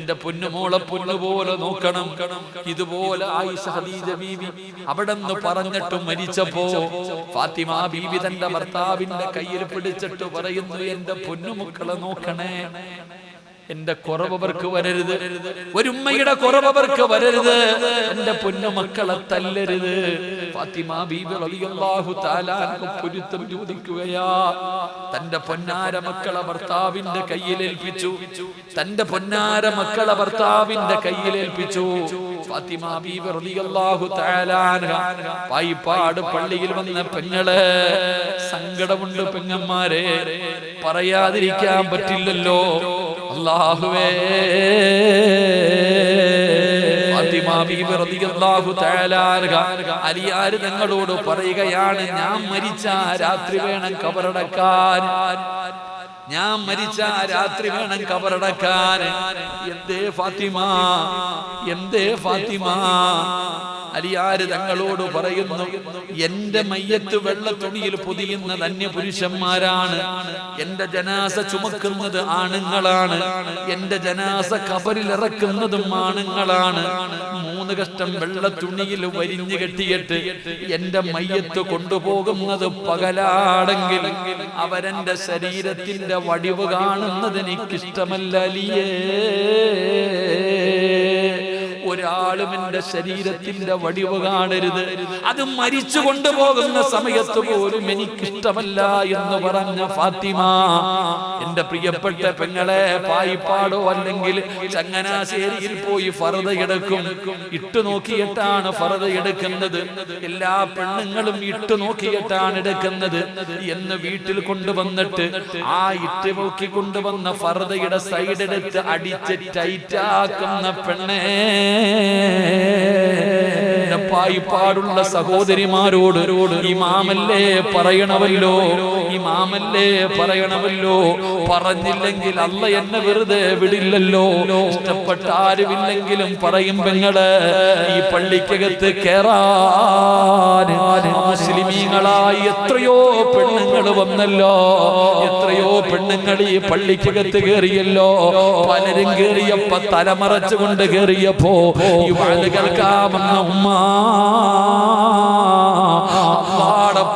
എന്റെ പൊന്നുമോളെ പൊന്നുപോലെ നോക്കണം. ഇതുപോലെ ആയിഷ ഖദീജ ബീവി അവിടെന്ന് പറഞ്ഞിട്ട് മരിച്ചപ്പോ ഫാത്തിമ ബീവി തന്റെ ഭർത്താവിന്റെ കയ്യിൽ പിടിച്ചിട്ട് പറയുന്നു, എന്റെ പൊന്നുമക്കളെ നോക്കണേ, എന്റെ കുറവർക്ക് വരരുത്, ഒരു ഉമ്മയുടെ കുറവർക്ക് വരരുത്, എന്റെ പൊന്നുമക്കളെ തല്ലരുത്. ഫാത്തിമ ബീബി റളിയല്ലാഹു തആല പൊരുത്തം ചോദിക്കുകയാ. തന്റെ പൊന്നാര മക്കളെ ഭർത്താവിന്റെ കയ്യിലേൽപ്പിച്ചു, തന്റെ പൊന്നാര മക്കളെ ഭർത്താവിന്റെ കയ്യിലേൽപ്പിച്ചു. ഫാത്തിമ ബീബി റളിയല്ലാഹു തആല പായിപ്പാട് പള്ളിയിൽ വന്ന പെങ്ങളെ, സങ്കടമുണ്ട് പെങ്ങന്മാരെ, പറയാതിരിക്കാൻ പറ്റില്ലല്ലോ. അല്ലാഹുവേ, ഫാത്തിമ ബീബി റളിയല്ലാഹു തആല അലിയാർ തങ്ങളോട് പറയുകയാണ്, ഞാൻ മരിച്ച രാത്രി വേണം കബറടക്കാൻ, ഞാൻ മരിച്ച രാത്രി വേണം കബറടക്കാൻ. എന്തേ ഫാത്തിമ, എന്തേ ഫാത്തിമ? അലിയാര് തങ്ങളോട് പറയുന്നു, എന്റെ മയ്യത്ത് വെള്ള തുണിയിൽ പൊതിയുന്നത് അന്യപുരുഷന്മാരാണ്, എന്റെ ജനാസ ചുമക്കുന്നത് ആണുങ്ങളാണ്, എന്റെ ജനാസ കബറിൽ ഇറക്കുന്നതും ആണുങ്ങളാണ്. 3 കഷ്ടം വെള്ള തുണിയിൽ വരിഞ്ഞു കെട്ടിയിട്ട് എന്റെ മയ്യത്ത് കൊണ്ടുപോകുന്നത് പകലാണെങ്കിൽ അവരെന്റെ ശരീരത്തിന്റെ വടിവ് കാണുന്നത് എനിക്കിഷ്ടമല്ല അലിയേ. ഒരാളും എന്റെ ശരീരത്തിന്റെ വടിവ് കാണരുത്, അത് മരിച്ചു കൊണ്ടുപോകുന്ന സമയത്ത് പോലും എനിക്കിഷ്ടമല്ല എന്ന് പറഞ്ഞ ഫാത്തിമ, എന്റെ പ്രിയപ്പെട്ട പെങ്ങളെ, പായിപ്പാടോ അല്ലെങ്കിൽ ചങ്ങനാശ്ശേരിയിൽ പോയി ഫർദ എടുക്കും. ഇട്ടു നോക്കിയിട്ടാണ് ഫർദ എടുക്കുന്നത്, എല്ലാ പെണ്ണുങ്ങളും ഇട്ടു നോക്കിയിട്ടാണ് എടുക്കുന്നത് എന്ന് വീട്ടിൽ കൊണ്ടുവന്നിട്ട് ആ ഇട്ട് നോക്കി കൊണ്ടുവന്ന ഫർദയുടെ സൈഡ് എടുത്ത് അടിച്ച് ടൈറ്റാക്കുന്ന പെണ്ണേ, പായിപ്പാടുള്ള സഹോദരിമാരോട് ഇമാമല്ലേ പറയണമല്ലോ, ഇമാമല്ലേ പറയണമല്ലോ. പറഞ്ഞില്ലെങ്കിൽ അല്ല എന്നെ വെറുതെ വിടില്ലല്ലോ. ഇഷ്ടപ്പെട്ട ആരുമില്ലെങ്കിലും പറയും, പെങ്ങള് ഈ പള്ളിക്കകത്ത് കേറാൻ മുസ്ലിമീങ്ങളായി എത്രയോ പെണ്ണുങ്ങൾ വന്നല്ലോ, എത്രയോ പെണ്ണുങ്ങൾ ഈ പള്ളിക്കകത്ത് കേറിയല്ലോ. പലരും കേറിയപ്പോ തലമറച്ചുകൊണ്ട് കേറിയപ്പോ ഈ വാഴ കേൾക്കാമെന്ന ഉമ്മ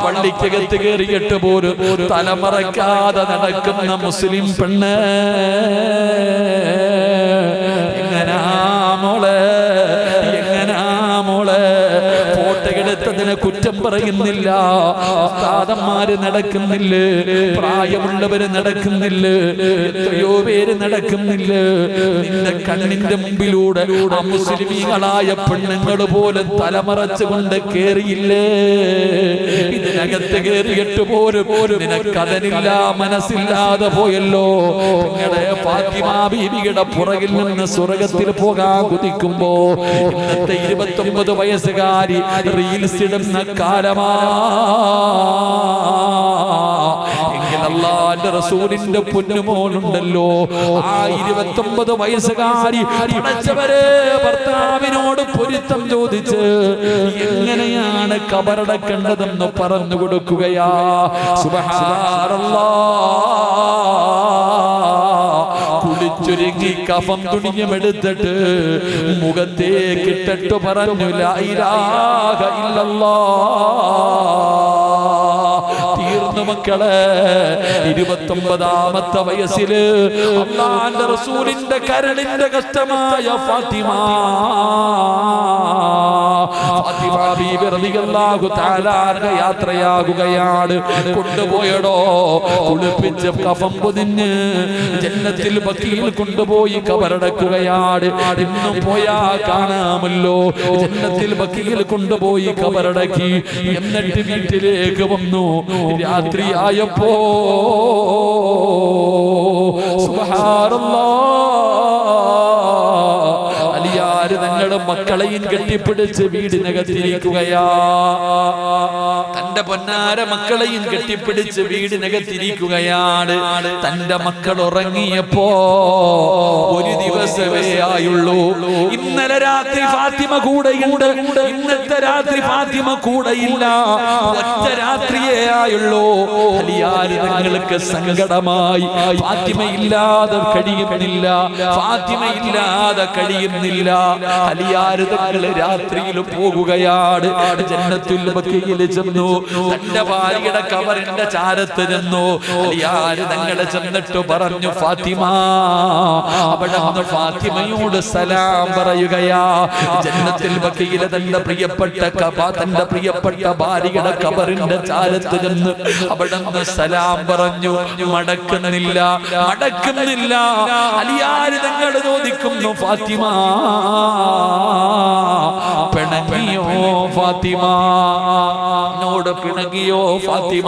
പള്ളിക്കകത്ത് കയറിയിട്ട് പോലും തലമറക്കാതെ നടക്കുന്ന മുസ്ലിം പെണ്ണ്, എങ്ങനാ മോളെ, എങ്ങനാ മോളെ? ഫോട്ടോയെടുത്തതിനെ കുറ്റം പറയുന്നില്ല, ഉസ്താദന്മാര് നടക്കുന്നില്ല, പ്രായമുള്ളവര് നടക്കുന്നില്ല, എത്രയോ പേര് നടക്കുന്നില്ല. നിന്റെ കണ്ണിന്റെ മുമ്പിലൂടെ ആ മുസ്ലിമീങ്ങളായ പെണ്ണുങ്ങൾ പോലും തലമറച്ചുകൊണ്ട് കേറിയില്ലേ? ഇതിനകത്ത് കേറിയിട്ട് പോലും നിനക്കതനില്ല, മനസ്സില്ലാതെ പോയല്ലോ. നിങ്ങളുടെ ഫാത്തിമ ബീവിയുടെ പുറകിൽ നിന്ന് സ്വർഗത്തിൽ പോകാൻ കുതിക്കുമ്പോ ഇന്നത്തെ 29 വയസ്സുകാരി റീൽസ് ഇടുന്ന കാലമാ. എങ്കിൽ അല്ലാഹുവിന്റെ റസൂലിന്റെ പൊന്നുമോളുണ്ടല്ലോ, ആ 29 വയസ്സുകാരി പഠിച്ചവരെ ഭർത്താവിനോട് പൊരുത്തം ചോദിച്ച് എങ്ങനെയാണ് കബറടക്കേണ്ടതെന്ന് പറഞ്ഞു കൊടുക്കുകയാ. സുബ്ഹാനല്ലാഹ്. കുളിച്ചൊരുങ്ങി കഫം തുണിയുമെടുത്തിട്ട് മുഖത്തേക്കിട്ടിട്ട് പറഞ്ഞു, ലാ ഇലാഹ ഇല്ലല്ലാഹ്. തീർന്നു മക്കളെ. 29ാമത്തെ വയസ്സില് അല്ലാഹുവിന്റെ റസൂലിന്റെ കരളിന്റെ കഷ്ടമായ ഫാത്തിമ ബീബി റളിയല്ലാഹു തആല യാത്രയാകുകയാണ്. കൊണ്ടുപോയടോ കുളിപ്പിച്ച് കഫം പൊതിഞ്ഞ് ജന്നത്തിൽ ബഖീൽ കൊണ്ടുപോയി കബറടക്കുകയാണ്. ഇന്നും പോയാ കാണാമല്ലോ, ജന്നത്തിൽ ബഖീൽ കൊണ്ടുപോയി കബറടക്കി. എന്നിട്ട് വീട്ടിലേക്ക് വന്നു. രാത്രിയായപ്പോ സുബ്ഹാനല്ലാഹ്, അലിയാര് തങ്ങളും മക്കളെയും കെട്ടിപ്പിടിച്ച് വീടിനകത്തിരിക്കുകയാ. തന്റെ പൊന്നാര മക്കളെയും കെട്ടിപ്പിടിച്ച് വീടിനകത്തിരിക്കുകയാണ്. തന്റെ മക്കൾ ഉറങ്ങിയപ്പോ ഒരു ദിവസമേ ആയുള്ളൂ. ഇന്നലെ രാത്രി ഫാത്തിമ കൂടെയുണ്ട്, ഇന്നത്തെ രാത്രി ഫാത്തിമ കൂടെയില്ല. ഒറ്റ രാത്രിയേ ആയുള്ളൂ. അലിയാര് തങ്ങൾക്ക് സങ്കടമായി. ഫാത്തിമ ഇല്ലാതെ കഴിയുന്നില്ല, ഫാത്തിമ ഇല്ലാതെ കഴിയുന്നില്ല. അലിയാര് തങ്ങൾ രാത്രിയിൽ പോകുകയാണ്. ജന്നത്തുൽ ബഖീയിൽ ചെന്നു. തന്റെ ഭാര്യയുടെ കബറിന്റെ ചാരത്ത് ചെന്നു. അലിയാര് തങ്ങൾ ചെന്നിട്ട് പറഞ്ഞു, ഫാത്തിമ. അവിടെ നിന്ന് ഫാത്തിമയോട് സലാം പറയുകയാ. ജന്നത്തുൽ ബഖീയിലെ തന്റെ പ്രിയപ്പെട്ട ഭാര്യയുടെ കബറിന്റെ ചാരത്ത് ചെന്ന് അവിടെ നിന്ന് സലാം പറഞ്ഞു. മടക്കുന്നില്ല. അലിയാര് തങ്ങൾ ചോദിക്കുന്നു, ഫാത്തിമ പിണങ്ങിയോ? ഫാത്തിമ എന്നോട് പിണങ്ങിയോ? ഫാത്തിമ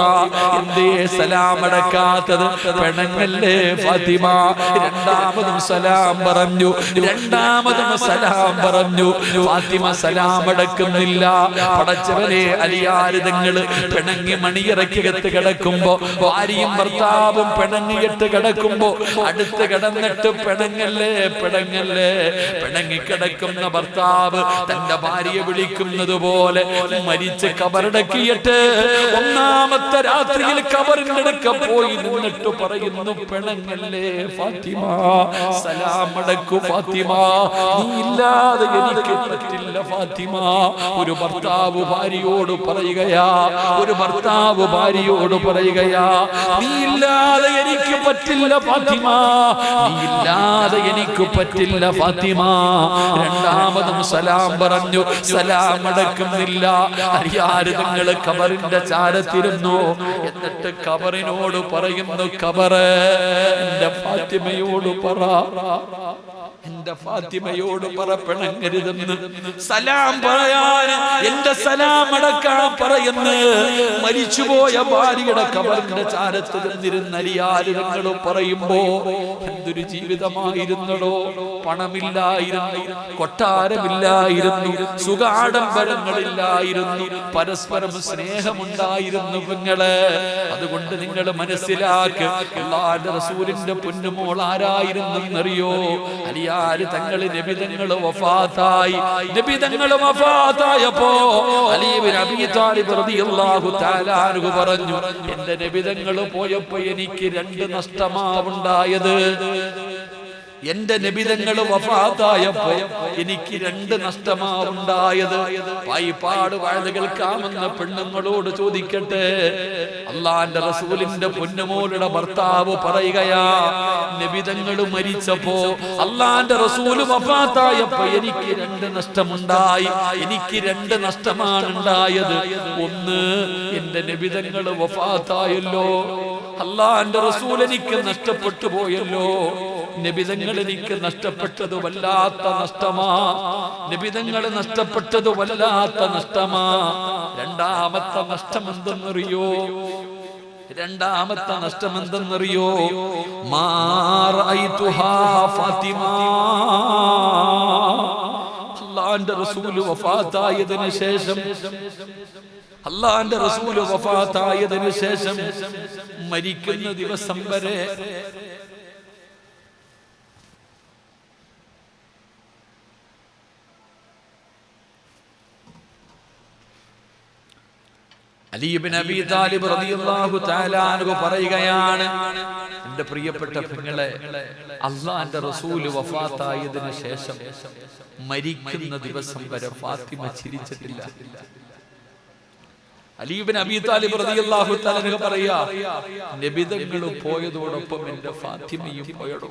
എന്തേ സലാം അടക്കാത്തത്? പിണങ്ങല്ലേ ഫാത്തിമ? രണ്ടാമതും സലാം പറഞ്ഞു. ഫാത്തിമ സലാം അടക്കുന്നില്ല. പടച്ചവനെ, അലിയാര് തങ്ങള് പിണങ്ങി മണിയറയ്ക്കകത്ത് കിടക്കുമ്പോ, ഭാര്യയും ഭർത്താവും പിണങ്ങിയിട്ട് കിടക്കുമ്പോ അടുത്ത് കിടന്നിട്ട് പിണങ്ങല്ലേ പിണങ്ങിക്കിടക്കുന്ന ഭർത്താവ് തന്റെ ഭാര്യയെ വിളിക്കുന്നത് പോലെ മരിച്ച് കബറടക്കിയിട്ട് ഒന്നാമത്തെ രാത്രിയിൽ കബറിന്റെ അടുക്ക പോയി നിന്നിട്ട് പറയുന്നു, പിണങ്ങല്ലേ ഫാത്തിമ, സലാം അടക്കു ഫാത്തിമ, നീ ഇല്ലാതെ എനിക്ക് പറ്റില്ല ഫാത്തിമ. ഒരു ഭർത്താവ് ഭാര്യയോട് പറയുകയാ, നീ ഇല്ലാതെ എനിക്ക് പറ്റില്ല ഫാത്തിമ, ഫാത്തിമ. രണ്ടാമതും സലാം പറഞ്ഞു. സലാം അടക്കുന്നില്ല. അലിയാര് തങ്ങൾ കബറിന്റെ ചാരത്തിരുന്നു. എന്നിട്ട് കബറിനോട് പറയുന്നു, കബറ് എന്റെ ഫാത്തിമയോട് പറ പിണങ്ങരുതെന്ന്. സലാം പറയാൻ, എന്റെ സലാം അടക്കാൻ പറയുന്നു. മരിച്ചുപോയ ഭാര്യയുടെ കബറിന്റെ ചാരത്ത് നിന്നിരുന്ന അലിയാര് തങ്ങൾ പറയുമ്പോ എന്തൊരു ജീവിതമായിരുന്നടോ. പണമില്ലായിരുന്നു, കൊട്ടാരമില്ലായിരുന്നു, സുഖാഡംബരങ്ങളില്ലായിരുന്നു, പരസ്പരം സ്നേഹമുണ്ടായിരുന്നു പെങ്ങളെ. അതുകൊണ്ട് നിങ്ങൾ മനസ്സിലാക്ക്, അല്ലാഹുവിന്റെ റസൂലിന്റെ പൊന്നുമോൾ ആരായിരുന്നെന്നറിയോ? അലിയാര് തങ്ങൾ നബിതങ്ങൾ വഫാത്തായപ്പോ അലി ഇബ്നു അബീ ത്വാലിബ് റളിയല്ലാഹു തആല അൻഹു പറഞ്ഞു, എന്റെ നബിതങ്ങൾ പോയപ്പോ എനിക്ക് രണ്ട് നഷ്ടമാവുണ്ടായത്. എന്റെ നബിതങ്ങൾ വഫാത്തായപ്പോ എനിക്ക് രണ്ട് നഷ്ടമാവുണ്ടായത്. പായിപ്പാട് വാഴ്ന്നു കേൾക്കാമെന്ന പെണ്ണുങ്ങളോട് ചോദിക്കട്ടെ, അള്ളാന്റെ റസൂലിന്റെ പൊന്നുമോളുടെ ഭർത്താവ് പറയുകയാ, നബിതങ്ങൾ മരിച്ചപ്പോ അള്ളാന്റെ റസൂല് വഫാത്തായപ്പോ എനിക്ക് രണ്ട് നഷ്ടമുണ്ടായി. എനിക്ക് രണ്ട് നഷ്ടമാണ് ഉണ്ടായത്. ഒന്ന്, എന്റെ നബിതങ്ങൾ വഫാത്തായല്ലോ, അള്ളാന്റെ റസൂൽ എനിക്ക് നഷ്ടപ്പെട്ടു പോയല്ലോ. നബിതങ്ങൾ എനിക്ക് നഷ്ടപ്പെട്ടത് വല്ലാത്ത നഷ്ടമാ. രണ്ടാമത്തെ നഷ്ടം എന്തെന്നറിയോ? ഫാത്തിമ. അല്ലാഹുവിന്റെ റസൂൽ വഫാത്തായതിനു ശേഷം മരിക്കുന്ന ദിവസം വരെ അലി ഇബ്നു അബീ താലിബ് റളിയല്ലാഹു തആല അൻഹു പറയുകയാണ്, എന്റെ പ്രിയപ്പെട്ട പെങ്ങളെ, അല്ലാഹുവിന്റെ റസൂൽ വഫാത്തായതിനു ശേഷം മരിക്കുന്ന ദിവസം വരെ ഫാത്തിമ ചിരിച്ചിട്ടില്ല. അലി ഇബ്നു അബീ താലിബ് റളിയല്ലാഹു തആല അൻഹു പറയാ, നബിതങ്ങൾ പോയതോടൊപ്പം എന്റെ ഫാത്തിമയും പോയടോ.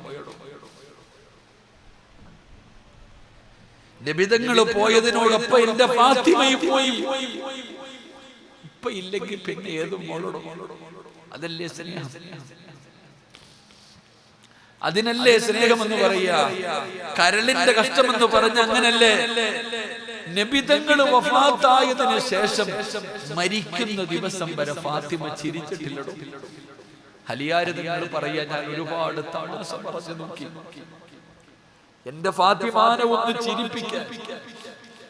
നബിതങ്ങൾ പോയതിനോടൊപ്പം എന്റെ ഫാത്തിമയും പോയി. ഇപ്പൊ ഇല്ലെങ്കിൽ പിന്നെ ഏതും മോളോട്. അതല്ലേ സ്നേഹം, അതിനല്ലേ സ്നേഹമെന്ന് പറയാ. കരളിന്റെ കഷ്ടമെന്ന് പറഞ്ഞ അങ്ങനല്ലേ. നബിതങ്ങൾ വഫാത്തായതിനു ശേഷം മരിക്കുന്ന ദിവസം വരെ ഫാത്തിമ ചിരിച്ചിട്ടില്ലടോ. അലിയാര് തങ്ങൾ പറയാ, ഞാൻ ഒരുപാട് തമാശ പറഞ്ഞു നോക്കി, എന്റെ ഫാത്തിമാനെ ഒന്ന് ചിരിപ്പിക്കാൻ,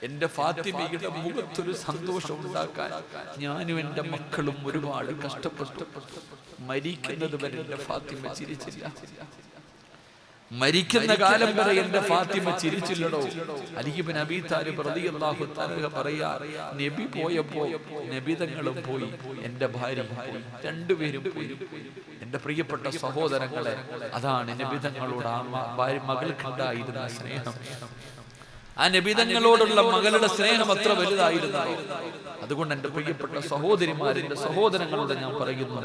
എന്റെ ഫാത്തിമയുടെ മുഖത്തൊരു സന്തോഷം ഉണ്ടാക്കാൻ ഞാനും എന്റെ മക്കളും ഒരുപാട് കഷ്ടപ്പെട്ടു. മരിക്കുന്നത് വരെ എന്റെ ഫാത്തിമ ചിരിച്ചില്ല. മരിക്കുന്ന കാലം വരെ എന്റെ ഫാത്തിമ ചിരിച്ചില്ലടോ. അലി ഇബ്നു അബീ താലിബ് റളിയല്ലാഹു തആല പറയാ, നബി പോയപ്പോ നബിതങ്ങളും പോയി, എന്റെ ഭാര്യ പോയി, രണ്ടുപേരും പോയി. എന്റെ പ്രിയപ്പെട്ട സഹോദരങ്ങളെ, അതാണ് നബിതങ്ങളോട് ആ മകൾക്കുണ്ടായിരുന്ന സ്നേഹം. ആ നബിതങ്ങളോടുള്ള മകളുടെ സ്നേഹം അത്ര വലുതായിരുന്നു. അതുകൊണ്ട് എന്റെ പ്രിയപ്പെട്ട സഹോദരിമാരുടെ സഹോദരങ്ങളോട് ഞാൻ പറയുന്നു,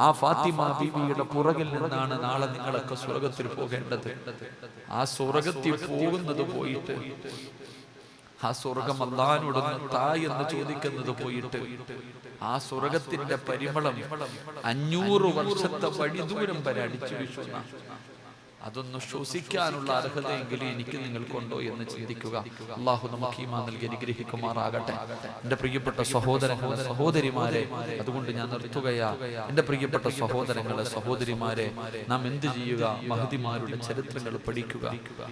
ആ ഫാത്തിമ ബീവിയുടെ പുറകിൽ നിന്നാണ് നാളെ നിങ്ങളൊക്കെ സ്വർഗത്തിൽ പോകേണ്ടത്. ആ സ്വർഗത്തിൽ പോകുന്നത് പോയിട്ട്, ആ സ്വർഗം അല്ലാഹുവോട് താ എന്ന് ചോദിക്കുന്നത് പോയിട്ട്, ആ സ്വർഗത്തിന്റെ പരിമളം 500 വർഷത്തെ വഴിദൂരം വരെ അടിച്ചു വീശുന്ന, അതൊന്ന് ശ്വസിക്കാനുള്ള അർഹതയെങ്കിലും എനിക്ക് നിങ്ങൾക്കുണ്ടോ എന്ന് ചിന്തിക്കുക. അള്ളാഹു നമുക്ക് ഈമാൻ നൽകി അനുഗ്രഹിക്കുമാറാകട്ടെ. എന്റെ പ്രിയപ്പെട്ട സഹോദരങ്ങളെ, സഹോദരിമാരെ, അതുകൊണ്ട് ഞാൻ നിർത്തുകയാ. എന്റെ പ്രിയപ്പെട്ട സഹോദരങ്ങളെ, സഹോദരിമാരെ, നാം എന്ത് ചെയ്യുക? മഹദിമാരുടെ ചരിത്രങ്ങൾ പഠിക്കുക.